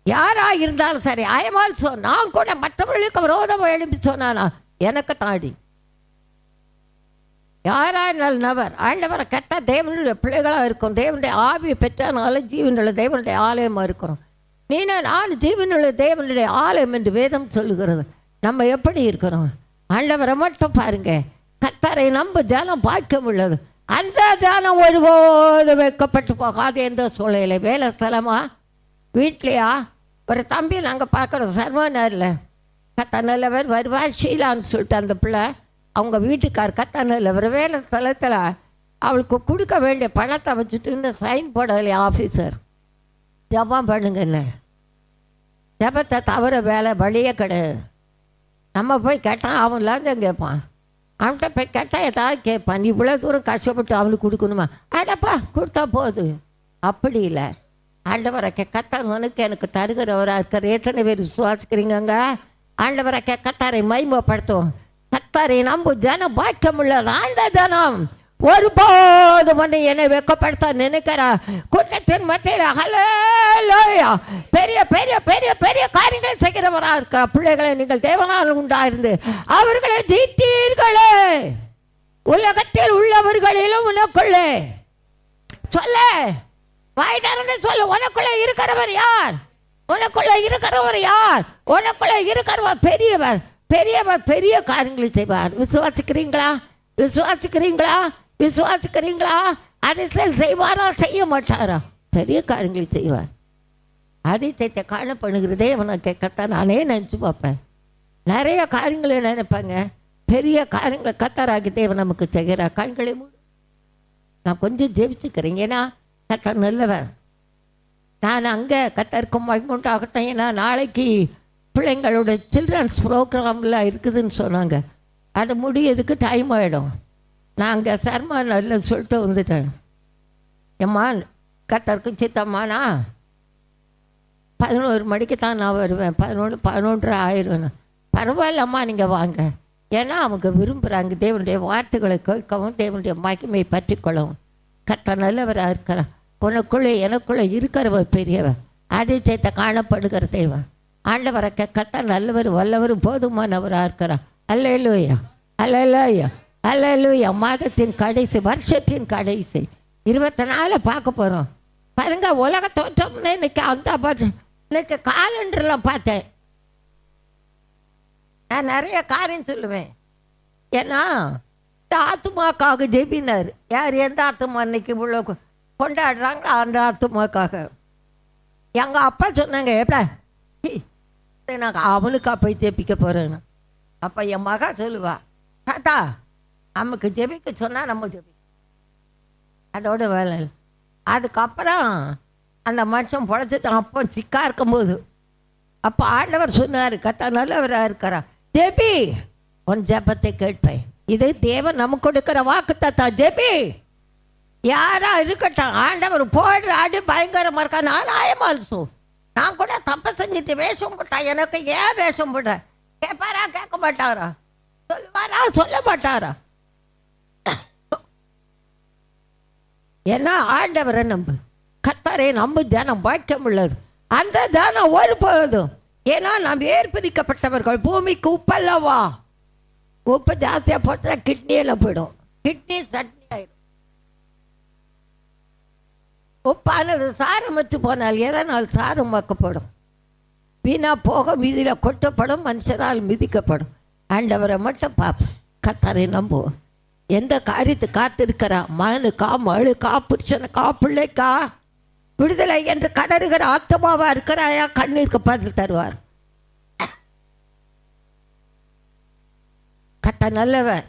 யாராக இருந்தாலும் சரி. ஆயமால் நான் கூட மற்றவர்களுக்கு விரோதமாக எழுப்பி சொன்னானா எனக்கு தாடி. யாரால் நபர் ஆண்டவரை கெட்ட தேவனுடைய பிள்ளைகளாக இருக்கும். தேவனுடைய ஆவியை பெற்றானால ஜீவனுள்ள தேவனுடைய ஆலயமாக இருக்கிறோம். நான் ஜீவனுள்ள தேவனுடைய ஆலயம் என்று வேதம் சொல்லுகிறது. நம்ம எப்படி இருக்கிறோம்? ஆண்டவரை மட்டும் பாருங்க. கர்த்தரை நம்ப ஜனம் பாக்கியம் உள்ளது. அந்த ஜனம் ஒருபோது வைக்கப்பட்டு போகாது. எந்த சூழ்நிலை, வேலை ஸ்தலமா வீட்லையா? ஒரு தம்பி நாங்கள் பார்க்குறோம் சர்வனாரில். கர்த்தர் நல்லவர் வருவார் ஷீலான்னு சொல்லிட்டு அந்த பிள்ளை அவங்க வீட்டுக்கார் கர்த்தர் நல்லவர். வேலை ஸ்தலத்தில் அவளுக்கு கொடுக்க வேண்டிய பணத்தை வச்சுட்டு இந்த சைன் போடலையா ஆஃபீஸர். ஜபம் பண்ணுங்கன்னு. ஜபத்தை தவிர வேலை வழியே கிடையாது. நம்ம போய் கேட்டால் அவன் லஞ்சம் கேட்பான். அவன்கிட்ட போய் கேட்டால் ஏதாவது கேட்பான். நீ இவ்வளோ தூரம் கஷ்டப்பட்டு அவனுக்கு கொடுக்கணுமா? அடப்பா கொடுத்தா போகுது. அப்படி இல்லை. ஆண்டவரை கர்த்தர் உனக்கு எனக்கு தருகிறவராக இருக்கிற எத்தனை பேர் விசுவாசிக்கிறீங்க? ஆண்டவரை கர்த்தரை மகிமைப்படுத்தும். கர்த்தரை நம்பு ஜனம் பாக்கியமுள்ள அந்த ஜனம் ஒருபோது வந்து என்னை வெக்கப்படுத்த நினைக்கிறா. கூட்டத்தின் மத்தியில் ஹல்லேலூயா பெரிய பெரிய பெரிய பெரிய காரியங்களை செய்கிறவராக இருக்கிற பிள்ளைகளை நீங்கள் தேவனால் உண்டாயிருந்து அவர்களை ஜெயித்தீர்களே. உலகத்தில் உள்ளவர்களிலும் உனக்குள்ளே சொல்ல, வாய் திறந்து சொல்ல, உனக்குள்ளே இருக்கிறவர் யார்? உனக்குள்ளே இருக்கிறவர் யார்? உனக்குள்ளே இருக்கிறவர் பெரியவர். பெரியவர் பெரிய காரியங்களை செய்வார். விசுவாசிக்கிறீங்களா? விசுவாசிக்கிறீங்களா? விசுவாசிக்கிறீங்களா? அதை செய்வாரா செய்ய மாட்டாரா? பெரிய காரியங்களை செய்வார். அதிசயத்தை காணப்படுகிறதே அவனுக்கு கத்த நானே நினச்சி பார்ப்பேன். நிறைய காரியங்களை நினைப்பேங்க. பெரிய காரியங்களை கத்தராகி தேவன் நமக்கு செய்கிற கண்களை மூடு. நான் கொஞ்சம் ஜெபிச்சுக்கிறேன். ஏன்னா கத்தர் நல்லவன். நான் அங்கே கத்தருக்கும் மகிமுண்டாகட்டும். ஏன்னா நாளைக்கு பிள்ளைங்களோட சில்ட்ரன்ஸ் ப்ரோக்ராம்லாம் இருக்குதுன்னு சொன்னாங்க. அது முடியறதுக்கு டைம் ஆகிடும். நான் அங்கே சர்மா நல்ல சொல்லிட்டு வந்துட்டேன். எம்மா கத்தருக்கு சித்தம்மாண்ணா 11 மணிக்கு தான் நான் வருவேன். 11:30 ஆயிடுவேன். பரவாயில்லம்மா நீங்கள் வாங்க. ஏன்னா அவங்க விரும்புகிறாங்க தேவனுடைய வார்த்தைகளை கேட்கவும் தேவனுடைய மகிமை பற்றி கொள்ளவும். கத்த நல்லவராக இருக்கிறார். உனக்குள்ளே எனக்குள்ளே இருக்கிறவர் பெரியவர். அதிசயத்தை காணப்படுகிற தேவன் ஆண்டவரை கத்த நல்லவர் வல்லவரும் போதுமானவராக இருக்கிறார். அல்லேலூயா அல்லேலூயா அல்லேலூயா. மாதத்தின் கடைசி வருஷத்தின் கடைசி 24 பார்க்க போகிறோம் பாருங்க. உலக தோற்றம்னு இன்னைக்கு இன்னைக்கு காலண்டர்லாம் பார்த்தேன். நான் நிறைய காரியம் சொல்லுவேன். ஏன்னா இந்த ஆத்துமாக்காக ஜெபினார். யார் எந்த ஆத்துமா இன்னைக்கு இவ்வளோ கொண்டாடுறாங்களோ அந்த ஆத்துமாக்காக. எங்கள் அப்பா சொன்னாங்க, எப்படா நான் அவனுக்கா போய் ஜெபிக்க போகிறேன்னு. அப்போ என் மகா சொல்லுவா, தாத்தா நமக்கு ஜெபிக்க சொன்னால் நம்ம ஜெபி, அதோட வேலை இல்லை. அதுக்கப்புறம் அந்த மனுஷன் பொழைச்சிட்டான். அப்போ சிக்கா இருக்கும்போது அப்போ ஆண்டவர் சொன்னார், கத்தா நல்லவராக இருக்கிறா, ஜெபி உன் ஜெபத்தை கேட்பேன். இது தேவன் நமக்கு கொடுக்குற வாக்கு தத்தா. ஜெபி யாரா இருக்கட்டும், ஆண்டவர் போடுற அடி பயங்கரமாக இருக்கா. நான் ஆயமால்சோ நான் கூட தப்பை செஞ்சுட்டு வேஷம் போட்டேன். எனக்கு ஏன் வேஷம் போட்டேன்? கேட்பாரா கேட்க மாட்டாரா? சொல்லுவாரா சொல்ல மாட்டாரா? ஏன்னா ஆண்டவரை நம்பு, கர்த்தரை நம்பு. தியானம் பாக்கியம் உள்ளது. அந்த தியானம் ஒரு போதும். ஏன்னா நாம் ஏற்பிரிக்கப்பட்டவர்கள். பூமிக்கு உப்பல்லவா? உப்பு ஜாஸ்தியாக போட்டால் கிட்னியில் போயிடும். கிட்னி சட்னி ஆயிடும். உப்பானது சாரமற்று போனால் எதனால் சாரமாக்கப்படும்? வீணா போக வீதியில் கொட்டப்படும், மனுஷரால் மிதிக்கப்படும். ஆண்டவரை மட்டும் பார்ப்போம், கர்த்தரை நம்புவோம். எந்த காரியத்தை காத்திருக்கிறா? மகனுக்கா, மகளுக்கா, புருஷனுக்கா, பிள்ளைக்கா விடுதலை என்று கதறுகிற ஆத்மாவா இருக்கிறாயா? கண்ணீருக்கு பதில் தருவார். கத்த நல்லவர்.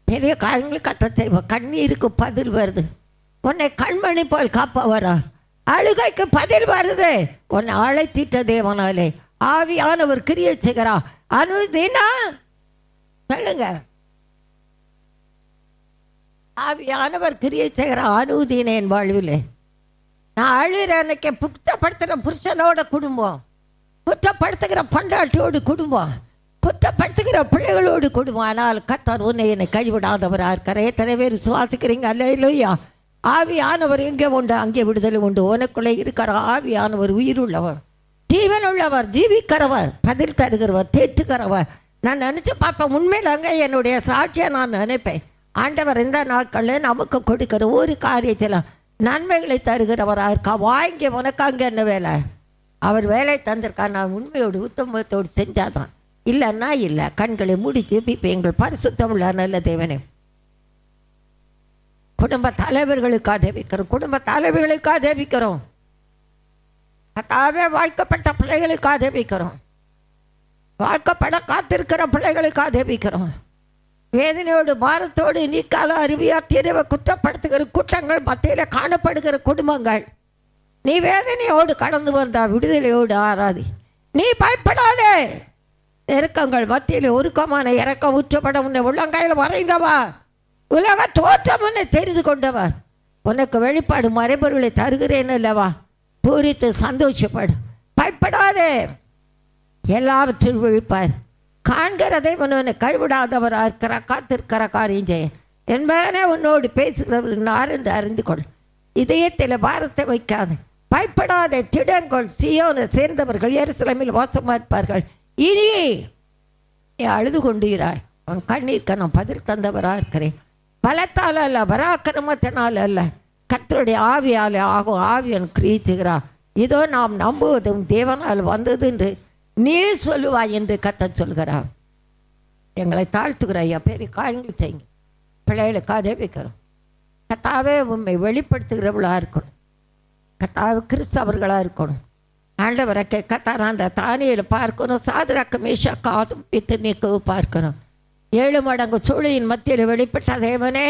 பெரிய காரியங்களுக்கு கத்த செய்வார். கண்ணீருக்கு பதில் வருது. உன்னை கண்மணி போல் காப்பவரா? அழுகைக்கு பதில் வருது. உன்னை அழைத்திட்ட தேவனாலே ஆவியானவர் கிரியை செய்கிறா. அனுதினா சொல்லுங்க, ஆவியானவர் கிரியை செய்கிற அனுதினேன் வாழ்விலே. நான் அழுகிற அன்னைக்கு குற்றப்படுத்துகிற புருஷனோட குடும்பம், குற்றப்படுத்துகிற பண்டாட்டியோடு குடும்பம், குற்றப்படுத்துகிற பிள்ளைகளோடு குடும்பம். ஆனால் கர்த்தர் உன்னை என்னை கைவிடாதவராக இருக்கிற. எத்தனை பேர் சுவாசிக்கிறீங்க? அல்லேலூயா. ஆவியானவர் எங்கே உண்டு அங்கே விடுதலை உண்டு. உனக்குள்ளே இருக்கிற ஆவியானவர் உயிருள்ளவர், ஜீவனுள்ளவர், ஜீவிக்கிறவர், பதில் தருகிறவர், தேற்றுக்கிறவர். நான் நினச்சி பார்ப்பேன். உண்மையில் அங்கே என்னுடைய சாட்சியை நான் நினைப்பேன். ஆண்டவர் இந்த நாட்களில் நமக்கு கொடுக்கிற ஒரு காரியத்தில் நன்மைகளை தருகிறவராக இருக்கா. வாங்கி உனக்கு அங்கே என்ன வேலை? அவர் வேலை தந்திருக்கா. நான் உண்மையோடு உத்தமத்தோடு செஞ்சாதான். இல்லைன்னா இல்லை. கண்களை முடிச்சு இப்போ எங்கள் பரிசுத்தம் உள்ள நல்ல தேவனே, குடும்ப தலைவர்களுக்காக தேவிக்கிறோம், குடும்ப தலைவர்களுக்காக தேவிக்கிறோம், கத்தாவே வாழ்க்கப்பட்ட பிள்ளைகளுக்காக தேவிக்கிறோம், வாழ்க்கப்பட காத்திருக்கிற பிள்ளைகளுக்காக தேவிக்கிறோம். வேதனையோடு பாரத்தோடு நீக்கால அருவியா திரைவை குற்றப்படுத்துகிற கூட்டங்கள் மத்தியில் காணப்படுகிற குடும்பங்கள், நீ வேதனையோடு கடந்து வந்தா விடுதலையோடு ஆராதி. நீ பயப்படாதே. நெருக்கங்கள் மத்தியில் உருக்கமான இறக்க ஊற்றப்பட உன்னை உள்ளங்கையில் வரைந்தவா, உலக தோற்றம் உன்னை தெரிந்து கொண்டவர், உனக்கு வெளிப்பாடு மறைபொருளை தருகிறேன் அல்லவா. பூரித்து சந்தோஷப்படு, பயப்படாதே. எல்லாவற்றில் விழிப்பார். காண்கிறதை உன்னை கைவிடாதவராக இருக்கிற காத்திருக்கிற காரியம் செய்ய என்பதனே உன்னோடு பேசுகிறவர் யார் என்று அறிந்து கொள். இதயத்தில் பாரத்தை வைக்காது, பயப்படாதே. திடங்கொள். சீயோனை சேர்ந்தவர்கள் எருசலேமில் வாசமாக இருப்பார்கள். இனி நீ அழுது கொண்டீராய். உன் கண்ணீருக்கு நான் பதில் தந்தவராக இருக்கிறேன். பலத்தால் அல்ல, பராக்கிரமத்தினால் அல்ல, கர்த்தருடைய ஆவியாலே ஆகும். ஆவியன் கிரீத்துகிறா. இதோ நாம் நம்புவதும் தேவனால் வந்தது என்று நீ சொல்லுவாய் என்று கர்த்தர் சொல்கிறார். எங்களை தாழ்த்துகிறாய். பெரிய காரியங்கள் செய்யுங்க. பிள்ளைகளுக்காக ஜெபிக்கிறோம். கர்த்தாவே உண்மை வெளிப்படுத்துகிறவர்களாக இருக்கணும். கர்த்தாவே கிறிஸ்தவர்களாக இருக்கணும். ஆண்டவரை கேட்கத்தார அந்த தானியில் பார்க்கணும், சாதராக்கு மேஷாக்கு ஆபித்தநேகோவை பார்க்கணும். 7 மடங்கு சூழியின் மத்தியில் வெளிப்பட்ட தேவனே,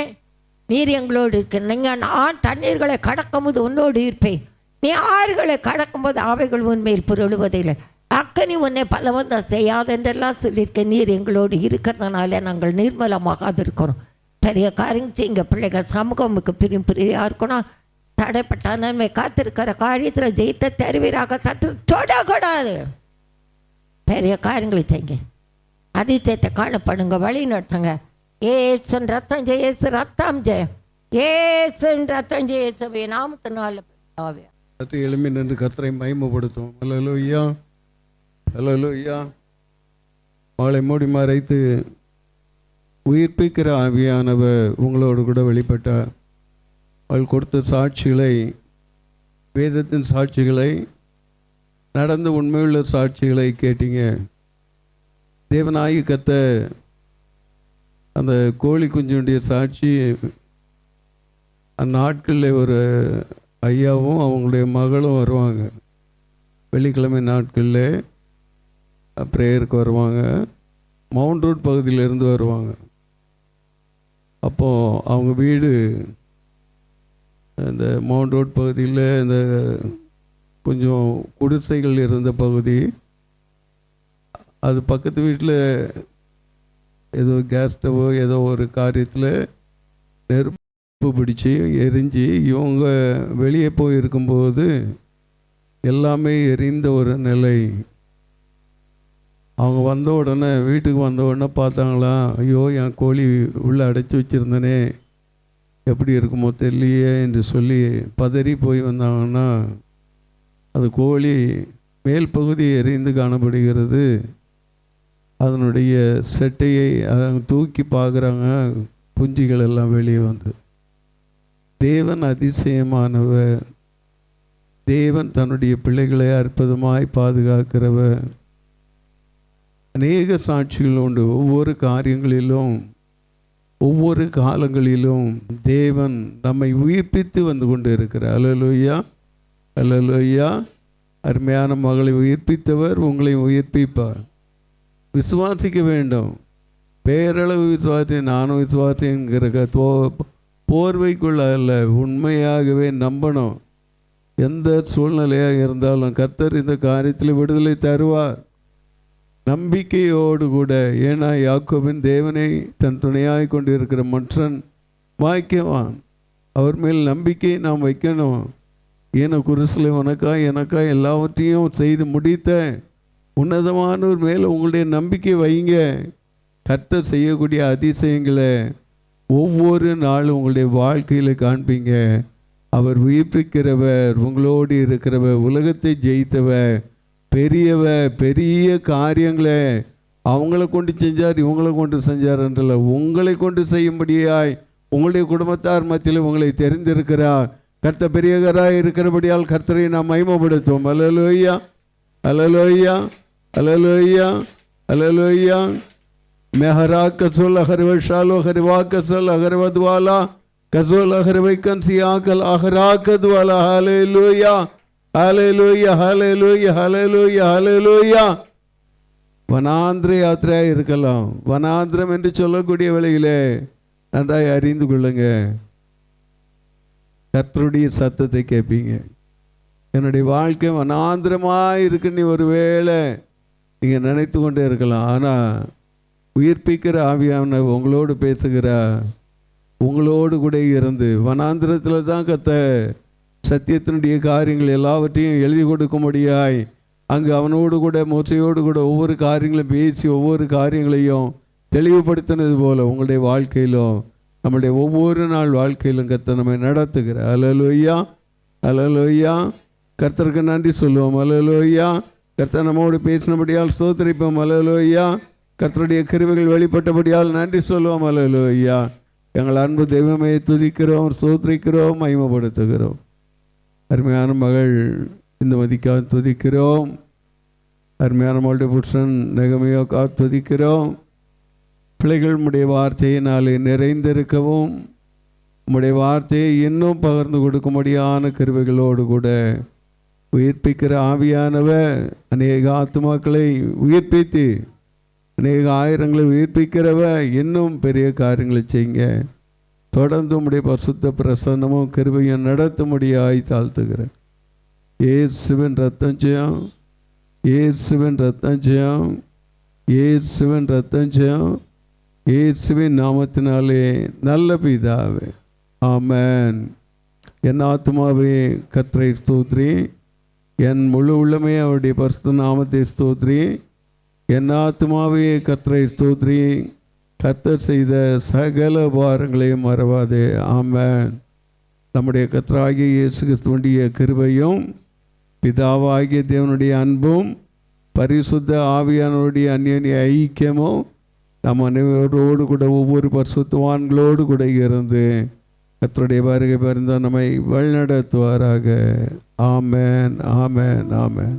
நீர் எங்களோடு இருக்கு. நான் தண்ணீர்களை கடக்கும்போது உன்னோடு இருப்பேன், நீ ஆறுகளை கடக்கும்போது அவைகள் உண்மையில் புரளுவதில்லை, அக்கனி உன்னை பலவந்தம் செய்யாது என்றெல்லாம் சொல்லியிருக்க. நீர் எங்களோடு இருக்கிறதுனால நாங்கள் நிர்மலமாக இருக்கிறோம். பெரிய காரியம் செய்யுங்க. பிள்ளைகள் சமூகமுக்கு பிரியாக இருக்கணும். தடைப்பட்ட நன்மை காத்திருக்கிற காரியத்தில் ஜெயித்த தருவீராக. சத்து தொடக்கூடாது. பெரிய காரியங்களை செய்யுங்க. அதிசயத்தை காணப்படுங்க. வழி நடத்துங்க. ஏசுன் ரத்தம் ஜெய, ஏசு ரத்தம் ஜெய, ஏசுன் ரத்தம் ஜெய. இயேசுவே நாமத்தினால பிதாவே. எழும்பி நின்று கர்த்தரை மகிமைப்படுத்தும். அல்லேலூயா, அல்லேலூயா. அவளை மூடி மறைத்து உயிர்ப்பிக்கிற ஆவியானவர் உங்களோடு கூட வெளிப்பட்டார். அவள் கொடுத்த சாட்சிகளை, வேதத்தின் சாட்சிகளை, நடந்த உண்மையுள்ள சாட்சிகளை கேட்டீங்க. தேவனாயி கர்த்தர் அந்த கோழி குஞ்சுடைய சாட்சி, அந்நாட்களில் ஒரு ஐயாவும் அவங்களுடைய மகளும் வருவாங்க. வெள்ளிக்கிழமை நாட்களில் ப்ரேயருக்கு வருவாங்க. மவுண்ட் ரோட் பகுதியிலேருந்து வருவாங்க. அப்போது அவங்க வீடு இந்த மவுண்ட் ரோட் பகுதியில் இந்த கொஞ்சம் குடிசைகள் இருந்த பகுதி. அது பக்கத்து வீட்டில் ஏதோ கேஸ் ஸ்டவோ ஏதோ ஒரு காரியத்தில் நெருப்பு பிடிச்சி எரிஞ்சு இவங்க வெளியே போய் இருக்கும்போது எல்லாமே எரிந்த ஒரு நிலை. அவங்க வந்த உடனே, வீட்டுக்கு வந்த உடனே பார்த்தாங்களா, ஐயோ என் கோழி உள்ளே அடைச்சி வச்சுருந்தனே, எப்படி இருக்குமோ தெரியலையே என்று சொல்லி பதறி போய் வந்தாங்கன்னா, அது கோழி மேல் பகுதி எரிந்து காணப்படுகிறது. அதனுடைய செட்டையை தூக்கி பார்க்குறாங்க, குஞ்சுகள் எல்லாம் வெளியே வந்து. தேவன் அதிசயமானவர். தேவன் தன்னுடைய பிள்ளைகளை அற்புதமாய் பாதுகாக்கிறவர். அநேக சாட்சிகள் உண்டு. ஒவ்வொரு காரியங்களிலும், ஒவ்வொரு காலங்களிலும் தேவன் நம்மை உயிர்ப்பித்து வந்து கொண்டு இருக்கிறார். அல்லேலூயா, அல்லேலூயா. அருமையான மகளை உயிர்ப்பித்தவர் உங்களை உயிர்ப்பிப்பார். விசுவாசிக்க வேண்டும். பேரளவு விசுவாசி, நானும் விசுவாசிங்கிற போர்வைக்குள்ள அல்ல, உண்மையாகவே நம்பணும். எந்த சூழ்நிலையாக இருந்தாலும் கர்த்தர் இந்த காரியத்தில் விடுதலை தருவார். நம்பிக்கையோடு கூட. ஏன்னா யாக்கோபின் தேவனை தன் துணையாய் கொண்டு இருக்கிற மற்றன் வாய்க்கவான். அவர் மேல் நம்பிக்கையை நாம் வைக்கணும். ஏன்னா குருசில் எனக்கா எல்லாவற்றையும் செய்து முடித்த உன்னதமானவர் மேலே உங்களுடைய நம்பிக்கை வைங்க. கர்த்தர் செய்யக்கூடிய அதிசயங்களை ஒவ்வொரு நாளும் உங்களுடைய வாழ்க்கையில் காண்பீங்க. அவர் உயிர்ப்பிக்கிறவர், உங்களோடு இருக்கிறவர், உலகத்தை ஜெயித்தவர், பெரிய காரியங்களை அவங்கள கொண்டு செஞ்சார், இவங்களை கொண்டு செஞ்சார் என்றல்ல, உங்களை கொண்டு செய்யும்படியாய் உங்களுடைய குடும்பத்தார் மத்தியில் உங்களை தெரிந்திருக்கிறார். கர்த்தர் பெரியவராய் இருக்கிறபடியால் கர்த்தரை நாம் மகிமைப்படுத்துவோம். அல்லேலூயா, அல்லேலூயா, அல்லேலூயா, அல்லேலூயா. மெஹரா கசோல் அகர்வஷாலோ ஹரிவா கசல் அகர்வத்வாலா கசோல் அகர்வைக்கன் சியாக்கல் அகராக்கத்வாலா. ஹல்லேலூயா, ஹல்லேலூயா, ஹல்லேலூயா, ஹல்லேலூயா, ஹல்லேலூயா. வனாந்திர யாத்திரையாக இருக்கலாம். வனாந்திரம் என்று சொல்லக்கூடிய வேளையிலே நன்றாய் அறிந்து கொள்ளுங்க. கர்த்தருடைய சத்தத்தை கேட்பீங்க. என்னுடைய வாழ்க்கை வனாந்திரமாக இருக்குன்னு ஒரு வேளை நீங்கள் நினைத்து கொண்டே இருக்கலாம். ஆனால் உயிர்ப்பிக்கிற ஆவியான உங்களோடு பேசுகிறார். உங்களோடு கூட இருந்து வனாந்திரத்தில் தான் சத்தியத்தினுடைய காரியங்கள் எல்லாவற்றையும் எழுதி கொடுக்கும்படியாய் அங்கு அவனோடு கூட மோசையோடு கூட ஒவ்வொரு காரியங்களையும் பேசி ஒவ்வொரு காரியங்களையும் தெளிவுபடுத்தினது போல் உங்களுடைய வாழ்க்கையிலும் நம்முடைய ஒவ்வொரு நாள் வாழ்க்கையிலும் கர்த்தர் நம்மை நடத்துகிறார். அல்லேலூயா, அல்லேலூயா. கர்த்தருக்கு நன்றி சொல்லுவோம். அல்லேலூயா. கர்த்தர் நம்மோடு பேசினபடியால் ஸ்தோத்திரிப்போம். அல்லேலூயா. கர்த்தருடைய கிருபைகள் வெளிப்பட்டபடியால் நன்றி சொல்லுவோம். அல்லேலூயா. எங்கள் அன்பு தெய்வமே துதிக்கிறோம், ஸ்தோத்திரிக்கிறோம், மகிமைப்படுத்துகிறோம். அருமையான மகள் இந்த மதிக்காக துதிக்கிறோம். அருமையான மகளுடைய புருஷன் நெகமியாவுக்காக துதிக்கிறோம். பிள்ளைகள் உம்முடைய வார்த்தையினாலே நிறைந்திருக்கவும் உம்முடைய வார்த்தையை இன்னும் பகிர்ந்து கொடுக்கும்படியான கிருபைகளோடு கூட உயிர்ப்பிக்கிற ஆவியானவர் அநேக ஆத்துமாக்களை உயிர்ப்பித்து அநேக ஆயிரங்களை உயிர்ப்பிக்கிறவ இன்னும் பெரிய காரியங்களை செய்யுங்க. தொடர்ந்து உம்முடைய பரிசுத்த பிரசன்னமும் கிருபையும் நடத்தும்படியாய் தாழ்த்துகிறேன். இயேசுவின் ரத்தம் ஜெயம், இயேசுவின் ரத்தம் ஜெயம், இயேசுவின் ரத்தம் ஜெயம், இயேசுவின் நாமத்தினாலே நல்ல பிதாவே, ஆமென். என் ஆத்துமாவே கர்த்தரை ஸ்தோத்திரி, என் முழு உள்ளமே அவருடைய பரிசுத்த நாமத்தை ஸ்தோத்திரி. என் ஆத்துமாவே கர்த்தரை ஸ்தோத்திரி, கர்த்தர் செய்த சகல உபகாரங்களையும் மறவாதே, ஆமென். நம்முடைய கர்த்தராகிய இயேசு கிறிஸ்துவுடைய கிருபையும் பிதாவாகிய தேவனுடைய அன்பும் பரிசுத்த ஆவியானவருடைய அந்யோன்ய ஐக்கியமும் நம் அனைவரோடு கூட ஒவ்வொரு பரிசுத்தவான்களோடு கூட இருந்து கர்த்தருடைய வருகை பிறந்த நம்மை வழிநடத்துவாராக. ஆமென், ஆமென், ஆமென்.